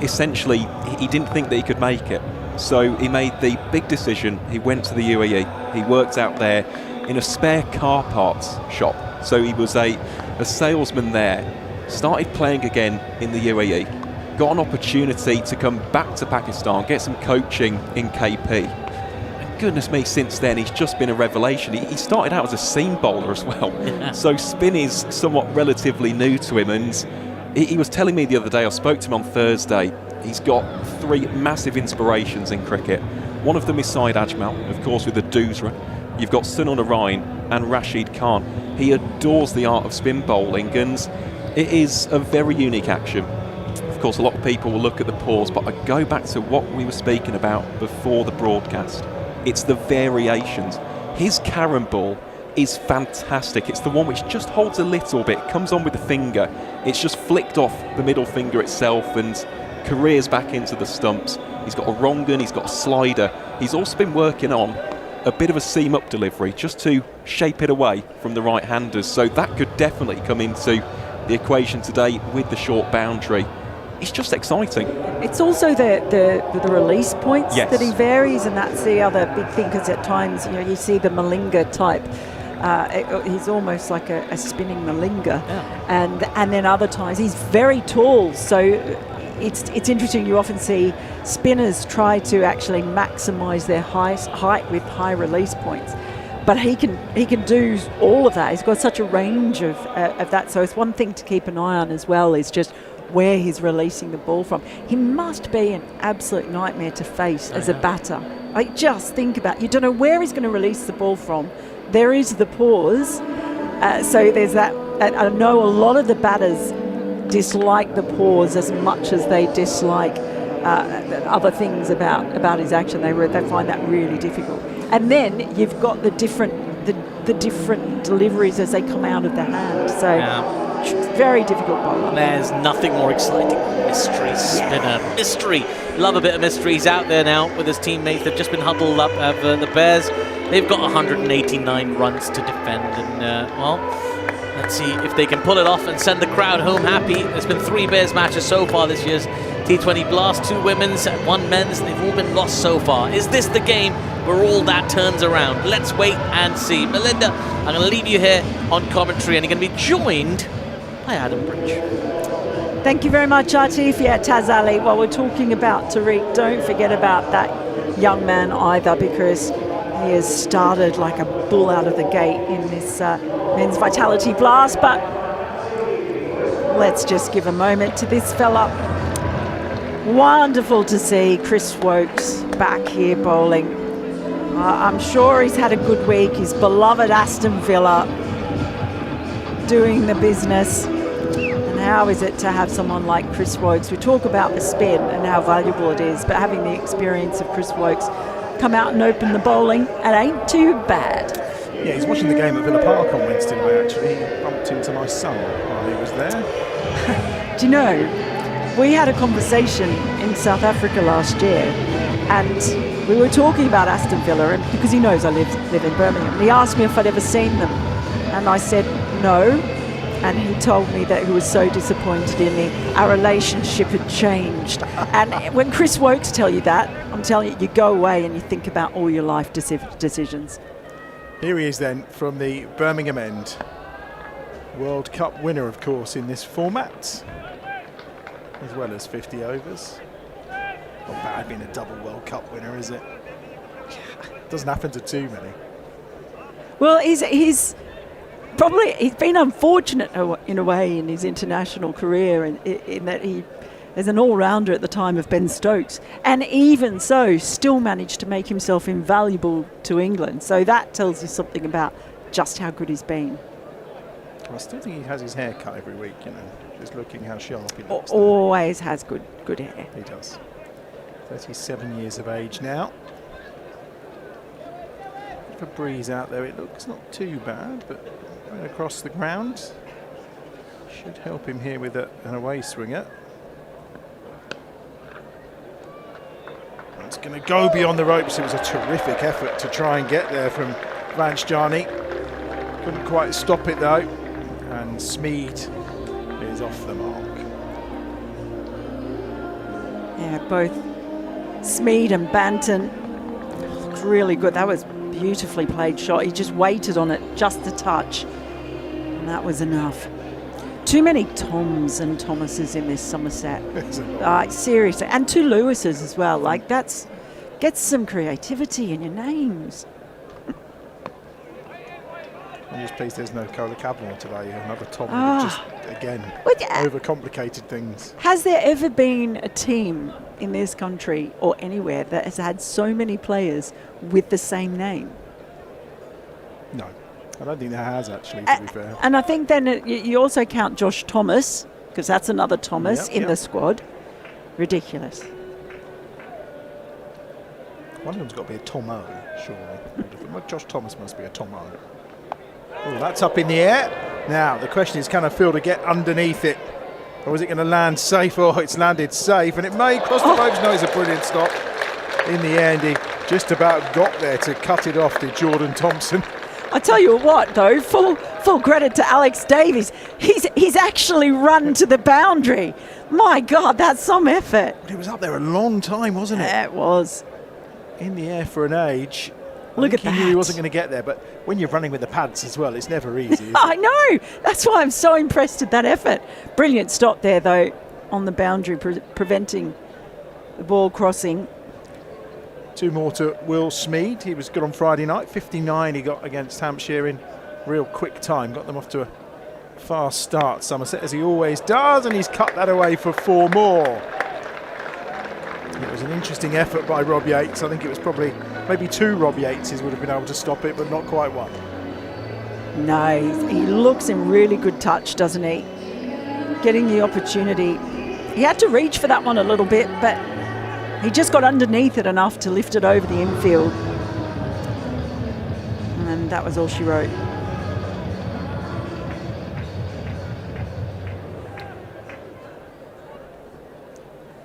essentially he didn't think that he could make it. So he made the big decision. He went to the UAE. He worked out there in a spare car parts shop. So he was a salesman there, started playing again in the UAE, got an opportunity to come back to Pakistan, get some coaching in KP. And goodness me, since then he's just been a revelation. He started out as a seam bowler as well. Yeah. So spin is somewhat relatively new to him, and he was telling me the other day, I spoke to him on Thursday, he's got 3 massive inspirations in cricket. One of them is Syed Ajmal, of course, with the Doosra. You've got Sunil Narain and Rashid Khan. He adores the art of spin bowling, and it is a very unique action. Of course, a lot of people will look at the pause, but I go back to what we were speaking about before the broadcast. It's the variations. His Karen ball is fantastic. It's the one which just holds a little bit, comes on with the finger. It's just flicked off the middle finger itself and careers back into the stumps. He's got a wrong gun, he's got a slider. He's also been working on a bit of a seam-up delivery just to shape it away from the right-handers. So that could definitely come into the equation today with the short boundary. It's just exciting. It's also the release points that he varies, and that's the other big thing, because at times, you see the Malinga type. He's almost like a spinning Malinga. Yeah. And then other times he's very tall, so it's interesting. You often see spinners try to actually maximise their height with high release points, but he can do all of that. He's got such a range of that. So it's one thing to keep an eye on as well, is just where he's releasing the ball from. He must be an absolute nightmare to face as a batter. Like, just think about, you don't know where he's going to release the ball from. There is the pause, so there's that. I know a lot of the batters dislike the pause as much as they dislike other things about his action. They find that really difficult. And then you've got the different deliveries as they come out of the hand. So very difficult bowler. There's nothing more exciting than mystery spinner. Mystery. Love a bit of mystery. He's out there now with his teammates. They've just been huddled up. The Bears, they've got 189 runs to defend, and well, let's see if they can pull it off and send the crowd home happy. There's been 3 Bears matches so far this year's T20 Blast, 2 women's and 1 men's, and they've all been lost so far. Is this the game where all that turns around? Let's wait and see. Melinda, I'm going to leave you here on commentary, and you're going to be joined by Adam Bridge. Thank you very much, Atif. Yeah, Taz Ali, while we're talking about Tariq, don't forget about that young man either, because he has started like a bull out of the gate in this men's Vitality Blast. But let's just give a moment to this fella. Wonderful to see Chris Woakes back here bowling. I'm sure he's had a good week. His beloved Aston Villa doing the business. And how is it to have someone like Chris Woakes? We talk about the spin and how valuable it is, but having the experience of Chris Woakes come out and open the bowling, it ain't too bad. Yeah, he's watching the game at Villa Park on Wednesday night, actually. He bumped into my son while he was there. Do you know, we had a conversation in South Africa last year, and we were talking about Aston Villa, and because he knows I live in Birmingham. He asked me if I'd ever seen them, and I said no, and he told me that he was so disappointed in me. Our relationship had changed. And when Chris Woakes tell you that, I'm telling you, you go away and you think about all your life decisions. Here he is then from the Birmingham end. World Cup winner, of course, in this format, as well as 50 overs. Not bad being a double World Cup winner, is it? Doesn't happen to too many. Well, he's been unfortunate in a way in his international career, in that he is an all-rounder at the time of Ben Stokes, and even so still managed to make himself invaluable to England. So that tells you something about just how good he's been. I still think he has his hair cut every week, you know, just looking how sharp he looks. Always has good hair. He does. 37 years of age now. Bit of a breeze out there, it looks not too bad, but going across the ground Should help him here with an away swinger. It's going to go beyond the ropes. It was a terrific effort to try and get there from Vanchjani. Couldn't quite stop it though. And Smeed is off the mark. Yeah, both Smeed and Banton looked really good. That was beautifully played shot. He just waited on it just a touch. And that was enough. Too many Toms and Thomases in this Somerset. Seriously. And 2 Lewises as well. Like, that's... Get some creativity in your names. I'm just pleased there's no Cola Cabinor today. Another Tom who just, again, overcomplicated things. Has there ever been a team in this country or anywhere that has had so many players with the same name? No. I don't think there has, actually, to be fair. And I think then you also count Josh Thomas, because that's another Thomas in the squad. Ridiculous. One of them's got to be a Tomo, surely. Well, Josh Thomas must be a Tomo. Oh, that's up in the air. Now, the question is, can a fielder get underneath it? Or is it going to land safe? Oh, it's landed safe, and it may cross the ropes. No, it's a brilliant stop. In the end, he just about got there to cut it off to Jordan Thompson. I tell you what, though, full credit to Alex Davies. He's actually run to the boundary. My God, that's some effort. But it was up there a long time, wasn't it? Yeah, it was. In the air for an age. Look at that. He knew he wasn't going to get there, but when you're running with the pads as well, it's never easy. I know. That's why I'm so impressed with that effort. Brilliant stop there, though, on the boundary, preventing the ball crossing. 2 more to Will Smeed. He was good on Friday night. 59 he got against Hampshire in real quick time. Got them off to a fast start, Somerset, as he always does, and he's cut that away for 4 more. It was an interesting effort by Rob Yates. I think it was probably maybe 2 Rob Yateses would have been able to stop it, but not quite one. No, he looks in really good touch, doesn't he? Getting the opportunity. He had to reach for that one a little bit, but he just got underneath it enough to lift it over the infield. And that was all she wrote.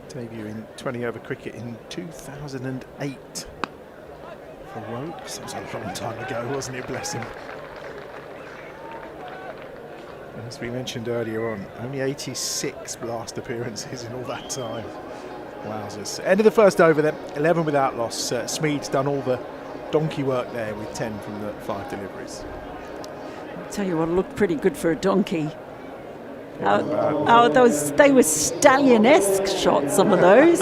Debut in 20-over cricket in 2008 for Wokes. That was a long time ago, wasn't it? Bless him. As we mentioned earlier on, only 86 blast appearances in all that time. Wowzers. End of the first over then, 11 without loss. Smeed's done all the donkey work there with 10 from the 5 deliveries. I'll tell you what, it looked pretty good for a donkey. They were stallion-esque shots, some of those.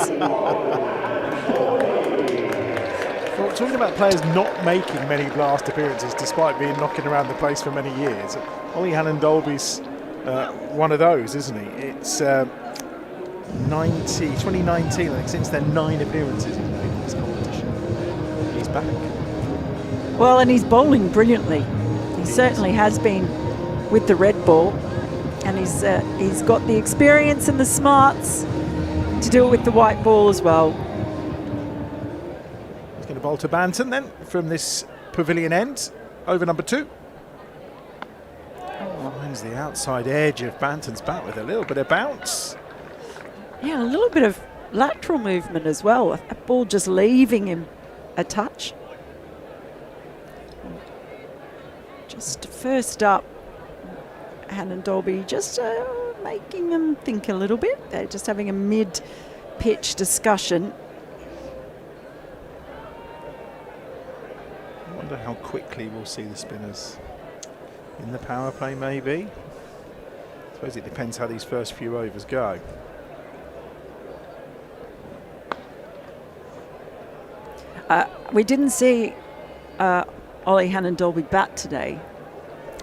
Well, talking about players not making many blast appearances despite being knocking around the place for many years, Ollie Hannon-Dolby's one of those, isn't he? It's 2019, I think, since then 9 appearances he's made in this competition. He's back. Well, and he's bowling brilliantly. He certainly has been with the red ball. And he's got the experience and the smarts to do it with the white ball as well. He's going to bowl to Banton then from this pavilion end. Over number 2. Finds the outside edge of Banton's bat with a little bit of bounce. Yeah, a little bit of lateral movement as well. A ball just leaving him a touch. Just first up, Hannon-Dolby just making them think a little bit. They're just having a mid-pitch discussion. I wonder how quickly we'll see the spinners in the power play, maybe. I suppose it depends how these first few overs go. We didn't see Ollie Hannon-Dolby bat today.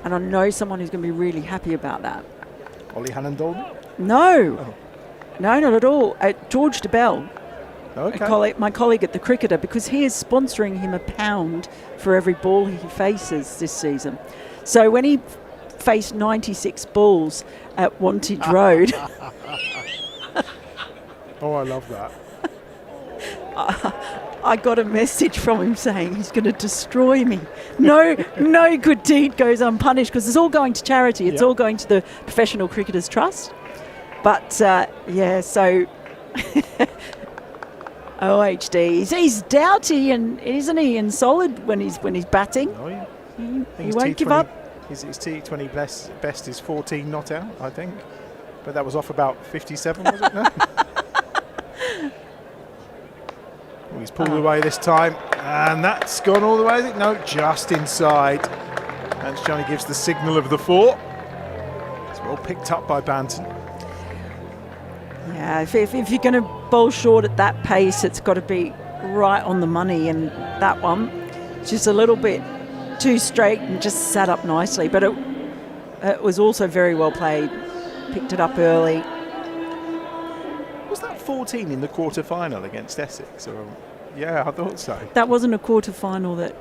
And I know someone who's going to be really happy about that. Ollie Hannon-Dolby? No. Oh. No, not at all. George DeBell, okay. My colleague at the Cricketer, because he is sponsoring him £1 for every ball he faces this season. So when he faced 96 balls at Wantage Road... Oh, I love that. I got a message from him saying he's going to destroy me. No good deed goes unpunished, because it's all going to charity. It's all going to the Professional Cricketers Trust. But so OHD, he's doughty, and isn't he? And solid when he's batting. Oh, yeah. He won't give up. His T20 best is 14 not out, I think. But that was off about 57, was it? No? Well, he's pulled away this time, and that's gone all the way. No, just inside. And Johnny gives the signal of the 4. It's well picked up by Banton. Yeah, if you're going to bowl short at that pace, it's got to be right on the money, and that one, just a little bit too straight and just sat up nicely. But it was also very well played. Picked it up early. Was that 14 in the quarter-final against Essex? Or, yeah, I thought so. That wasn't a quarter-final that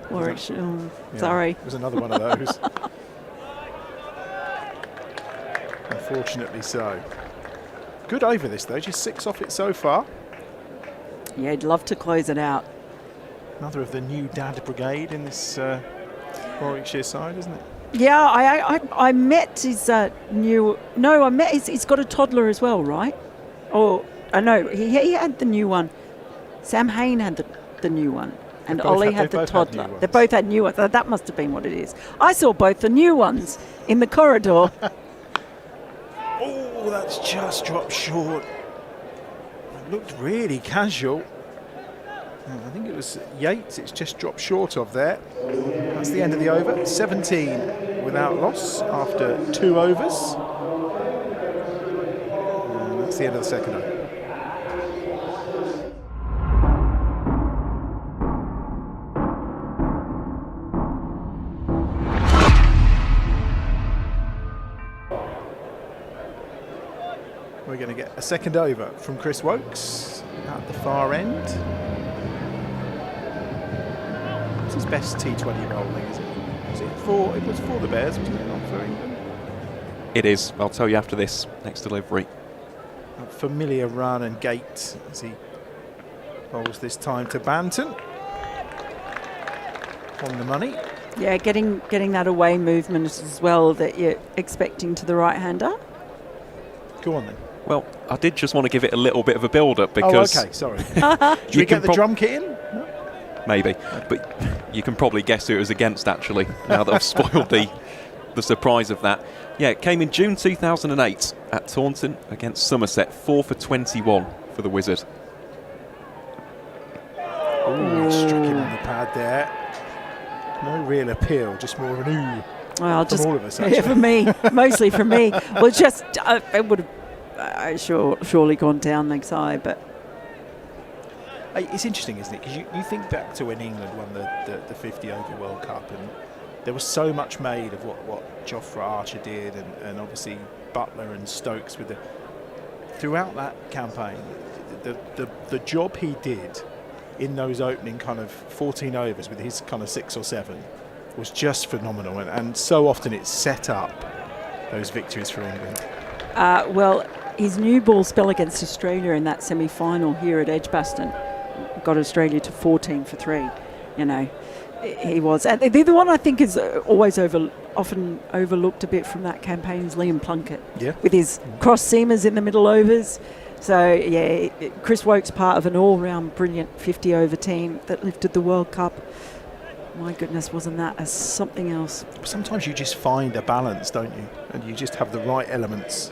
Warwickshire... sorry. It was another one of those. Unfortunately so. Good over this, though. Just 6 off it so far. Yeah, I'd love to close it out. Another of the new dad brigade in this Warwickshire side, isn't it? Yeah, I met his new... No, I met he's got a toddler as well, right? Or, no, he had the new one. Sam Hain had the new one. And Ollie had the toddler. They both had new ones. That must have been what it is. I saw both the new ones in the corridor. Oh, that's just dropped short. It looked really casual. I think it was Yates. It's just dropped short of there. That's the end of the over. 17 without loss after 2 overs. And that's the end of the second over. We're going to get a second over from Chris Wokes at the far end. It's his best T20 bowling, is it? It was for the Bears, wasn't it? Not for England. It is. I'll tell you after this next delivery. A familiar run and gait as he bowls this time to Banton. On the money. Yeah, getting that away movement as well that you're expecting to the right-hander. Go on then. Well, I did just want to give it a little bit of a build-up because... Oh, okay, sorry. Should we get the drum kit in? No? Maybe, but you can probably guess who it was against, actually, now that I've spoiled the surprise of that. Yeah, it came in June 2008 at Taunton against Somerset, 4 for 21 for the Wizard. Oh, struck him on the pad there. No real appeal, just more of an ooh. Well, from just all of us, actually. Yeah, for me, mostly for me. Well, just it would have surely gone down leg side, but it's interesting, isn't it? Because you think back to when England won the 50 over World Cup, and there was so much made of what Jofra Archer did, and obviously Butler and Stokes with throughout that campaign, the job he did in those opening kind of 14 overs with his kind of 6 or 7 was just phenomenal, and so often it set up those victories for England. Well, his new ball spell against Australia in that semi-final here at EdgBLASTon got Australia to 14 for 3. You know, he was. And the other one I think is always often overlooked a bit from that campaign is Liam Plunkett. Yeah. With his cross seamers in the middle overs. So, yeah, Chris Wokes part of an all-round brilliant 50-over team that lifted the World Cup. My goodness, wasn't that as something else? Sometimes you just find a balance, don't you? And you just have the right elements.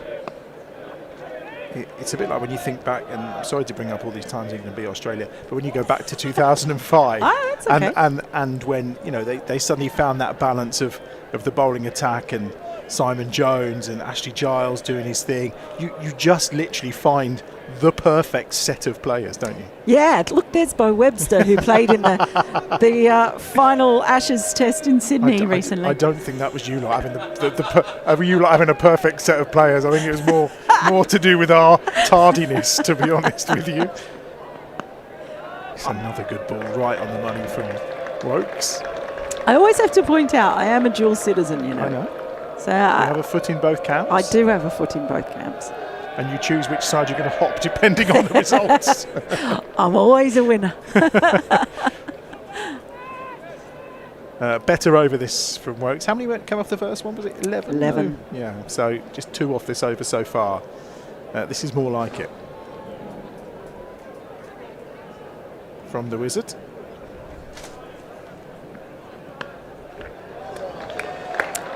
It's a bit like when you think back, and I'm sorry to bring up all these times England beat Australia, but when you go back to 2005, that's okay. and when they suddenly found that balance of the bowling attack and Simon Jones and Ashley Giles doing his thing, you just literally find the perfect set of players, don't you? Yeah, look, there's Bo Webster who played in the final Ashes Test in Sydney recently. I don't think that was you lot having having a perfect set of players. I think it was more to do with our tardiness, to be honest with you. It's another good ball right on the money from Wokes. I always have to point out I am a dual citizen, you know. I know. So you have a foot in both camps? I do have a foot in both camps. and you choose which side you're going to hop depending on the results. I'm always a winner. Better over this from Warwickshire. How many came off the first one? Was it 11? 11. No. Yeah, so just 2 off this over so far. This is more like it. From the Wizard.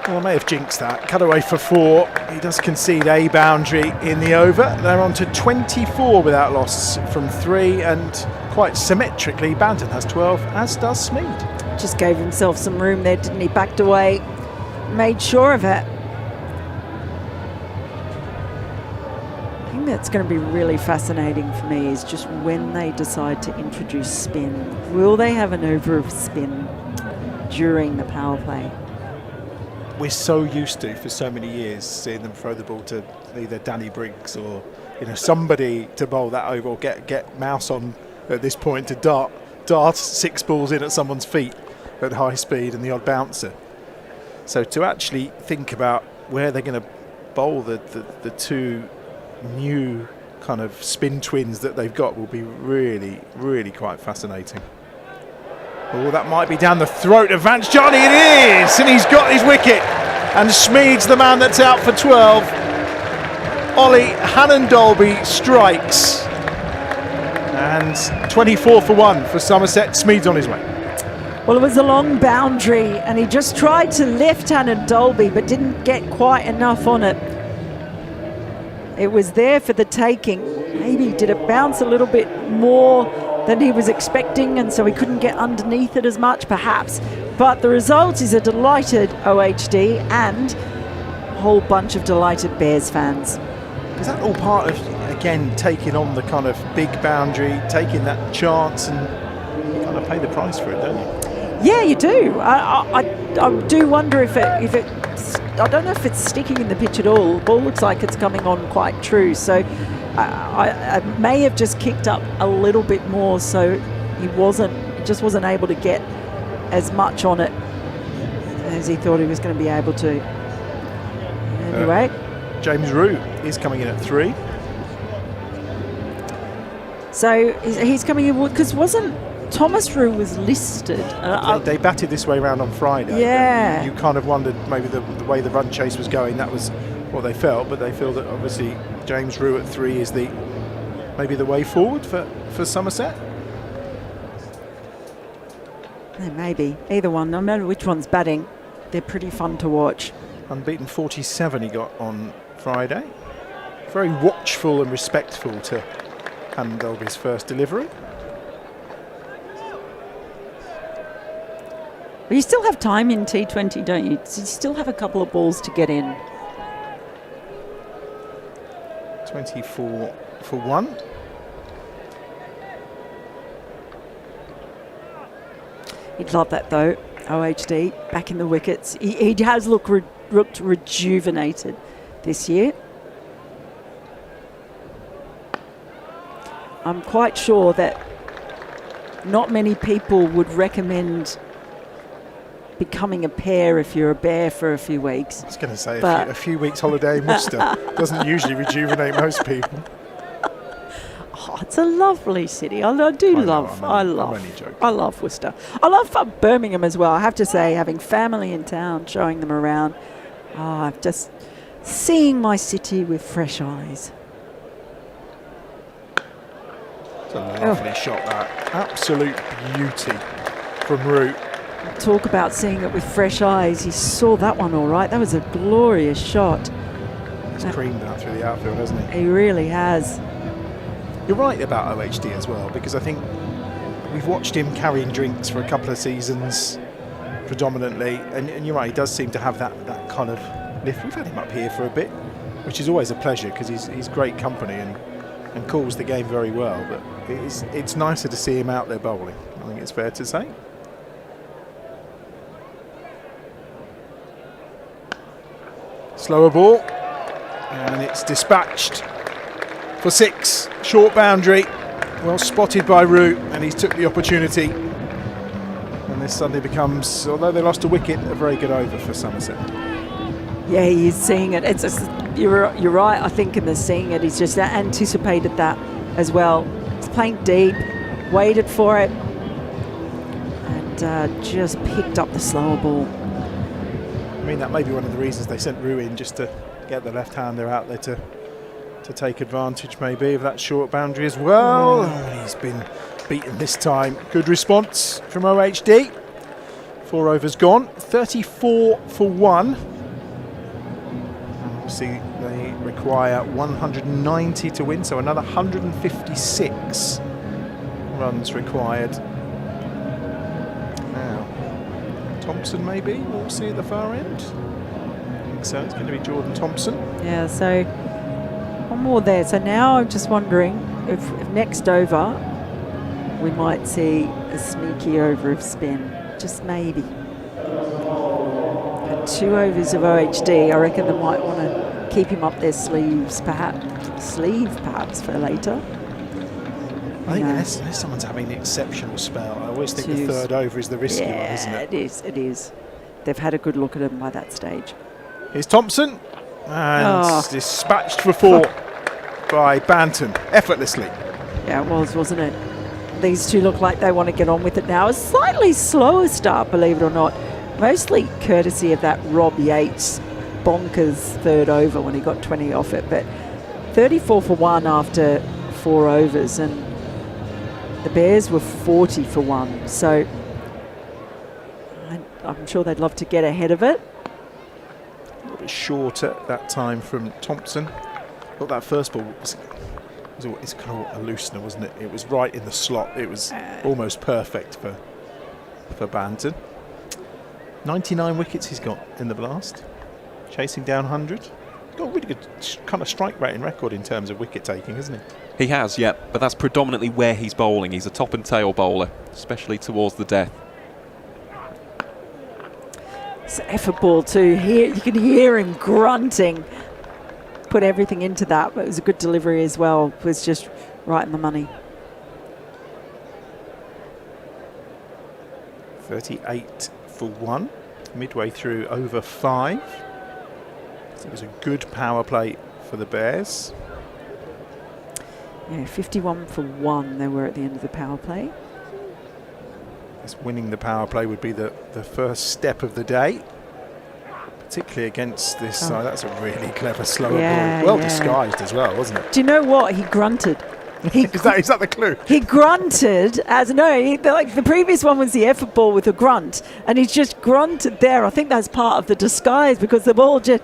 Well, I may have jinxed that. Cut away for 4. He does concede a boundary in the over. They're on to 24 without loss from 3, and quite symmetrically, Banton has 12, as does Smeed. Just gave himself some room there, didn't he? Backed away, made sure of it. I think that's going to be really fascinating for me is just when they decide to introduce spin. Will they have an over of spin during the power play? We're so used to, for so many years, seeing them throw the ball to either Danny Briggs or somebody to bowl that over, or get Mouse on at this point to dart 6 balls in at someone's feet at high speed and the odd bouncer. So to actually think about where they're going to bowl the 2 new kind of spin twins that they've got will be really, really quite fascinating. Oh, that might be down the throat of Vance Johnny. It is! And he's got his wicket. And Smeed's the man that's out for 12. Ollie Hannon-Dolby strikes. And 24 for 1 for Somerset. Smeed's on his way. Well, it was a long boundary, and he just tried to lift Hannon-Dolby, but didn't get quite enough on it. It was there for the taking. Maybe did it bounce a little bit more than he was expecting, and so he couldn't get underneath it as much, perhaps. But the result is a delighted OHD and a whole bunch of delighted Bears fans. Is that all part of, again, taking on the kind of big boundary, taking that chance, and you kind of pay the price for it, don't you? Yeah, you do. I do wonder if it's, I don't know if it's sticking in the pitch at all. The ball looks like it's coming on quite true. So I may have just kicked up a little bit more, so he just wasn't able to get as much on it as he thought he was going to be able to. Anyway. James Root is coming in at 3. So he's coming in because wasn't Thomas Rue was listed. They batted this way around on Friday. Yeah. You kind of wondered maybe the way the run chase was going, that was what they felt, but they feel that obviously James Rue at 3 is maybe the way forward for Somerset. Yeah, maybe. Either one. No matter which one's batting, they're pretty fun to watch. Unbeaten 47 he got on Friday. Very watchful and respectful to Hannon-Dolby's first delivery. But you still have time in T20, don't you? So you still have a couple of balls to get in. 24 for 1. He'd love that though. OHD back in the wickets. He has looked rejuvenated this year. I'm quite sure that not many people would recommend becoming a pair if you're a bear for a few weeks. I was going to say a few weeks holiday in Worcester doesn't usually rejuvenate most people. Oh, it's a lovely city. I love Worcester. I love Birmingham as well. I have to say, having family in town, showing them around. I've just seeing my city with fresh eyes. It's a lovely shot, that. Absolute beauty from Root. Talk about seeing it with fresh eyes. He saw that one all right. That was a glorious shot. He's creamed that through the outfield, hasn't he? He really has. You're right about OHD as well, because I think we've watched him carrying drinks for a couple of seasons predominantly, and you're right, he does seem to have that kind of lift. We've had him up here for a bit, which is always a pleasure because he's great company and calls the game very well, but it's nicer to see him out there bowling, I think it's fair to say. Slower ball, and it's dispatched for 6. Short boundary, well spotted by Root, and he's took the opportunity. And this suddenly becomes, although they lost a wicket, a very good over for Somerset. Yeah, he's seeing it. It's you're right. I think in the seeing it, he's just anticipated that as well. He's playing deep, waited for it, and just picked up the slower ball. I mean, that may be one of the reasons they sent Rue in, just to get the left-hander out there to take advantage maybe of that short boundary as well. Oh, he's been beaten this time. Good response from OHD. 4 overs gone, 34 for 1. Obviously, they require 190 to win, so another 156 runs required. Now, Thompson maybe, we'll see at the far end. I think so, it's going to be Jordan Thompson. Yeah, so one more there. So now I'm just wondering if next over we might see a sneaky over of spin. Just maybe. And 2 overs of OHD. I reckon they might want to keep him up their sleeves, perhaps for later. I think unless someone's having an exceptional spell, I always think the third over is the risky one, isn't it? It is. They've had a good look at him by that stage. Here's Thompson, and dispatched for 4 by Banton, effortlessly. Yeah, it was, wasn't it? These two look like they want to get on with it now. A slightly slower start, believe it or not. Mostly courtesy of that Rob Yates bonkers third over when he got 20 off it. But 34 for 1 after 4 overs. And the Bears were 40 for 1. So I'm sure they'd love to get ahead of it. A little bit shorter that time from Thompson. Thought that first ball was... It's kind of a loosener, wasn't it? It was right in the slot. It was almost perfect for Banton. 99 wickets he's got in the Blast, chasing down 100. He's got a really good kind of strike rating record in terms of wicket taking, hasn't he? He has, yeah, but that's predominantly where he's bowling. He's a top and tail bowler, especially towards the death. It's an effort ball too. Here you can hear him grunting. Put everything into that, but it was a good delivery as well. It was just right in the money. 38 for 1, midway through over 5. So it was a good power play for the Bears. Yeah, 51 for 1 they were at the end of the power play. Winning the power play would be the first step of the day. Particularly against this side. That's a really clever slower ball. Well disguised as well, wasn't it? Do you know what? He grunted. Is that the clue? He grunted the previous one was the effort ball with a grunt, and he's just grunted there. I think that's part of the disguise because the ball just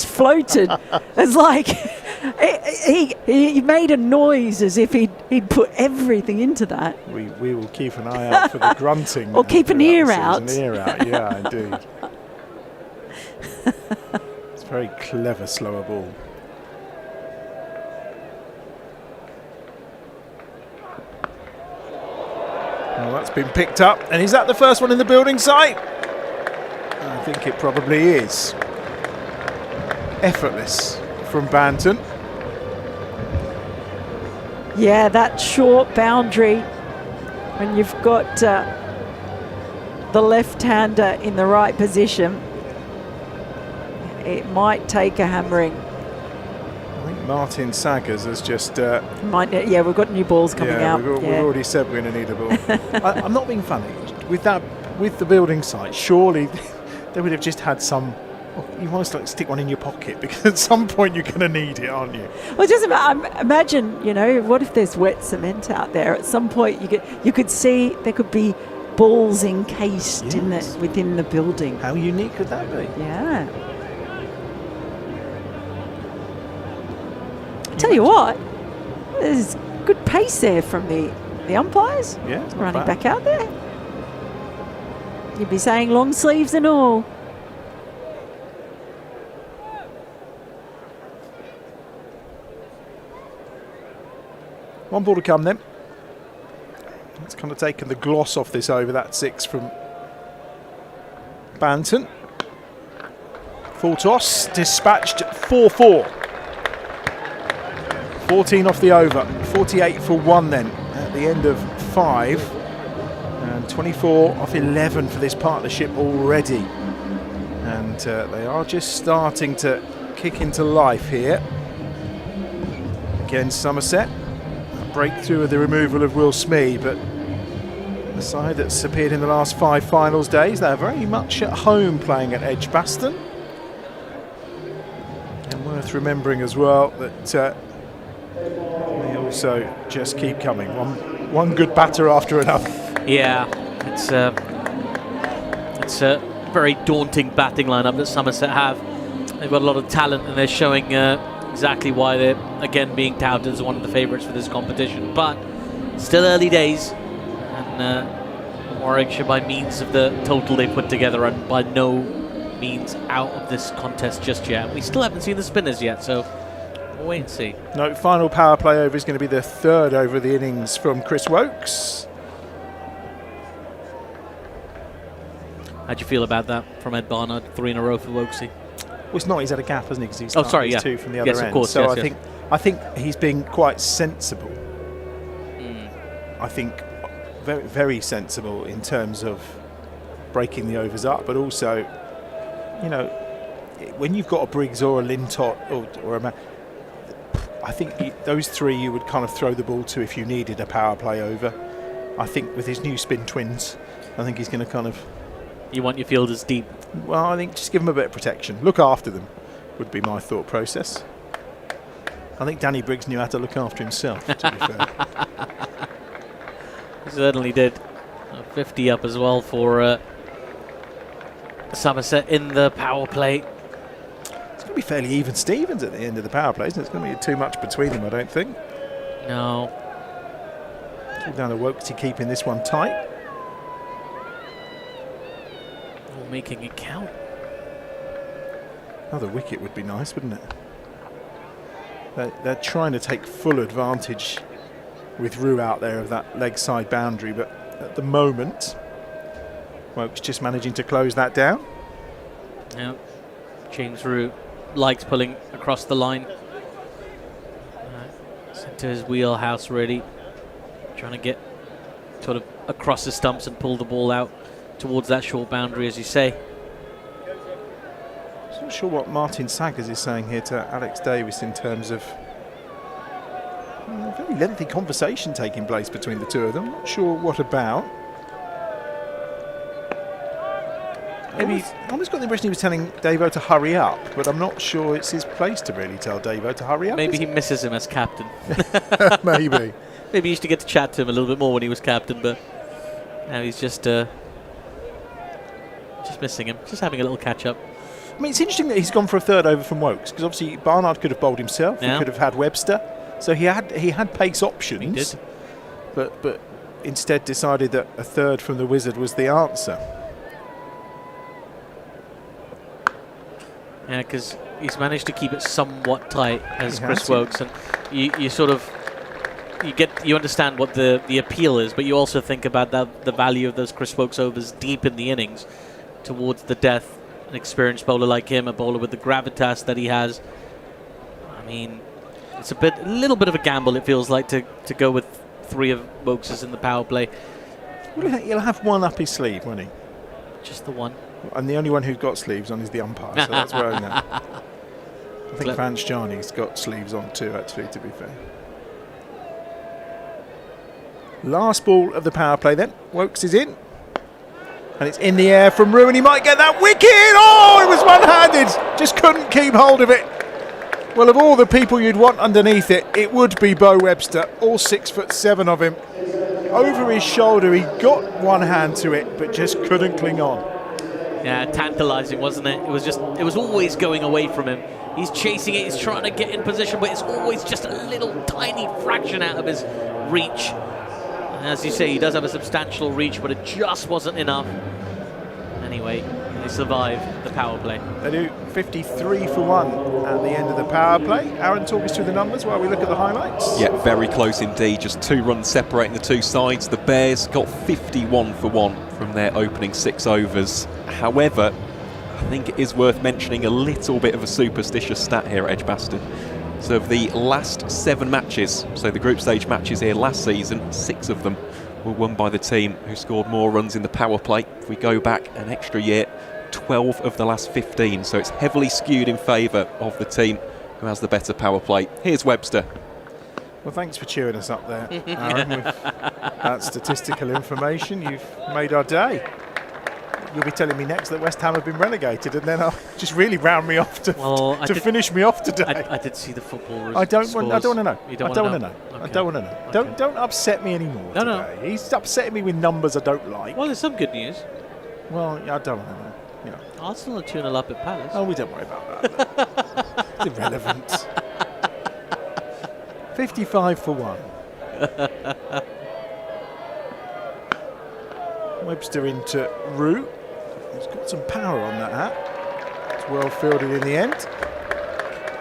floated. It's like he made a noise as if he'd put everything into that. We will keep an eye out for the grunting. Or keep an ear out. An ear out, yeah, indeed. It's a very clever slower ball. Well, that's been picked up, and is that the first one in the building site? I think it probably is. Effortless from Banton. Yeah, that short boundary when you've got the left-hander in the right position. It might take a hammering. I think Martin Saggers has just... we've got new balls coming out. We've already said we're going to need a ball. I'm not being funny. With the building site, surely they would have just had some... you almost like stick one in your pocket because at some point you're going to need it, aren't you? Well, just imagine, what if there's wet cement out there? At some point you could see there could be balls encased within the building. How unique could that be? Yeah. Tell you what, there's good pace there from the umpires. Yeah, running back out there. You'd be saying long sleeves and all. One ball to come then. It's kind of taken the gloss off this over. That 6 from Banton. Full toss, dispatched 4-4. 14 off the over, 48 for 1 then at the end of 5, and 24 off 11 for this partnership already. And they are just starting to kick into life here. Again, Somerset. A breakthrough of the removal of Will Smee, but the side that's appeared in the last 5 finals days, they're very much at home playing at EdgBLASTon. And worth remembering as well that they also just keep coming. One good batter after another. Yeah, it's a very daunting batting lineup that Somerset have. They've got a lot of talent, and they're showing exactly why they're again being touted as one of the favourites for this competition. But still early days, and Warwickshire, by means of the total they put together, and by no means out of this contest just yet. We still haven't seen the spinners yet, so we'll wait and see. No, final power play over is going to be the 3rd over of the innings from Chris Woakes. How'd you feel about that from Ed Barnard? 3 in a row for Woakesy. Well, it's not. He's had a gap, hasn't he? Because he's sorry, yeah. 2 from the other end. Of course, so yes, I think he's been quite sensible. I think very, very sensible in terms of breaking the overs up, but also, you know, when you've got a Briggs or a Lintott or a I think those 3 you would kind of throw the ball to if you needed a power play over. I think with his new spin twins, I think he's going to kind of... You want your fielders deep? Well, I think just give them a bit of protection. Look after them would be my thought process. I think Danny Briggs knew how to look after himself, to be fair. He certainly did. 50 up as well for Somerset in the power play. It's going to be fairly even Stevens at the end of the power play, isn't it? It's going to be too much between them, I don't think. No. All down to Woakesy keeping this one tight. Making it count. Another wicket would be nice, wouldn't it? They're trying to take full advantage with Rue out there of that leg side boundary, but at the moment, Woakes just managing to close that down. Yeah, James Rue likes pulling across the line. It's into his wheelhouse, really. Trying to get sort of across the stumps and pull the ball out towards that short boundary, as you say. I'm not sure what Martin Saggers is saying here to Alex Davis in terms of a very lengthy conversation taking place between the two of them. Not sure what about. Maybe I almost got the impression he was telling Davo to hurry up, but I'm not sure it's his place to really tell Davo to hurry up. Maybe he misses him as captain. Maybe. Maybe he used to get to chat to him a little bit more when he was captain, but now he's just missing him, just having a little catch up. I mean, it's interesting that he's gone for a 3rd over from Woakes, because obviously Barnard could have bowled himself. Yeah. He could have had Webster, so he had pace options. He did. But instead decided that a 3rd from the Wizard was the answer. Yeah, because he's managed to keep it somewhat tight as Chris Woakes, and you understand what the appeal is, but you also think about the value of those Chris Woakes overs deep in the innings towards the death. An experienced bowler like him, a bowler with the gravitas that he has. I mean, it's a little bit of a gamble, it feels like, to go with 3 of Woakes in the power play. He'll have one up his sleeve, won't he? Just the one. And the only one who's got sleeves on is the umpire, so that's where I'm at. I think Vance Jarney's got sleeves on too, actually, to be fair. Last ball of the power play then. Woakes is in. And it's in the air from Rue, and he might get that wicket! Oh, it was one-handed! Just couldn't keep hold of it. Well, of all the people you'd want underneath it, it would be Bo Webster, all 6'7" of him. Over his shoulder, he got one hand to it, but just couldn't cling on. Yeah, tantalising, wasn't it? It was always going away from him. He's chasing it, he's trying to get in position, but it's always just a little tiny fraction out of his reach. As you say, he does have a substantial reach, but it just wasn't enough. Anyway, they survive the power play. They do 53 for 1 at the end of the power play. Aaron, talk us through the numbers while we look at the highlights. Yeah, very close indeed. Just 2 runs separating the 2 sides. The Bears got 51 for 1 from their opening 6 overs. However, I think it is worth mentioning a little bit of a superstitious stat here at EdgBLASTon. So of the last 7 matches, so the group stage matches here last season, 6 of them were won by the team who scored more runs in the power play. If we go back an extra year, 12 of the last 15, so it's heavily skewed in favour of the team who has the better power play. Here's Webster. Well, thanks for cheering us up there, Aaron, with that statistical information. You've made our day. You'll be telling me next that West Ham have been relegated, and then I'll just really round me off to finish me off today. I did see the football. I don't want to know. You don't I don't want to know. Okay. I don't want to know. Okay. Don't upset me anymore today. No. He's upsetting me with numbers I don't like. Well, there's some good news. Well, I don't want to know. You know. Arsenal are 2-0 up at Palace. Oh, we don't worry about that. It's irrelevant. 55 for 1. Webster into Root. He's got some power on that hat. It's well fielded in the end.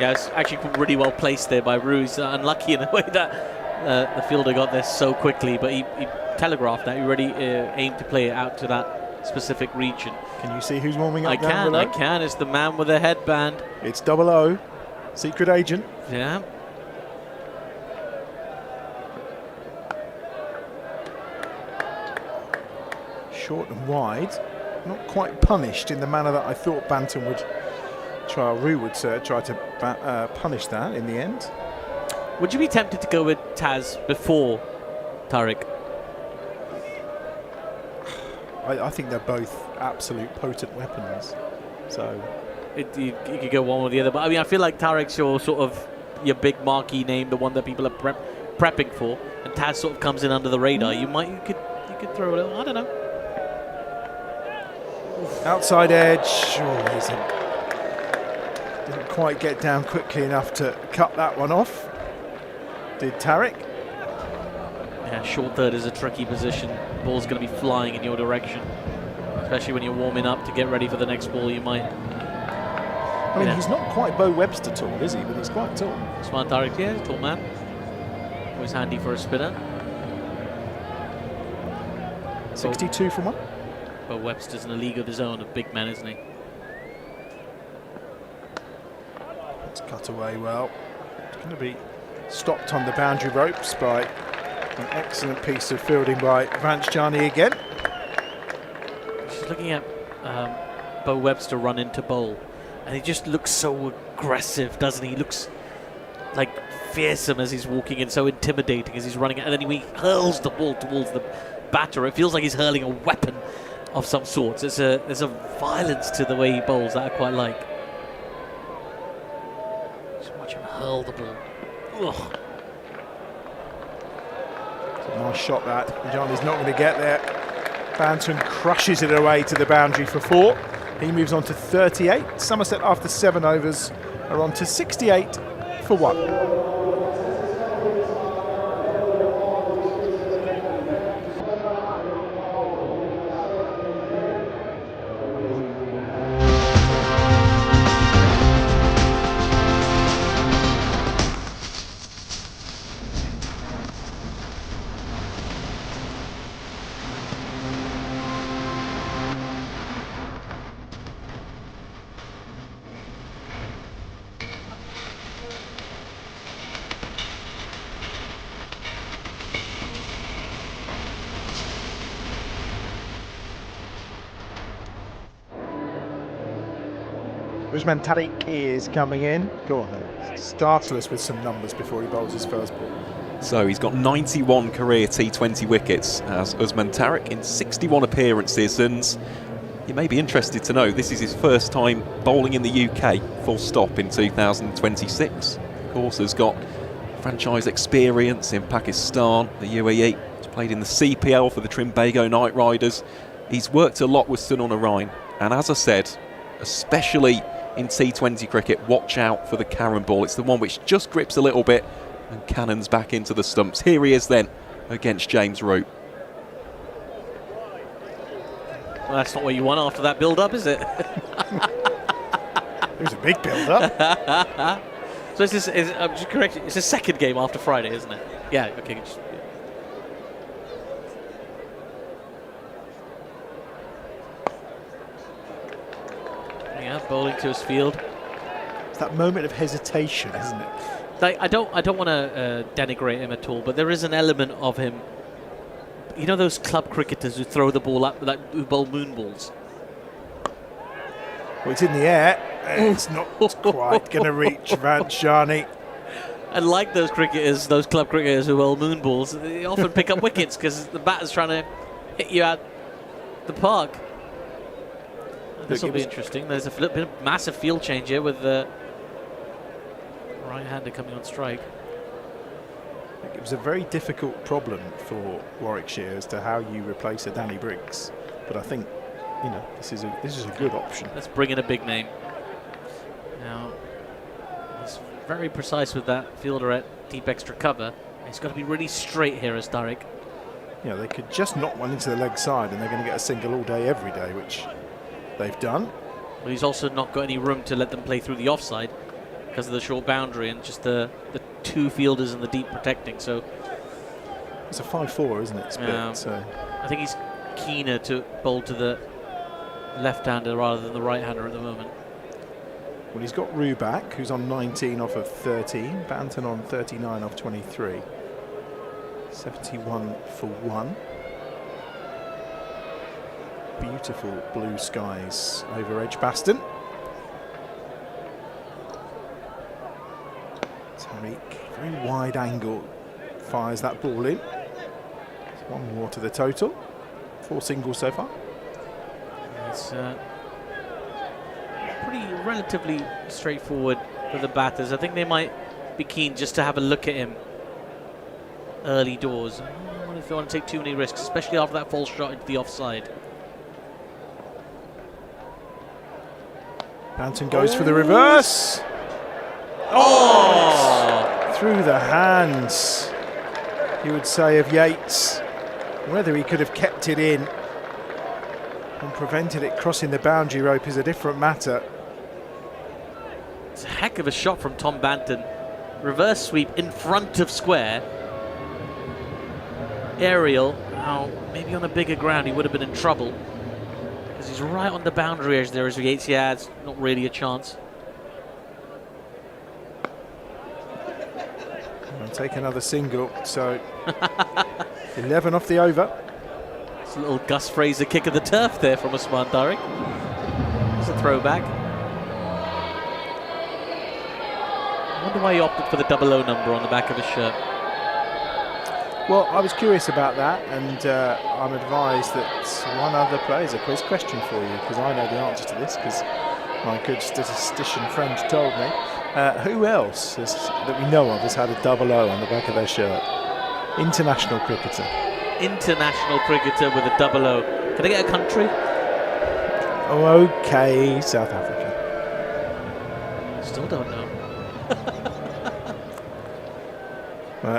Yeah, it's actually really well placed there by Root. He's unlucky in the way that the fielder got there so quickly, but he telegraphed that. He really aimed to play it out to that specific region. Can you see who's warming up? I can. It's the man with the headband. It's 00, secret agent. Yeah. Short and wide, not quite punished in the manner that I thought Banton would try, or Rue would try to punish that in the end. Would you be tempted to go with Taz before Tariq? I think they're both absolute potent weapons. So you could go one or the other, but I mean, I feel like Tariq's your sort of your big marquee name, the one that people are prepping for, and Taz sort of comes in under the radar. You could throw a little. I don't know. Outside edge. Didn't quite get down quickly enough to cut that one off. Did Tariq? Yeah, short third is a tricky position. Ball's going to be flying in your direction, especially when you're warming up to get ready for the next ball. You might. I mean, he's not quite Bo Webster tall, is he? But he's quite tall. Smart Tariq, yeah, tall man. Always handy for a spinner. 62 for 1. But Webster's in a league of his own, a big man, isn't he? It's cut away well. It's going to be stopped on the boundary ropes by an excellent piece of fielding by Vanchjani again. She's looking at Bo Webster run into bowl, and he just looks so aggressive, doesn't he? He looks like fearsome as he's walking in, so intimidating as he's running, and then he hurls the ball towards the batter. It feels like he's hurling a weapon of some sorts. There's a violence to the way he bowls that I quite like. Just watch him hurl the ball. Ugh. It's a nice shot that. Johnny's not going to get there. Banton crushes it away to the boundary for 4. He moves on to 38. Somerset, after 7 overs, are on to 68 for 1. Usman Tariq is coming in. Go on then. Startle us with some numbers before he bowls his first ball. So he's got 91 career T20 wickets as Usman Tariq in 61 appearances, and you may be interested to know this is his first time bowling in the UK, full stop, in 2026. Of course, has got franchise experience in Pakistan, the UAE. He's played in the CPL for the Trinbago Knight Riders. He's worked a lot with Sunil Narine, and as I said, especially in T20 cricket, watch out for the Karen ball. It's the one which just grips a little bit and cannons back into the stumps. Here he is then against James Root. Well, that's not what you want after that build-up, is it? It was a big build-up. So I'm just correcting, it's the second game after Friday, isn't it? Yeah, okay. Yeah, bowling to his field. It's that moment of hesitation, isn't it? Like, I don't want to denigrate him at all, but there is an element of him. You know those club cricketers who throw the ball up, like who bowl moon balls? Well, it's in the air. It's not quite going to reach Vanshani. And like those cricketers, those club cricketers who will moonballs, they often pick up wickets because the batter's trying to hit you out the park. This will be interesting. There's a massive field change here with the right-hander coming on strike. It was a very difficult problem for Warwickshire as to how you replace a Danny Briggs, but I think this is a good option. Let's bring in a big name. Now he's very precise with that fielder at deep extra cover. He's got to be really straight here as Durrick. Yeah, they could just knock one into the leg side and they're going to get a single all day every day, which they've done. Well, he's also not got any room to let them play through the offside because of the short boundary and just the two fielders in the deep protecting. So it's a 5-4, isn't it? Split, so I think he's keener to bowl to the left-hander rather than the right-hander at the moment. Well, he's got Rue back, who's on 19 off of 13. Banton on 39 off 23. 71 for 1. Beautiful blue skies over EdgBLASTon. Tariq, very wide angle, fires that ball in. It's one more to the total. 4 singles so far. It's pretty relatively straightforward for the batters. I think they might be keen just to have a look at him early doors. I don't know if they want to take too many risks, especially after that false shot into the offside. Banton goes for the reverse. Oh! Through the hands, you would say, of Yates. Whether he could have kept it in and prevented it crossing the boundary rope is a different matter. It's a heck of a shot from Tom Banton. Reverse sweep in front of square. Aerial. Now, maybe on a bigger ground he would have been in trouble because he's right on the boundary edge there as Yates. Yeah, it's not really a chance. I'll take another single, so 11 off the over. It's a little Gus Fraser kick of the turf there from Usman Durrick. It's a throwback. I wonder why he opted for the 00 number on the back of his shirt. Well, I was curious about that, and I'm advised that one other player is a quiz question for you, because I know the answer to this, because my good statistician friend told me. Who else that we know of has had a 00 on the back of their shirt? International cricketer. International cricketer with a 00. Can I get a country? Oh, okay, South Africa. Still don't know.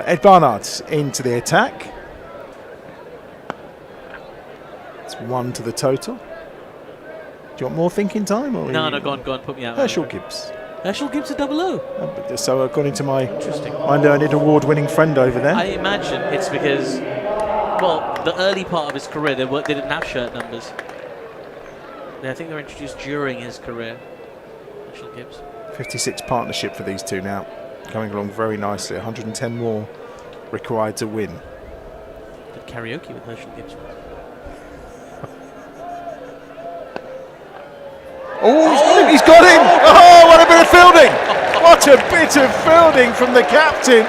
Ed Barnard into the attack. It's 1 to the total. Do you want more thinking time? Or no, go on, put me out. Herschel Gibbs. Herschel Gibbs a 00. So according to my learned award-winning friend over there. I imagine it's because, well, the early part of his career, they didn't have shirt numbers. I think they were introduced during his career. Herschel Gibbs. 56 partnership for these two now. Coming along very nicely. 110 more required to win. Did karaoke with Herschel Gibbs. Oh, he's got him! Oh, what a bit of fielding! What a bit of fielding from the captain.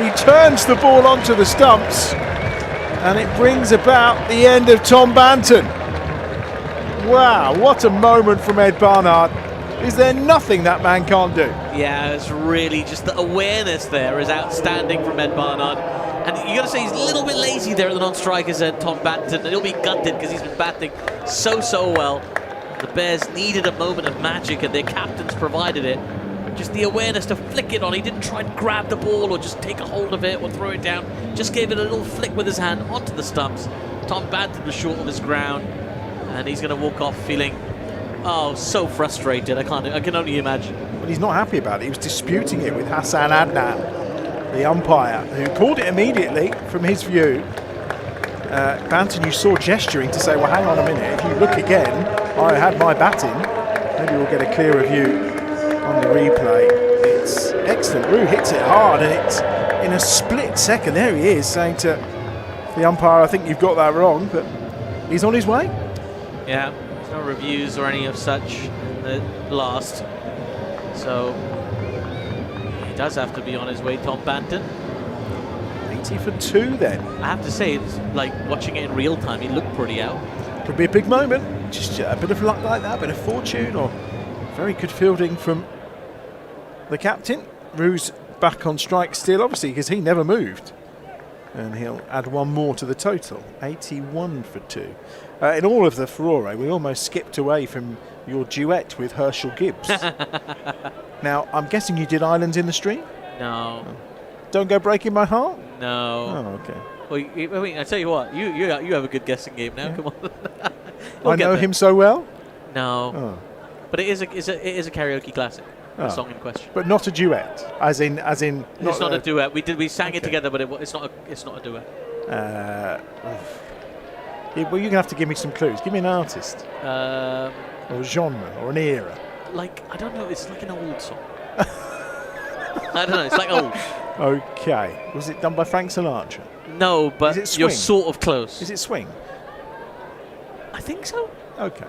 He turns the ball onto the stumps, and it brings about the end of Tom Banton. Wow, what a moment from Ed Barnard. Is there nothing that man can't do? Yeah, it's really just the awareness there is outstanding from Ed Barnard. And you got to say he's a little bit lazy there at the non-strikers end, Tom Banton, and he'll be gutted because he's been batting so well. The Bears needed a moment of magic and their captains provided it. Just the awareness to flick it on. He didn't try and grab the ball or just take a hold of it or throw it down. Just gave it a little flick with his hand onto the stumps. Tom Banton was short of his ground and he's going to walk off feeling, oh, so frustrated. I can only imagine. Well, he's not happy about it. He was disputing it with Hassan Adnan, the umpire, who called it immediately from his view. Banton, you saw gesturing to say, well, hang on a minute. If you look again, I had my bat in. Maybe we'll get a clearer view on the replay. It's excellent. Rue hits it hard, and it's in a split second. There he is saying to the umpire, I think you've got that wrong, but he's on his way. Yeah, there's no reviews or any of such. the blast. So he does have to be on his way, Tom Banton. 80 for 2 then. I have to say, it's like watching it in real time, he looked pretty out. Could be a big moment. Just a bit of luck like that, a bit of fortune, or very good fielding from the captain. Rue's back on strike still, obviously, because he never moved. And he'll add one more to the total. 81 for 2. In all of the furore, we almost skipped away from your duet with Herschel Gibbs. Now, I'm guessing you did Islands in the Stream? No. Oh. Don't Go Breaking My Heart? No. Oh, okay. Well, I mean, I tell you what, you have a good guessing game now. Yeah. Come on. I know him so well. No. Oh. But it is a karaoke classic. The song in question. But not a duet, as in. It's not a duet. We sang it together, but it's not a duet. Well, you're gonna have to give me some clues. Give me an artist, or a genre, or an era. Like, I don't know. It's like an old song. I don't know. It's like old. Okay. Was it done by Frank Sinatra? No, but you're sort of close. Is it swing? I think so. Okay.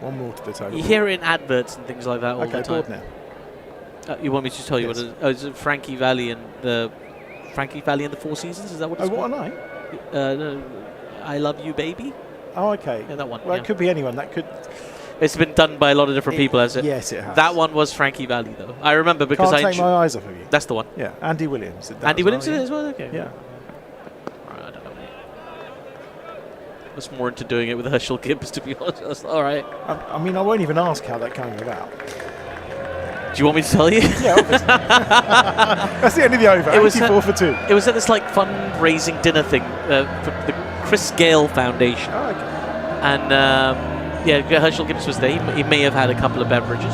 One more to the total. You hear it in adverts and things like that all the time. Okay, bored now. You want me to tell you what it is? Oh, it's Frankie Valli and the Four Seasons? Is that what it's called? What am I? No, I Love You, Baby. Oh, okay. Yeah, that one. Well, it could be anyone. That could. It's been done by a lot of different people, has it? Yes, it has. That one was Frankie Valli, though. I remember because Can't take my eyes off of you. That's the one. Yeah, Andy Williams. Did that Andy Williams did it as well? Okay. Yeah. I don't know. I was more into doing it with Herschel Gibbs, to be honest. All right. I mean, I won't even ask how that came about. Do you want me to tell you? Yeah, obviously. That's the end of the over. 84 for 2. It was at this like fundraising dinner thing for the Chris Gale Foundation. Oh, okay. And yeah, Herschel Gibbs was there. He may have had a couple of beverages.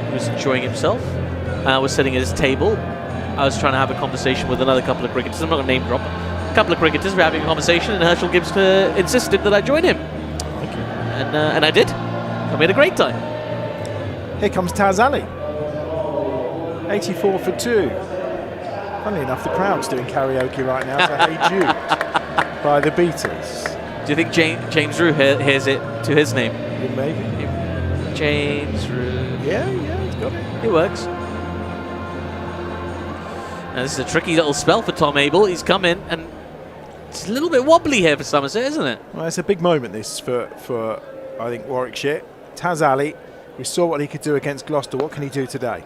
He was enjoying himself. I was sitting at his table. I was trying to have a conversation with another couple of cricketers. I'm not going to name drop. A couple of cricketers were having a conversation, and Herschel Gibbs insisted that I join him. Okay. And I did. And we had a great time. Here comes Taz Ali. 84 for 2. Funnily enough, the crowd's doing karaoke right now to Hey Jude by the Beatles. Do you think James Rue hears it to his name? Yeah, maybe. James Rue. Yeah, he's got it. It works. Now, this is a tricky little spell for Tom Abel. He's come in, and it's a little bit wobbly here for Somerset, isn't it? Well, it's a big moment, this, for I think, Warwickshire. Taz Ali, we saw what he could do against Gloucester. What can he do today?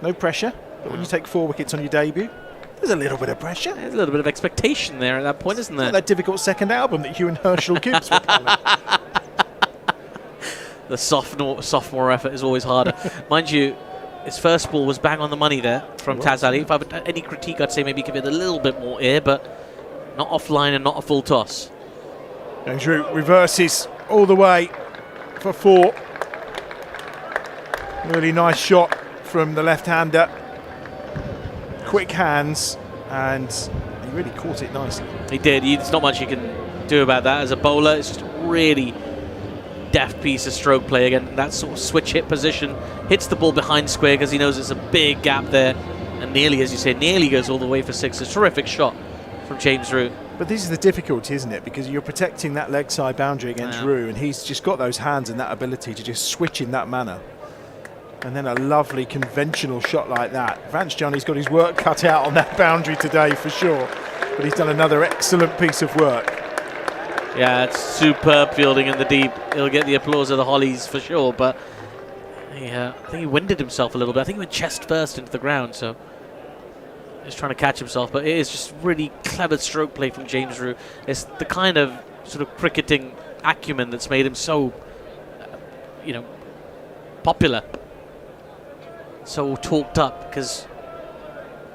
No pressure, but when you take 4 wickets on your debut, there's a little bit of pressure. There's a little bit of expectation there at that point, isn't there? It's not that difficult second album that you and Herschel Gibbs were pulling. The sophomore effort is always harder. Mind you, his first ball was bang on the money there from Taz Ali. If I had any critique, I'd say maybe give it a little bit more air, but not offline and not a full toss. Andrew reverses all the way for 4. Really nice shot from the left-hander. Quick hands, and he really caught it nicely. He did. There's not much you can do about that. As a bowler, it's just a really deft piece of stroke play. Again, that sort of switch hit position. Hits the ball behind square because he knows it's a big gap there. And nearly, as you say, nearly goes all the way for 6. A terrific shot from James Rue. But this is the difficulty, isn't it? Because you're protecting that leg side boundary against Rue, and he's just got those hands and that ability to just switch in that manner. And then a lovely conventional shot like that. Vance Johnny's got his work cut out on that boundary today for sure. But he's done another excellent piece of work. Yeah, it's superb fielding in the deep. He'll get the applause of the Hollies for sure, but yeah, I think he winded himself a little bit. I think he went chest first into the ground, so he's trying to catch himself. But it is just really clever stroke play from James Rue. It's the kind of sort of cricketing acumen that's made him so, popular. So talked up because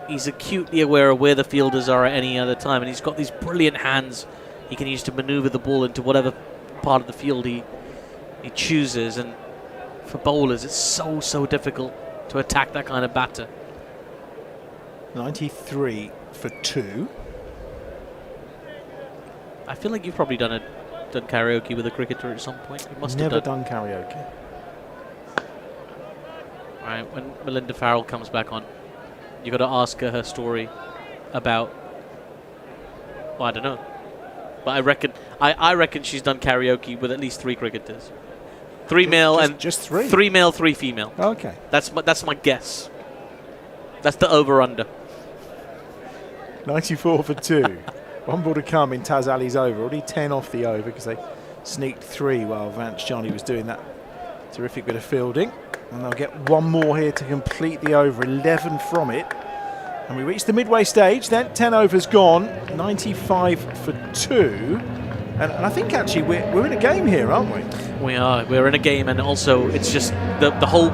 he's acutely aware of where the fielders are at any other time, and he's got these brilliant hands he can use to maneuver the ball into whatever part of the field he chooses. And for bowlers, it's so difficult to attack that kind of batter. 93 for 2. I feel like you've probably done karaoke with a cricketer at some point. You must Never have done karaoke. Right, when Melinda Farrell comes back on, you got to ask her story about, well, I don't know, But I reckon she's done karaoke with at least 3 cricketers. 3 male and just 3. 3 male, 3 female. Okay. That's my guess. That's the over/under. 94 for 2. 1 ball to come in Taz Ali's over. Already 10 off the over because they sneaked 3 while Vance Charney was doing that terrific bit of fielding. And they'll get 1 more here to complete the over. 11 from it. And we reach the midway stage. Then 10 overs gone. 95 for 2. And I think actually we're in a game here, aren't we? We are. We're in a game, and also it's just the whole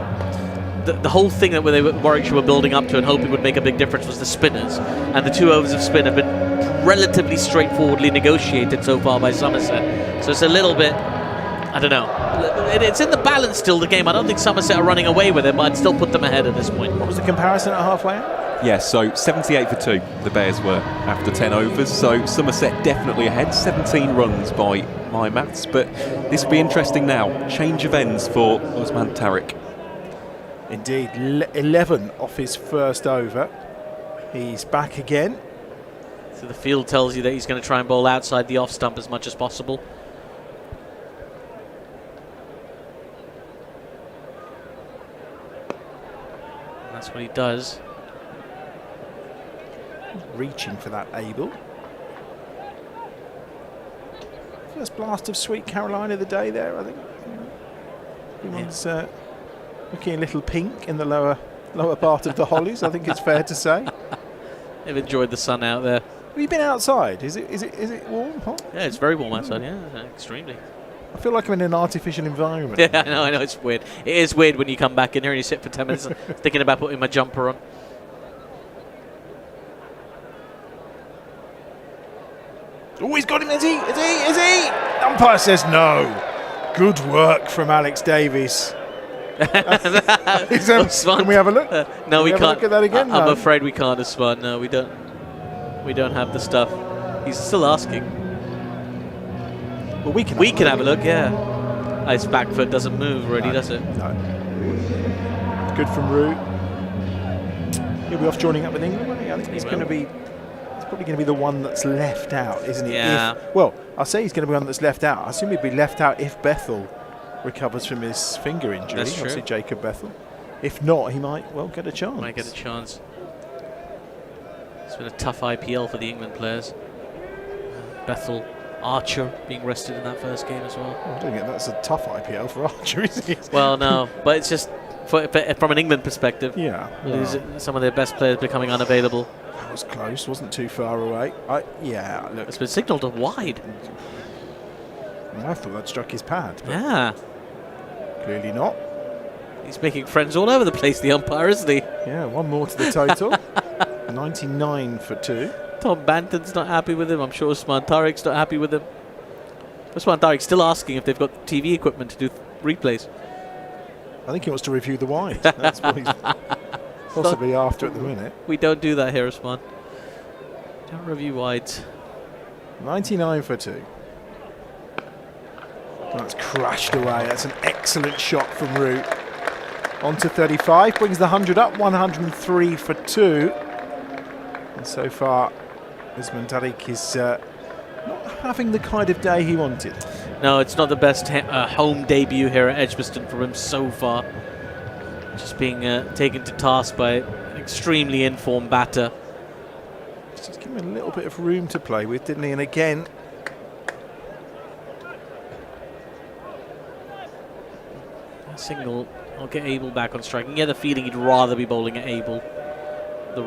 thing that Warwickshire were building up to and hoping would make a big difference was the spinners. And the 2 overs of spin have been relatively straightforwardly negotiated so far by Somerset. So it's a little bit, I don't know. It's in the balance still, the game. I don't think Somerset are running away with it, but I'd still put them ahead at this point. What was the comparison at halfway? Yeah, so 78 for 2 the Bears were after 10 overs, so Somerset definitely ahead, 17 runs by my maths, but this will be interesting now. Change of ends for Usman Tariq. Indeed, 11 off his first over. He's back again. So the field tells you that he's going to try and bowl outside the off stump as much as possible. And that's what he does. Reaching for that Abel. First blast of Sweet Caroline of the day there, I think. Everyone's looking a little pink in the lower part of the hollies, I think it's fair to say. They've enjoyed the sun out there. Have you been outside? Is it warm, hot? Yeah, it's very warm outside, yeah, extremely. I feel like I'm in an artificial environment. Yeah, I know, it's weird. It is weird when you come back in here and you sit for 10 minutes thinking about putting my jumper on. Oh, he's got him, is he? Umpire says no. Good work from Alex Davies. Can we have a look? No, we can't. Look at that again? I'm afraid we can't, Usman. No, we don't. We don't have the stuff. He's still asking. Well, we can have a look, yeah. His back foot doesn't move already, does it? No. Good from Root. He'll be off joining up with England, won't he? I think he's going to be. Probably going to be the one that's left out, isn't he? Yeah. Well, I'll say he's going to be one that's left out. I assume he'd be left out if Bethel recovers from his finger injury. That's true. Obviously, Jacob Bethel. If not, he might get a chance. Might get a chance. It's been a tough IPL for the England players. Bethel, Archer being rested in that first game as well. I don't think that's a tough IPL for Archer, is it? Well, no, but it's just from an England perspective. Yeah. Some of their best players becoming unavailable. That was close, wasn't too far away. Yeah, look. It's been signalled a wide. I thought that struck his pad. But yeah. Clearly not. He's making friends all over the place, the umpire, isn't he? Yeah, 1 more to the total. 99 for 2. Tom Banton's not happy with him. I'm sure Usman Tariq's not happy with him. Usman Tariq's still asking if they've got TV equipment to do replays. I think he wants to review the wide. That's what he's possibly after at the minute. We don't do that here, Usman. Don't review wides. 99 for 2. That's crashed away. That's an excellent shot from Root. On to 35, brings the 100 up, 103 for 2. And so far, Usman Tariq is not having the kind of day he wanted. No, it's not the best home debut here at EdgBLASTon for him so far. Just being taken to task by an extremely informed batter. Just give him a little bit of room to play with, didn't he? And again, signal. I'll get Abel back on strike. You get the feeling he'd rather be bowling at Abel, the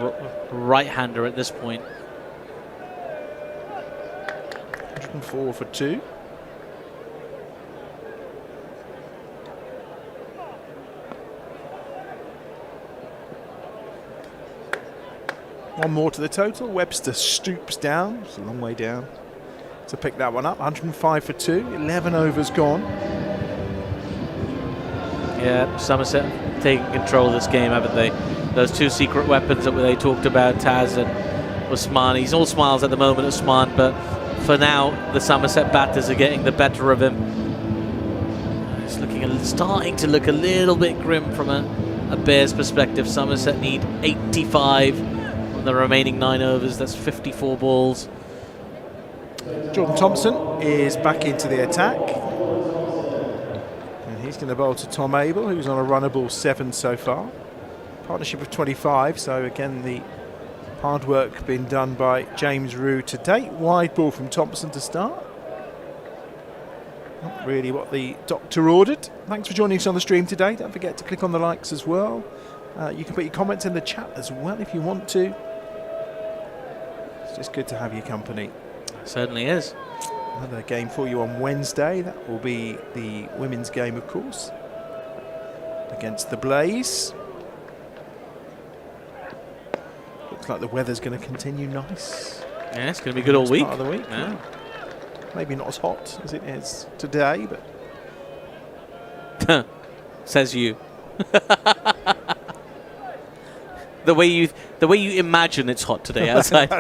right-hander at this point. 104 for 2. One more to the total. Webster stoops down. It's a long way down to pick that one up. 105 for 2. 11 overs gone. Yeah, Somerset taking control of this game, haven't they? Those 2 secret weapons that they talked about, Taz and Usman. He's all smiles at the moment, Usman, but for now, the Somerset batters are getting the better of him. It's starting to look a little bit grim from a Bears perspective. Somerset need 85 from the remaining 9 overs. That's 54 balls. Jordan Thompson is back into the attack. And he's going to bowl to Tom Abel, who's on a runnable 7 so far. Partnership of 25, so again the hard work being done by James Rue to date. Wide ball from Thompson to start. Not really what the doctor ordered. Thanks for joining us on the stream today. Don't forget to click on the likes as well. You can put your comments in the chat as well if you want to. It's just good to have your company. Certainly is. Another game for you on Wednesday. That will be the women's game, of course, against the Blaze. Looks like the weather's going to continue nice. Yeah, it's going to be good all week. Part of the week. Yeah. Maybe not as hot as it is today, but says you. the way you imagine it's hot today outside.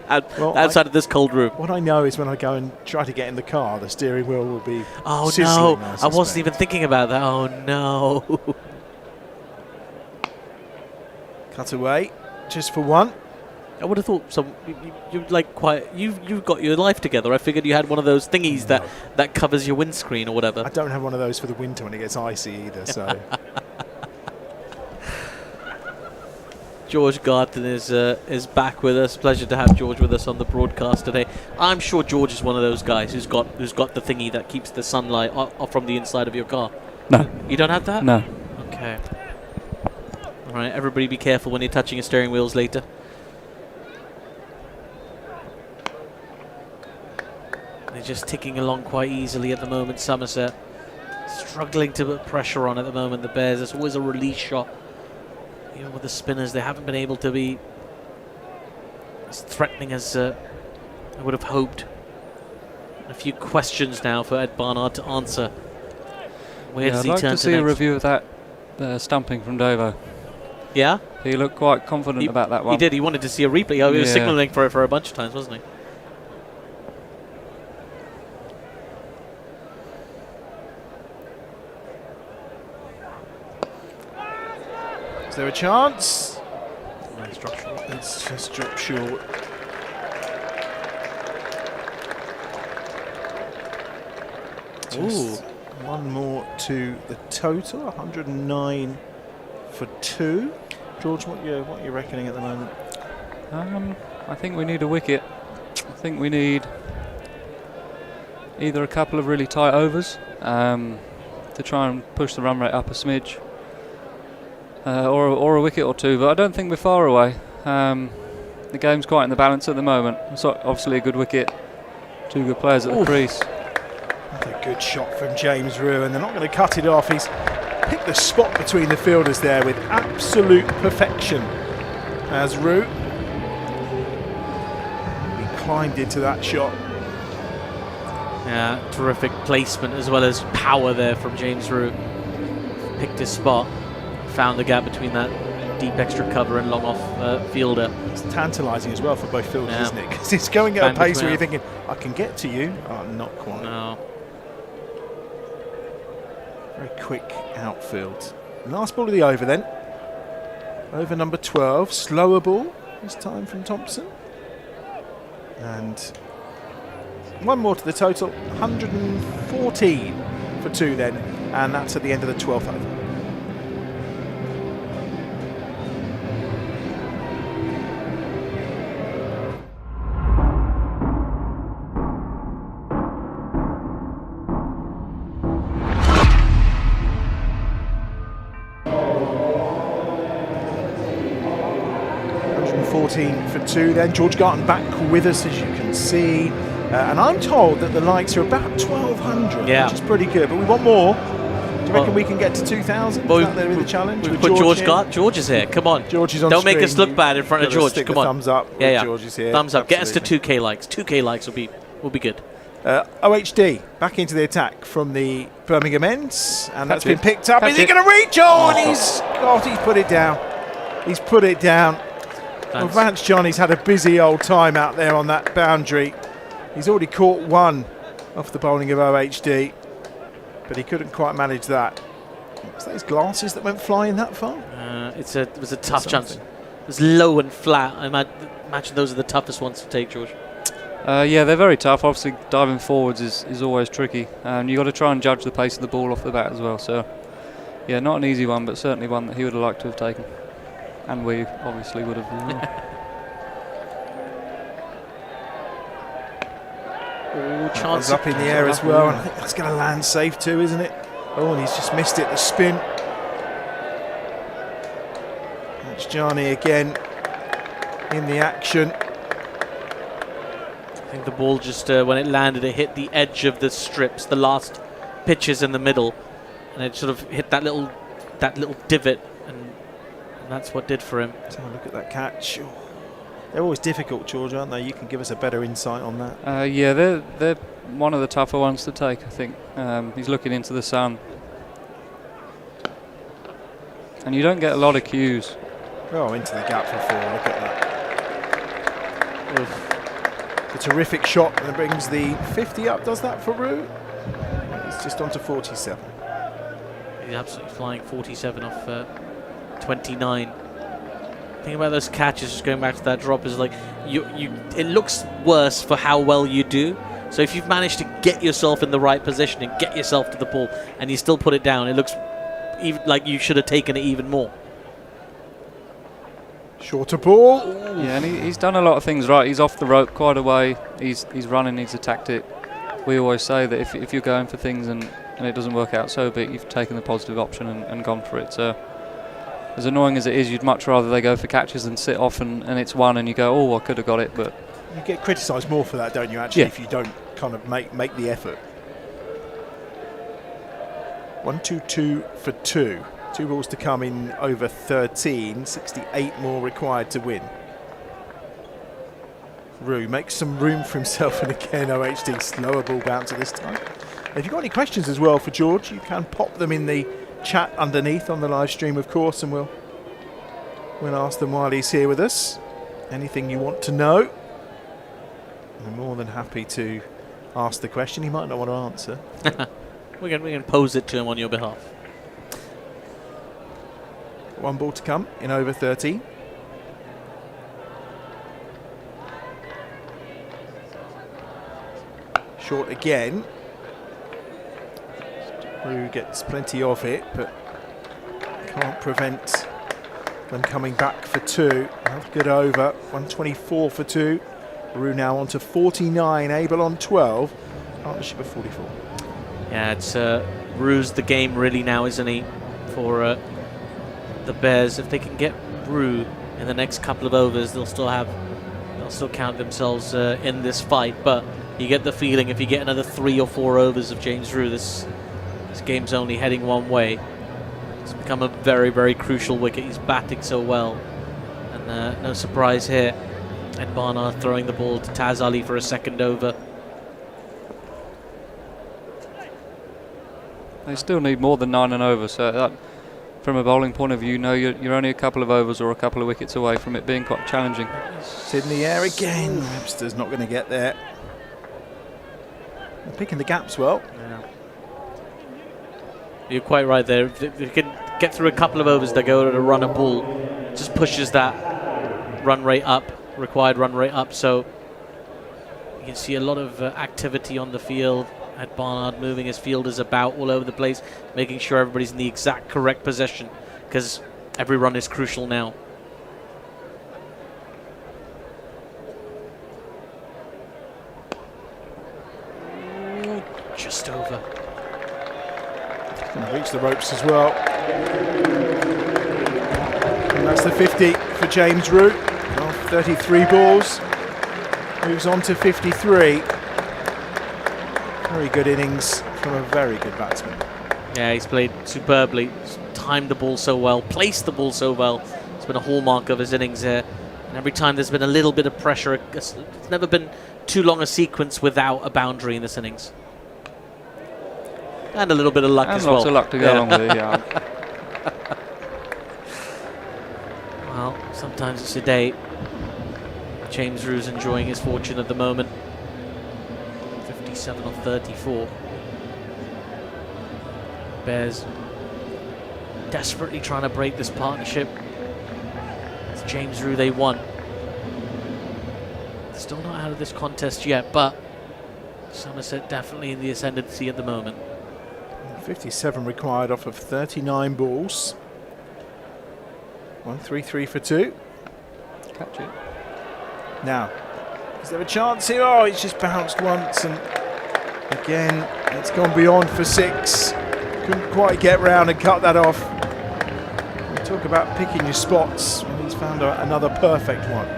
Outside of this cold room. What I know is when I go and try to get in the car, the steering wheel will be oh sizzling, no! I wasn't even thinking about that. Oh no! Cut away, just for one. I would have thought you like quite. You've got your life together. I figured you had one of those thingies that covers your windscreen or whatever. I don't have one of those for the winter when it gets icy either. So. George Garton is back with us. Pleasure to have George with us on the broadcast today. I'm sure George is one of those guys who's got the thingy that keeps the sunlight off from the inside of your car. No. You don't have that? No. Okay. All right. Everybody, be careful when you're touching your steering wheels later. They're just ticking along quite easily at the moment. Somerset struggling to put pressure on at the moment. The Bears. There's always a release shot. Even with the spinners, they haven't been able to be as threatening as I would have hoped. A few questions now for Ed Barnard to answer. Where does he turn to next? I'd like to see a review of that stumping from Davo. Yeah? He looked quite confident about that one. He did. He wanted to see a replay. Oh, he was signalling for it for a bunch of times, wasn't he? Is there a chance? It's dropped short. It's just dropped short. Just one more to the total. 109 for 2. George, what are you reckoning at the moment? I think we need a wicket. I think we need either a couple of really tight overs to try and push the run rate up a smidge. Or a wicket or two, but I don't think we're far away. The game's quite in the balance at the moment. It's obviously a good wicket, 2 good players at the crease. That's a good shot from James Rue, and they're not going to cut it off. He's picked the spot between the fielders there with absolute perfection. As Rue, he climbed into that shot. Yeah, terrific placement as well as power there from James Rue. Picked his spot. Found the gap between that deep extra cover and long off fielder. It's tantalising as well for both fielders, isn't it? Because it's going at a pace where you're thinking, I can get to you. Oh, not quite. No. Very quick outfield. Last ball of the over then. Over number 12. Slower ball this time from Thompson. And one more to the total. 114 for 2 then. And that's at the end of the 12th over. For 2 then. George Garton back with us, as you can see. And I'm told that the likes are about 1,200, which is pretty good. But we want more. Do you reckon we can get to 2,000? Well, is that the challenge? We've put George Garton. George is here. Come on. George is on Don't screen. make us look bad in front of George. Come on. Thumbs up. Yeah. George is here. Thumbs up. Absolutely. Get us to 2K likes. 2K likes will be good. OHD back into the attack from the Birmingham ends, and that's been picked up. Is he going to reach? Oh, and he's put it down. He's put it down. Well, Vance Johnny's had a busy old time out there on that boundary. He's already caught one off the bowling of OHD, but he couldn't quite manage that. Was that his glasses that went flying that far? It was a tough chance. It was low and flat. I imagine those are the toughest ones to take, George. Yeah, they're very tough. Obviously, diving forwards is always tricky. You've got to try and judge the pace of the ball off the bat as well. So, yeah, not an easy one, but certainly one that he would have liked to have taken. And we obviously would have as well. Chance up in the air as well, and I think that's going to land safe too, isn't it? Oh, and he's just missed it, the spin. That's Johnny again in the action. I think the ball just, when it landed, it hit the edge of the strips, the last pitches in the middle, and it sort of hit that little divot, and that's what did for him. Let's have a look at that catch. Oh. They're always difficult, George, aren't they? You can give us a better insight on that. Yeah, they're one of the tougher ones to take, I think. He's looking into the sun. And you don't get a lot of cues. Oh, into the gap for 4, look at that. Oof. A terrific shot, and it brings the 50 up, does that for Rue? It's just on to 47. He's absolutely flying 47 off 29. The thing about those catches, just going back to that drop, is like it looks worse for how well you do. So if you've managed to get yourself in the right position and get yourself to the ball and you still put it down, it looks even like you should have taken it even more. Shorter ball. Ooh. Yeah, and he's done a lot of things right. He's off the rope quite a way. He's running, he's attacked it. We always say that if you're going for things and it doesn't work out, so be it, you've taken the positive option and gone for it. So as annoying as it is, you'd much rather they go for catches than sit off and it's one and you go, oh, I could have got it, but you get criticised more for that, don't you, actually, if you don't kind of make the effort. 1-2-2 for 2. 2 balls to come in over 13. 68 more required to win. Rue makes some room for himself, and again OHD slower ball bouncer this time. If you've got any questions as well for George, you can pop them in the chat underneath on the live stream, of course, and we'll ask them while he's here with us. Anything you want to know, I'm more than happy to ask the question. He might not want to answer. we can pose it to him on your behalf. 1 ball to come in over 13. Short again. Rue gets plenty of it, but can't prevent them coming back for 2. Good over. 124 for 2. Rue now on to 49. Abel on 12. Partnership of 44. Yeah, it's Rue's the game really now, isn't he? For the Bears, if they can get Rue in the next couple of overs, they'll still count themselves in this fight. But you get the feeling if you get another 3 or 4 overs of James Rue, this game's only heading one way. It's become a very, very crucial wicket. He's batting so well, and no surprise here. Ed Barnard throwing the ball to Taz Ali for a second over. They still need more than 9 and over, so that, from a bowling point of view, you're only a couple of overs or a couple of wickets away from it being quite challenging. It's in the air again. Webster's not going to get there. They're picking the gaps well. Yeah. You're quite right there. If they can get through a couple of overs, they go to a run a ball. Just pushes that run rate up, required run rate up. So you can see a lot of activity on the field. Ed Barnard moving his fielders about all over the place, making sure everybody's in the exact correct position, because every run is crucial now. Just over. Can reach the ropes as well. And that's the 50 for James Rue. Off 33 balls. Moves on to 53. Very good innings from a very good batsman. Yeah, he's played superbly. He's timed the ball so well, placed the ball so well. It's been a hallmark of his innings here. And every time there's been a little bit of pressure, it's never been too long a sequence without a boundary in this innings. And a little bit of luck as well. And lots of luck to go along with it, yeah. Well, sometimes it's a day. James Rue's enjoying his fortune at the moment. 57 off 34. Bears desperately trying to break this partnership. It's James Rue they want. Still not out of this contest yet, but Somerset definitely in the ascendancy at the moment. 57 required off of 39 balls. 1-3-3 for 2. Catch it. Now, is there a chance here? Oh, it's just bounced once, and again, it's gone beyond for 6. Couldn't quite get round and cut that off. We talk about picking your spots. He's found another perfect one.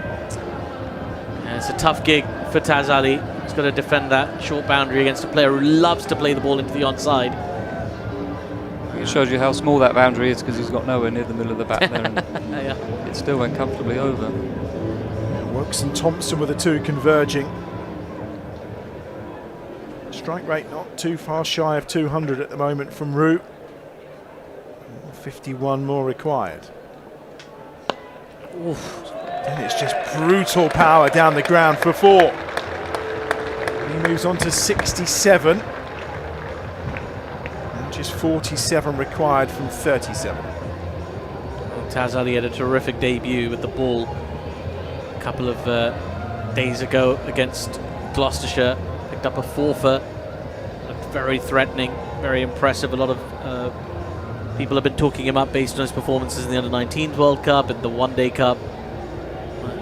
Yeah, it's a tough gig for Taz Ali. He's got to defend that short boundary against a player who loves to play the ball into the onside. It shows you how small that boundary is because he's got nowhere near the middle of the bat there, and yeah. It still went comfortably over. Wilkes and Thompson were the two converging. Strike rate not too far shy of 200 at the moment from Root. 51 more required. Oof. Then it's just brutal power down the ground for 4. And he moves on to 67. And just 47 required from 37. Taz Ali had a terrific debut with the ball a couple of days ago against Gloucestershire. Picked up a 4-fer. Looked very threatening, very impressive. A lot of people have been talking him up based on his performances in the Under-19s World Cup and the One Day Cup.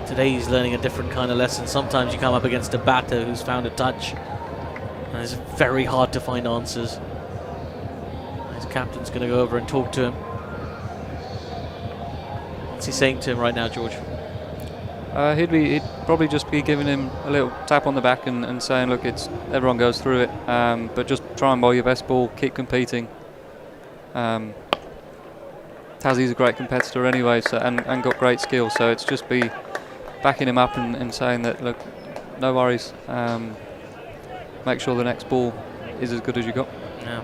Today he's learning a different kind of lesson. Sometimes you come up against a batter who's found a touch, and it's very hard to find answers. His captain's going to go over and talk to him. What's he saying to him right now, George? He'd probably just be giving him a little tap on the back and saying, look, everyone goes through it, but just try and bowl your best ball, keep competing. Tazzy's a great competitor anyway, so and got great skill, so it's just be backing him up and saying that, look, no worries, make sure the next ball is as good as you got. Yeah.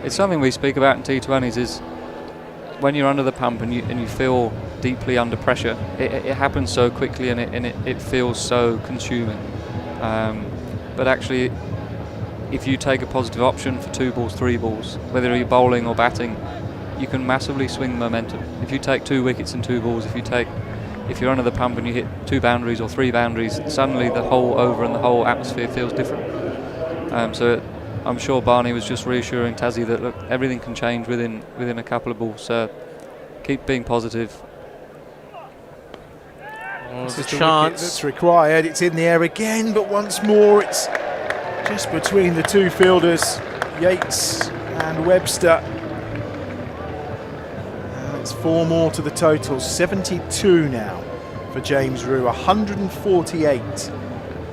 It's something we speak about in T20s, is when you're under the pump and you feel deeply under pressure, it happens so quickly and it feels so consuming. But actually, if you take a positive option for 2 balls, 3 balls, whether you're bowling or batting, you can massively swing momentum. If you take 2 wickets and 2 balls, if you're under the pump and you hit 2 boundaries or 3 boundaries, suddenly the whole over and the whole atmosphere feels different. So I'm sure Barney was just reassuring Tazzy that, look, everything can change within a couple of balls, so keep being positive. This is the chance that's required. It's in the air again, but once more it's just between the 2 fielders, Yates and Webster. It's 4 more to the total. 72 now for James Rew, 148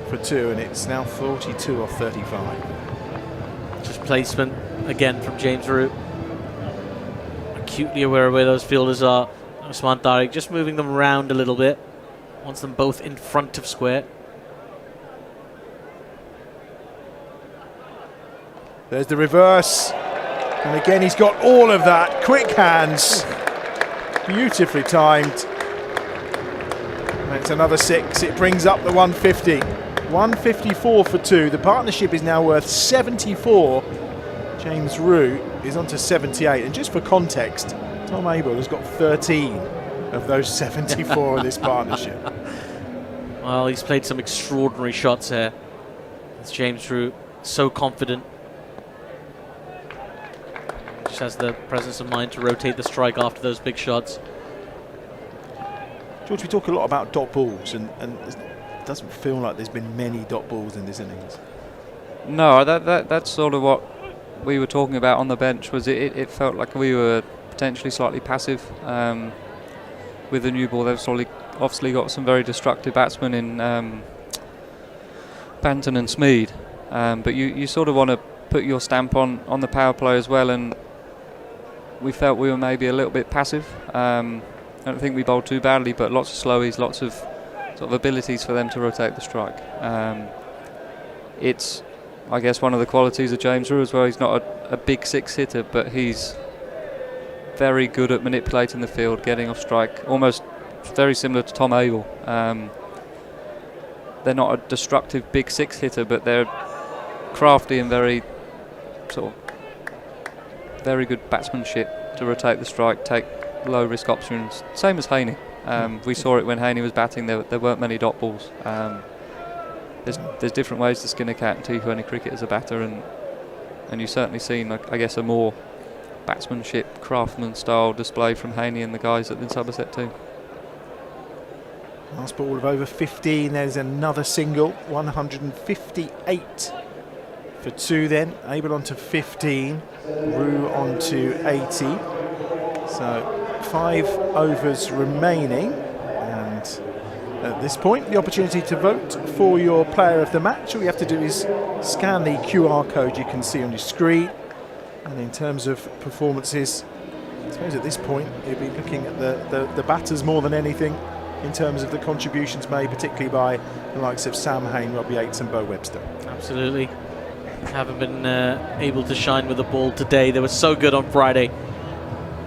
for 2, and it's now 42 or 35. Just placement again from James Rew. Acutely aware of where those fielders are. Usman Tariq just moving them around a little bit. Wants them both in front of square. There's the reverse. And again, he's got all of that. Quick hands. Beautifully timed. And it's another 6. It brings up the 150. 154 for 2. The partnership is now worth 74. James Rew is on to 78. And just for context, Tom Abel has got 13 of those 74 of this partnership. Well, he's played some extraordinary shots here. It's James Rew, so confident. Just has the presence of mind to rotate the strike after those big shots. George, we talk a lot about dot balls, and it doesn't feel like there's been many dot balls in this innings. No, that's sort of what we were talking about on the bench. Was it felt like we were potentially slightly passive with the new ball. They've obviously got some very destructive batsmen in Banton and Smead, but you sort of want to put your stamp on the power play as well, and we felt we were maybe a little bit passive. I don't think we bowled too badly, but lots of slowies, lots of sort of abilities for them to rotate the strike. It's, I guess, one of the qualities of James Rew as well. He's not a big 6 hitter, but he's very good at manipulating the field, getting off strike, almost very similar to Tom Abel. They're not a destructive big 6 hitter, but they're crafty and very good batsmanship to rotate the strike, take low risk options, same as Haney. We saw it when Haney was batting. There weren't many dot balls. There's different ways to skin a cat in T20 cricket as a batter, and you've certainly seen, I guess, a more batsmanship, craftsman style display from Haney and the guys at the Somerset team. Last ball of over 15. There's another single. 158 for 2 then. Abel on to 15. Rue on to 80. So 5 overs remaining. And at this point, the opportunity to vote for your player of the match. All you have to do is scan the QR code you can see on your screen. And in terms of performances, I suppose at this point, you'll be looking at the batters more than anything, in terms of the contributions made, particularly by the likes of Sam Hain, Robbie Yates and Beau Webster. Absolutely. Haven't been able to shine with the ball today. They were so good on Friday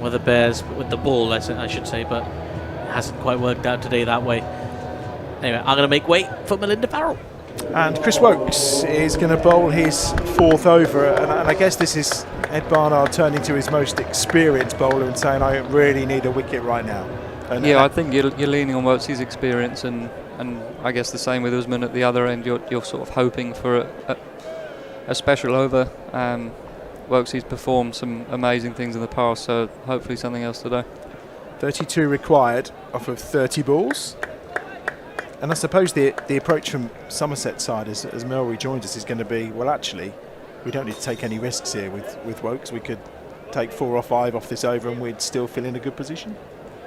with the Bears, with the ball, I should say, but it hasn't quite worked out today that way. Anyway, I'm going to make way for Melinda Farrell. And Chris Wokes is going to bowl his 4th over, and I guess this is Ed Barnard turning to his most experienced bowler and saying, I really need a wicket right now. And yeah, I think you're leaning on Wokes' experience, and I guess the same with Usman at the other end. You're sort of hoping for a special over. Wokes' performed some amazing things in the past, so hopefully something else today. 32 required off of 30 balls. And I suppose the approach from Somerset side, as Mel rejoins us, is going to be, well, actually, we don't need to take any risks here with Wokes. We could take 4 or 5 off this over and we'd still feel in a good position.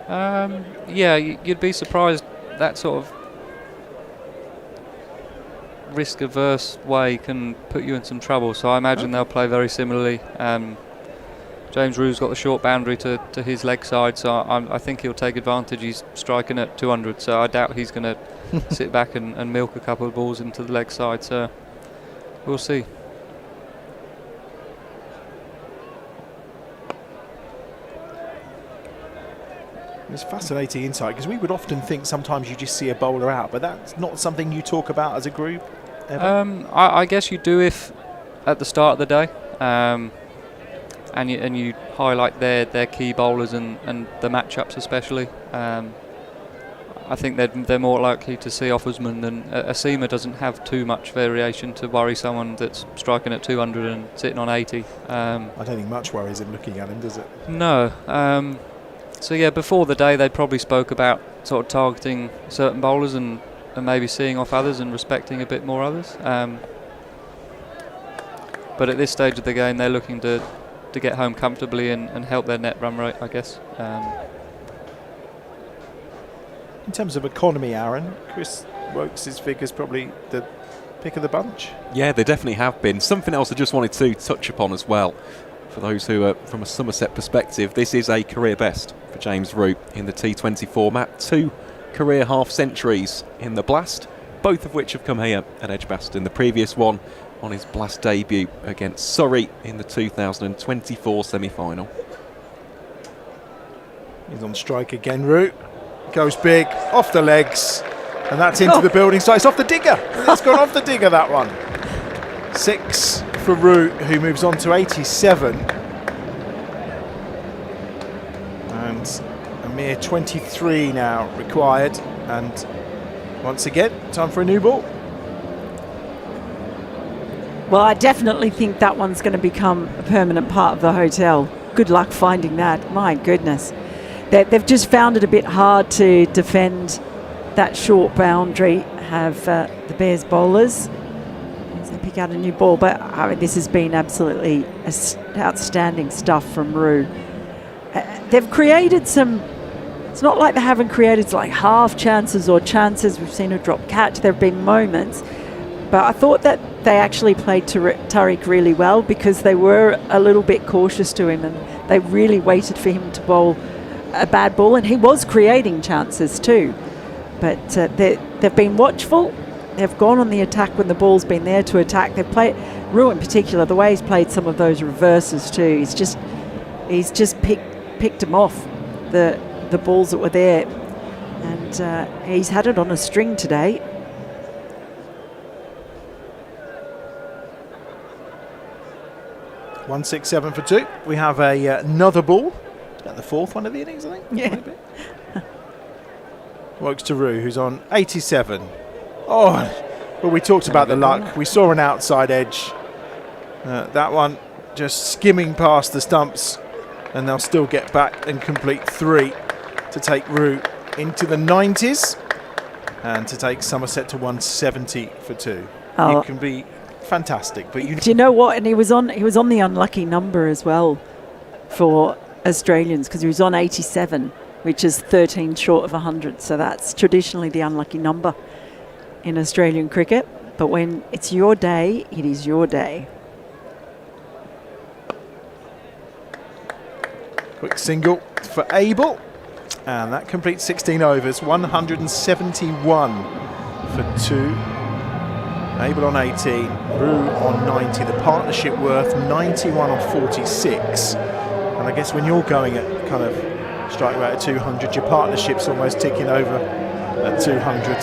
Yeah, you'd be surprised that sort of risk-averse way can put you in some trouble. So I imagine they'll play very similarly. James Rue's got the short boundary to his leg side, so I think he'll take advantage. He's striking at 200, so I doubt he's going to sit back and milk a couple of balls into the leg side. So we'll see. It's fascinating insight, because we would often think sometimes you just see a bowler out, but that's not something you talk about as a group ever? I guess you do if at the start of the day, and you highlight their key bowlers and the matchups especially. I think they're more likely to see off Usman than a seamer. Doesn't have too much variation to worry someone that's striking at 200 and sitting on 80. I don't think much worries him looking at him, does it? No. So yeah, before the day they'd probably spoke about sort of targeting certain bowlers and maybe seeing off others and respecting a bit more others. But at this stage of the game, they're looking to get home comfortably and help their net run rate, I guess. In terms of economy, Aaron, Chris Wokes' figures probably the pick of the bunch. Yeah, they definitely have been. Something else I just wanted to touch upon as well, for those who are from a Somerset perspective, this is a career best for James Rue in the T20 format. 2 career half-centuries in the Blast, both of which have come here at EdgBLASTon. The previous one on his Blast debut against Surrey in the 2024 semi-final. He's on strike again, Rue. Goes big, off the legs, and that's into the building site. It's off the digger. It's gone off the digger, that one. 6 for Rue, who moves on to 87. And a mere 23 now required. And once again, time for a new ball. Well, I definitely think that one's going to become a permanent part of the hotel. Good luck finding that. My goodness. They've just found it a bit hard to defend that short boundary, have the Bears bowlers. As they pick out a new ball. But I mean, this has been absolutely outstanding stuff from Rue. They've created some... It's not like they haven't created like half chances or chances. We've seen a drop catch. There have been moments. But I thought that they actually played Tariq really well, because they were a little bit cautious to him and they really waited for him to bowl a bad ball, and he was creating chances too. But they've been watchful. They've gone on the attack when the ball's been there to attack. They've played, Rue in particular, the way he's played some of those reverses too. He's just picked him off the balls that were there, and he's had it on a string today. One 6-7 for 2. We have another ball. Is that the 4th one of the innings, I think? Yeah. Warwickshire, who's on 87. Oh, well, we talked about the luck. We saw an outside edge. That one just skimming past the stumps, and they'll still get back and complete 3 to take Rue into the 90s and to take Somerset to 170 for 2. Oh. It can be fantastic, but do you know what? And he was on the unlucky number as well for Australians, because he was on 87, which is 13 short of 100. So that's traditionally the unlucky number in Australian cricket. But when it's your day, it is your day. Quick single for Abel, and that completes 16 overs, 171 for 2. Abel on 18, Rue on 90, the partnership worth 91 on 46. And I guess when you're going at kind of strike rate at 200, your partnership's almost ticking over at 200.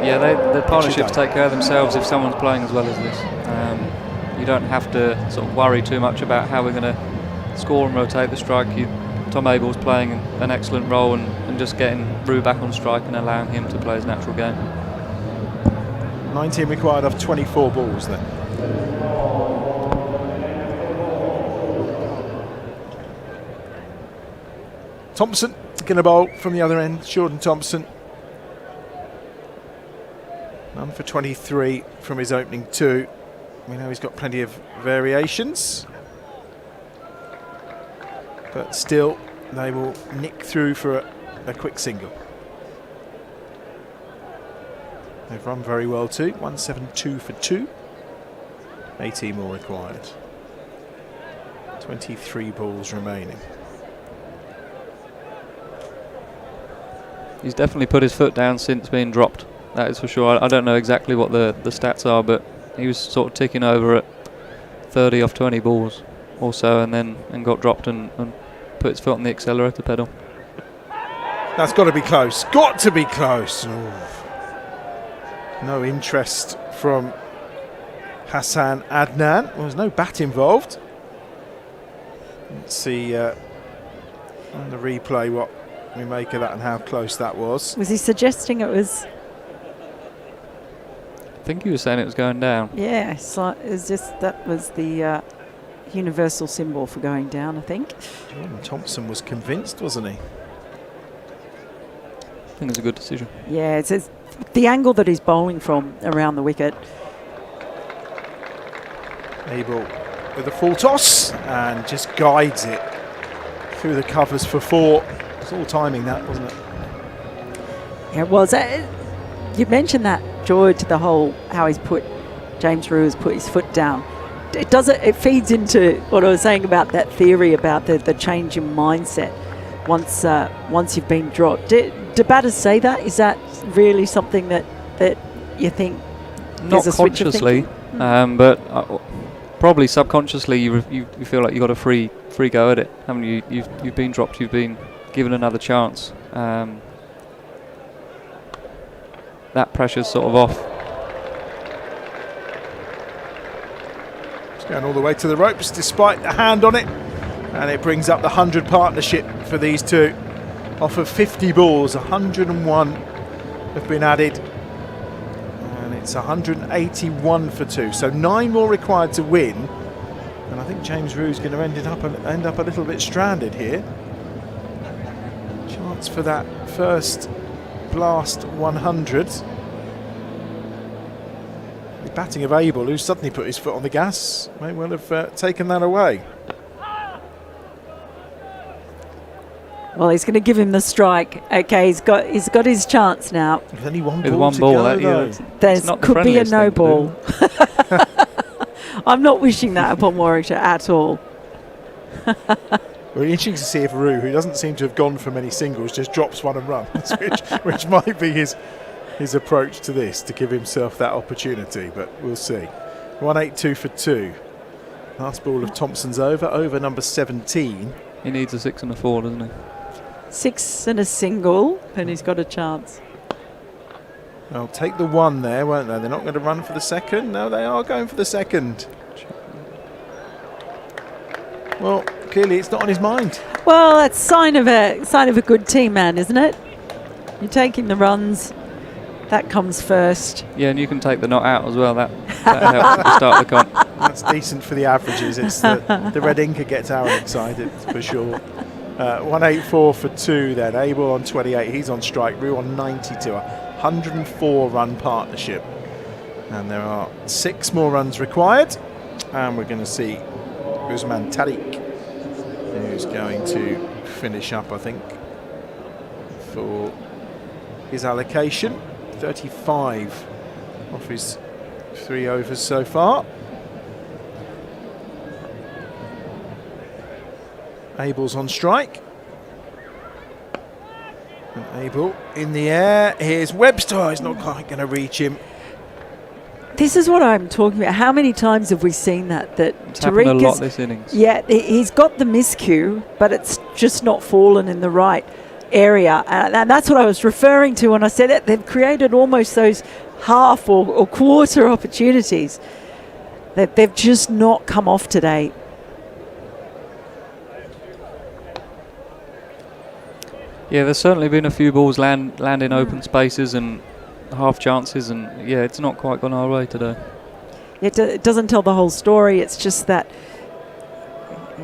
Yeah, the partnerships take care of themselves if someone's playing as well as this. You don't have to sort of worry too much about how we're going to score and rotate the strike. Tom Abel's playing an excellent role and just getting Rue back on strike and allowing him to play his natural game. 19 required off 24 balls then. Thompson going to bowl from the other end. Jordan Thompson. None for 23 from his opening 2. We know he's got plenty of variations, but still they will nick through for a quick single. They've run very well too. 172 for 2. 18 more required. 23 balls remaining. He's definitely put his foot down since being dropped. That is for sure. I don't know exactly what the stats are, but he was sort of ticking over at 30 off 20 balls or so, and got dropped and put his foot on the accelerator pedal. That's got to be close. Got to be close. Ooh. No interest from Hassan Adnan. Well, there's no bat involved. Let's see on the replay what we make of that and how close that was. Was he suggesting it was? I think he was saying it was going down. Yeah, so it was just that was the universal symbol for going down, I think. Jordan Thompson was convinced, wasn't he? I think it's a good decision. Yeah, it's the angle that he's bowling from around the wicket. Abel with a full toss and just guides it through the covers for 4. It's all timing that, wasn't it? Yeah, it was. You mentioned that, George, the whole how James Rue has put his foot down. It feeds into what I was saying about that theory about the change in mindset once you've been dropped. Do batters say that? Is that really something that you think? Not consciously, but probably subconsciously you feel like you got a free go at it, haven't you? You've been dropped. You've been given another chance. That pressure's sort of off. It's going all the way to the ropes despite the hand on it, and it brings up the 100 partnership for these two. Off of 50 balls, 101 have been added, and it's 181 for 2. So 9 more required to win, and I think James Rue's going to end up a little bit stranded here. Chance for that first blast 100. The batting of Abel, who suddenly put his foot on the gas, may well have taken that away. Well, he's going to give him the strike. Okay, he's got his chance now. There's only one With ball one to ball, go, there could be a no ball. I'm not wishing that upon Warwickshire at all. Very interesting to see if Rue, who doesn't seem to have gone for many singles, just drops one and runs, which might be his approach to this, to give himself that opportunity, but we'll see. 182 for 2. Last ball of Thompson's over number 17. He needs a 6 and a 4, doesn't he? 6 and a single, and he's got a chance. They'll take the 1 there, won't they? They're not going to run for the second. No, they are going for the second. Well, clearly it's not on his mind. Well, that's sign of a good team man, isn't it? You're taking the runs. That comes first. Yeah, and you can take the not out as well. That helps at the start of the comp. That's decent for the averages. It's the red inker gets Aaron excited for sure. 184 for 2 then. Abel on 28. He's on strike. Rue on 92. 104 run partnership. And there are 6 more runs required. And we're going to see Usman Tariq, who's going to finish up, I think, for his allocation. 35 off his 3 overs so far. Abel's on strike. And Abel in the air. Here's Webster. He's not quite going to reach him. This is what I'm talking about. How many times have we seen that? It's happened a lot this innings. Yeah, he's got the miscue, but it's just not fallen in the right area. And that's what I was referring to when I said that. They've created almost those half or quarter opportunities. They've just not come off today. Yeah, there's certainly been a few balls land in open spaces and half chances, and yeah, it's not quite gone our way today. It doesn't tell the whole story. It's just that,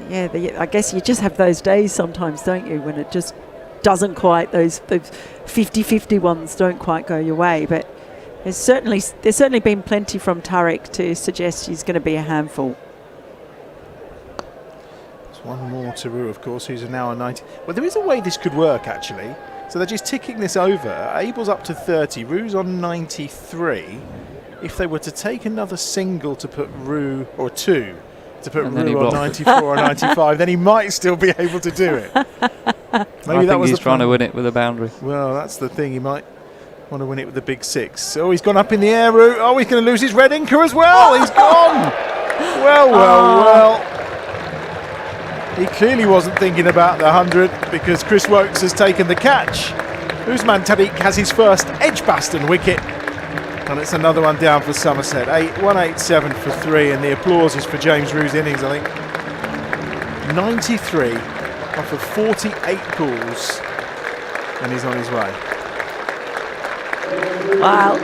yeah, I guess you just have those days sometimes, don't you, when it just doesn't quite, those 50-50 ones don't quite go your way. But there's certainly been plenty from Tariq to suggest he's going to be a handful. One more to Rue, of course, who's now on 90. Well, there is a way this could work, actually. So they're just ticking this over. Abel's up to 30. Rue's on 93. If they were to take another single to put Rue, or 2, to put Rue on 94 or 95, then he might still be able to do it. Maybe I think he's trying to win it with a boundary. Well, that's the thing. He might want to win it with the big 6. Oh, he's gone up in the air, Rue. Oh, he's going to lose his red inker as well. He's gone. Well. He clearly wasn't thinking about the 100 because Chris Wokes has taken the catch. Usman Tariq has his first EdgBLASTon wicket. And it's another one down for Somerset. 187 for 3, and the applause is for James Rue's innings, I think. 93 off of 48 balls, and he's on his way. Wow.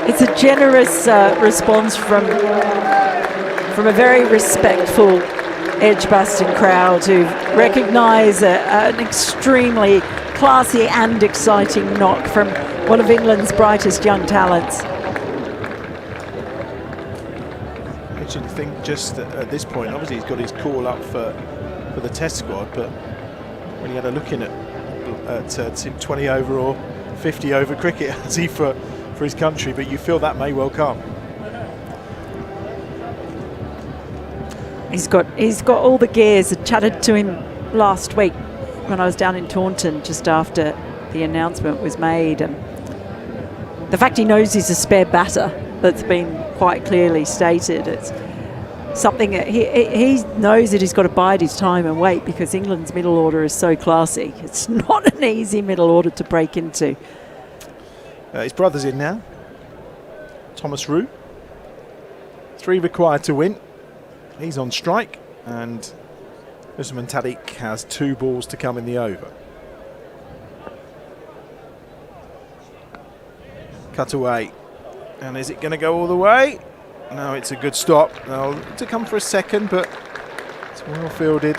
It's a generous response from a very respectful EdgBLASTon crowd who recognise an extremely classy and exciting knock from one of England's brightest young talents. I think just at this point, obviously he's got his call up for the Test squad, but when he had a look in at 20 over or 50 over cricket, has he for his country? But you feel that may well come. He's got all the gears. I chatted to him last week when I was down in Taunton just after the announcement was made, and the fact he knows he's a spare batter, that's been quite clearly stated. It's something that he knows that he's got to bide his time and wait, because England's middle order is so classy. It's not an easy middle order to break into. His brother's in now. Thomas Rue. 3 required to win. He's on strike, and Usman Tariq has 2 balls to come in the over. Cut away. And is it going to go all the way? No, it's a good stop. No, to come for a second, but it's well fielded.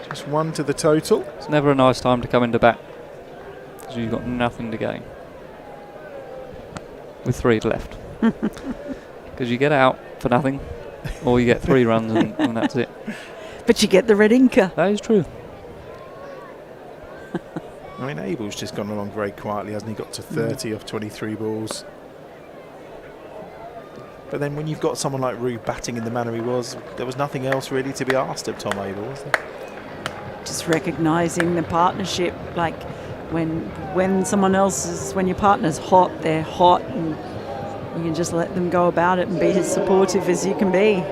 Just 1 to the total. It's never a nice time to come into bat, because you've got nothing to gain with 3 left. Because you get out for nothing, or you get 3 runs and that's it. But you get the red inker. That is true. I mean, Abel's just gone along very quietly, hasn't he? Got to 30 off 23 balls. But then when you've got someone like Rue batting in the manner he was, there was nothing else really to be asked of Tom Abel, was there? Just recognising the partnership, like when someone else is, when your partner's hot, they're hot, and you can just let them go about it and be as supportive as you can be.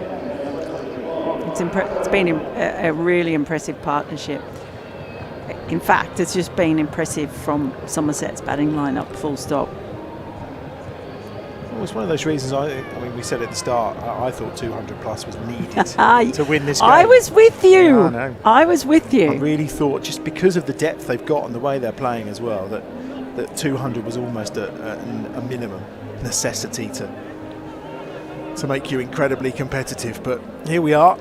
It's been a really impressive partnership. In fact, it's just been impressive from Somerset's batting lineup, full stop. was one of those reasons. I mean, we said at the start, I thought 200 plus was needed to win this game. I was with you. Yeah, I know. I was with you. I really thought, just because of the depth they've got and the way they're playing as well, that 200 was almost a minimum necessity to make you incredibly competitive. But here we are,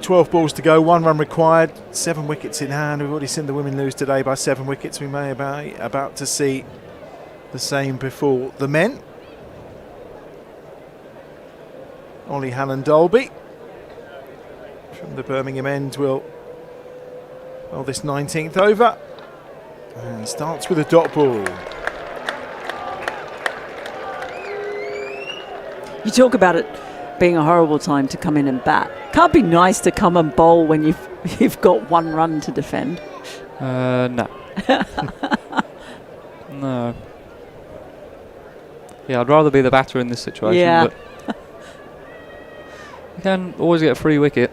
12 balls to go, 1 run required, 7 wickets in hand. We've already seen the women lose today by 7 wickets. We may about to see the same before the men. Ollie Hallen-Dolby from the Birmingham end will this 19th over, and starts with a dot ball. You talk about it being a horrible time to come in and bat. Can't be nice to come and bowl when you've got 1 run to defend. No. No. Yeah, I'd rather be the batter in this situation. Yeah. But you can always get a free wicket.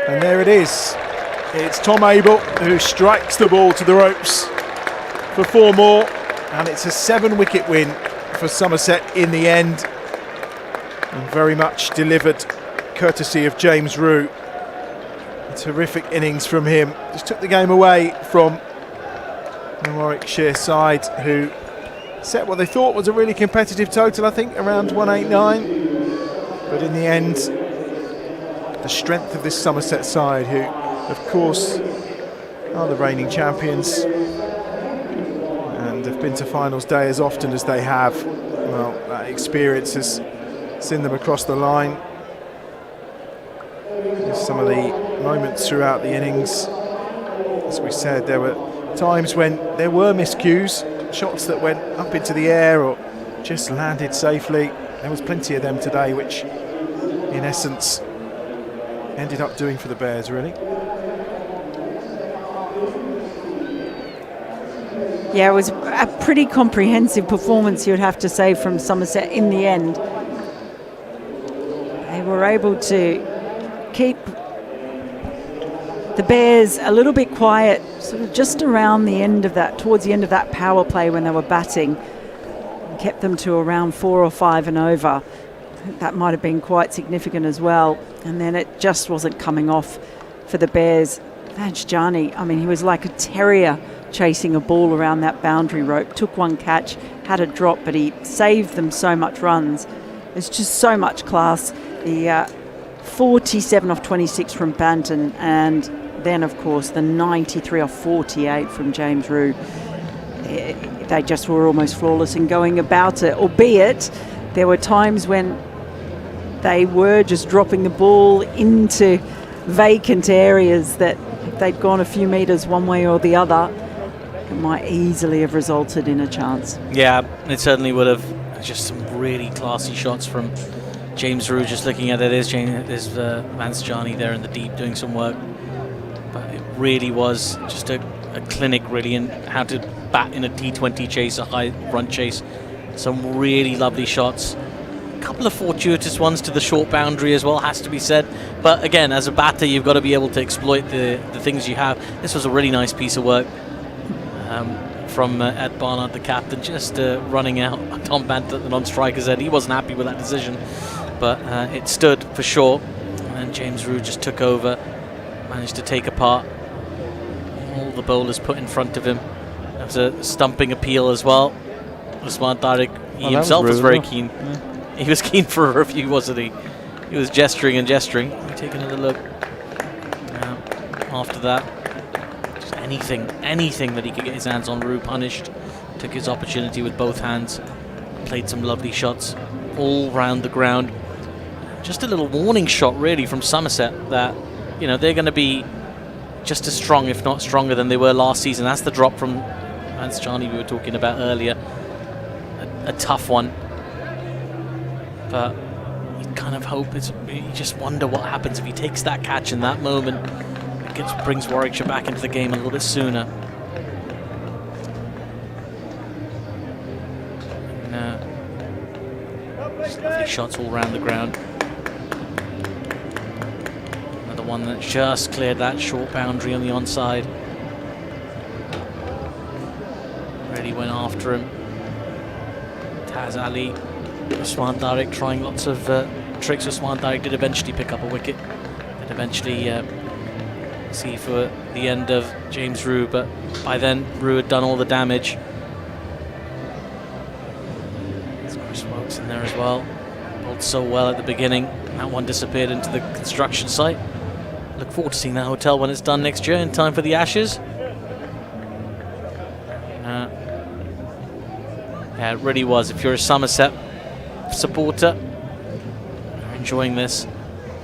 And there it is. It's Tom Abel who strikes the ball to the ropes for 4 more, and it's a 7-wicket win for Somerset in the end, and very much delivered courtesy of James Rue. A terrific innings from him. Just took the game away from the Warwickshire side, who set what they thought was a really competitive total, I think around 189, but in the end the strength of this Somerset side, who of course are the reigning champions and have been to finals day as often as they have, well, that experience has seen them across the line. There's some of the moments throughout the innings, as we said, there were times when there were miscues, shots that went up into the air or just landed safely. There was plenty of them today, which in essence ended up doing for the Bears, really. Yeah, it was a pretty comprehensive performance, you'd have to say, from Somerset in the end. They were able to keep the Bears a little bit quiet, sort of just around the end of that, towards the end of that power play when they were batting. Kept them to around 4 or 5 and over. I think that might have been quite significant as well. And then it just wasn't coming off for the Bears. Vanjani, I mean, he was like a terrier chasing a ball around that boundary rope. Took 1 catch, had a drop, but he saved them so much runs. There's just so much class. The 47 off 26 from Banton, and then of course the 93 off 48 from James Rue. They just were almost flawless in going about it, albeit there were times when they were just dropping the ball into vacant areas that if they'd gone a few metres one way or the other, it might easily have resulted in a chance. Yeah, it certainly would have. Just some really classy shots from James Rue. Just looking at it, there's Vanjani there in the deep doing some work. But it really was just a clinic, really, in how to bat in a T20 chase, a high run chase. Some really lovely shots. A couple of fortuitous ones to the short boundary as well, has to be said. But again, as a batter, you've got to be able to exploit the things you have. This was a really nice piece of work from Ed Barnard, the captain, just running out Tom Banton on striker's head. He wasn't happy with that decision, but it stood for sure. And James Rue just took over, managed to take apart all the bowlers put in front of him. There was a stumping appeal as well. Usman Tariq, he himself was very keen. Yeah. He was keen for a review, wasn't he? He was gesturing and gesturing. Let me take another look. After that, just anything that he could get his hands on, Rue punished. Took his opportunity with both hands. Played some lovely shots all round the ground. Just a little warning shot, really, from Somerset that, you know, they're going to be just as strong, if not stronger, than they were last season. That's the drop from Vanjani we were talking about earlier. A tough one. But you kind of hope, you just wonder what happens if he takes that catch in that moment. It brings Warwickshire back into the game a little bit sooner. Just lovely shots all around the ground. Another one that just cleared that short boundary on the onside. really went after him. Taz Ali, Usman Tariq trying lots of tricks. Usman Tariq did eventually pick up a wicket and eventually see for the end of James Rue, but by then Rue had done all the damage. There's Chris Wilkes in there as well. Bowled so well at the beginning. That one disappeared into the construction site. Look forward to seeing that hotel when it's done next year in time for the Ashes. Yeah, it really was. If you're a Somerset supporter, you're enjoying this.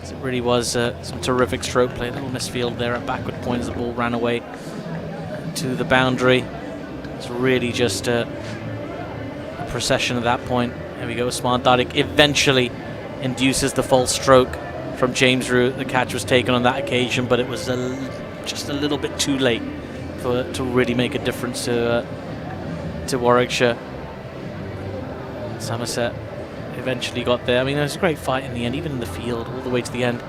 It really was some terrific stroke play. A little misfield there at backward point as the ball ran away to the boundary. It's really just a procession at that point. There we go. Usman Tariq eventually induces the false stroke from James Rue. The catch was taken on that occasion, but it was just a little bit too late to really make a difference to Warwickshire. Somerset eventually got there. I mean, it was a great fight in the end, even in the field, all the way to the end.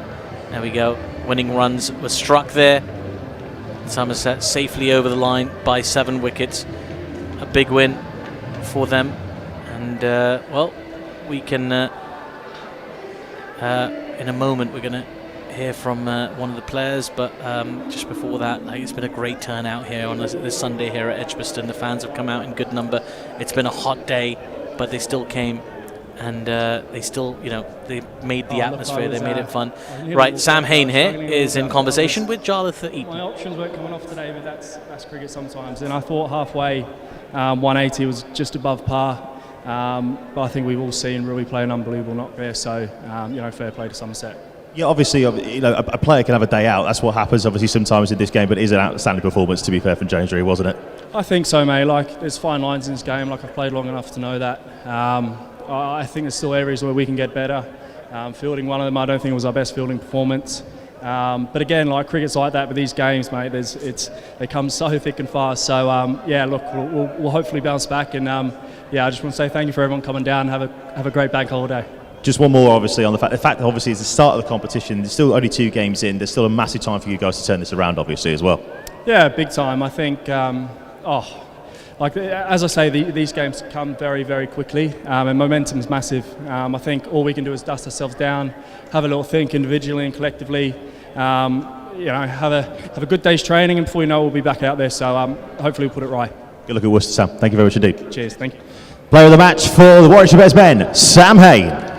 There we go. Winning runs were struck there. Somerset safely over the line by 7 wickets. A big win for them. And, well, we can, in a moment, we're going to hear from one of the players, but just before that, it's been a great turnout here on this Sunday here at EdgBLASTon. The fans have come out in good number. It's been a hot day, but they still came, and they still, they made the atmosphere, they made it fun. Right, Sam Hain here is in conversation with Jonathan Eaton. My options weren't coming off today, but that's cricket sometimes. And I thought halfway, 180 was just above par. But I think we've all seen Rui play an unbelievable knock there, so fair play to Somerset. Yeah, obviously, a player can have a day out. That's what happens, obviously, sometimes in this game. But it is an outstanding performance, to be fair, from James Rue, wasn't it? I think so, mate. There's fine lines in this game. I've played long enough to know that. I think there's still areas where we can get better. Fielding, one of them, I don't think it was our best fielding performance. But again, cricket's like that with these games, mate. They come so thick and fast. So we'll hopefully bounce back. And I just want to say thank you for everyone coming down. Have a great bank holiday. Just one more, obviously, on the fact that obviously it's the start of the competition. There's still only 2 games in. There's still a massive time for you guys to turn this around, obviously, as well. Yeah, big time. I think, as I say, these games come very, very quickly, and momentum's massive. I think all we can do is dust ourselves down, have a little think individually and collectively. Have a good day's training, and before you know, we'll be back out there. So hopefully we'll put it right. Good luck at Worcester, Sam. Thank you very much indeed. Cheers. Thank you. Player of the match for the Warwickshire Bears men, Sam Hain.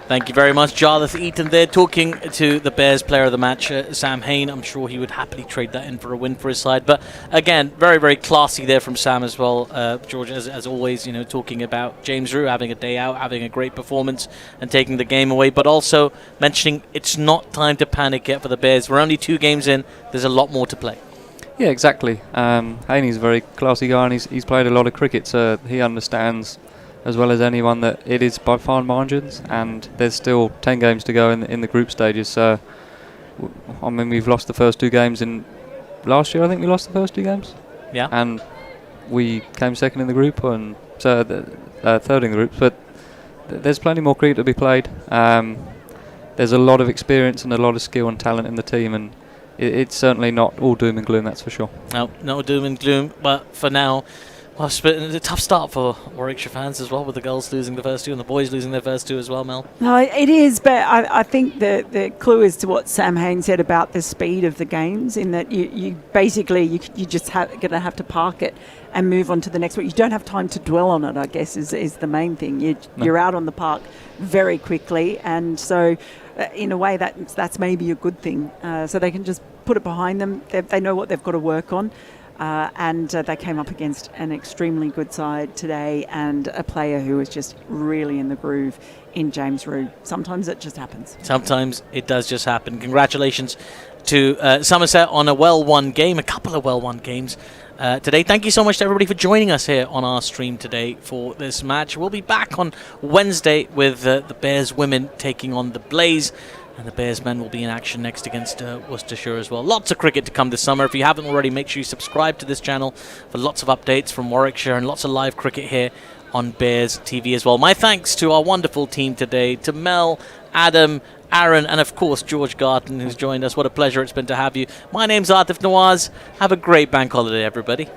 Thank you very much, Jonathan Eaton there, talking to the Bears player of the match, Sam Hain. I'm sure he would happily trade that in for a win for his side. But again, very, very classy there from Sam as well. George, as always, talking about James Rue having a day out, having a great performance and taking the game away, but also mentioning it's not time to panic yet for the Bears. We're only 2 games in. There's a lot more to play. Yeah, exactly. Haney's a very classy guy, and he's played a lot of cricket, so he understands as well as anyone that it is by fine margins, and there's still 10 games to go in the group stages. So, I mean, we've lost the first 2 games in last year. I think we lost the first 2 games. Yeah. And we came second in the group, and so third in the group. But there's plenty more cricket to be played. There's a lot of experience and a lot of skill and talent in the team, and it's certainly not all doom and gloom. That's for sure. No, not doom and gloom. But for now. Well, it's been a tough start for Warwickshire fans as well, with the girls losing the first 2 and the boys losing their first 2 as well, Mel. No, it is, but I think the clue is to what Sam Hain said about the speed of the games, in that you basically you just going to have to park it and move on to the next one. You don't have time to dwell on it, I guess, is the main thing. You're out on the park very quickly, and so in a way that's maybe a good thing. So they can just put it behind them. They know what they've got to work on. And they came up against an extremely good side today, and a player who was just really in the groove in James Rue. Sometimes it just happens. Sometimes it does just happen. Congratulations to Somerset on a well-won game, a couple of well-won games today. Thank you so much to everybody for joining us here on our stream today for this match. We'll be back on Wednesday with the Bears women taking on the Blaze. And the Bears men will be in action next against Worcestershire as well. Lots of cricket to come this summer. If you haven't already, make sure you subscribe to this channel for lots of updates from Warwickshire and lots of live cricket here on Bears TV as well. My thanks to our wonderful team today, to Mel, Adam, Aaron, and of course George Garton, who's joined us. What a pleasure it's been to have you. My name's Atif Nawaz. Have a great bank holiday, everybody.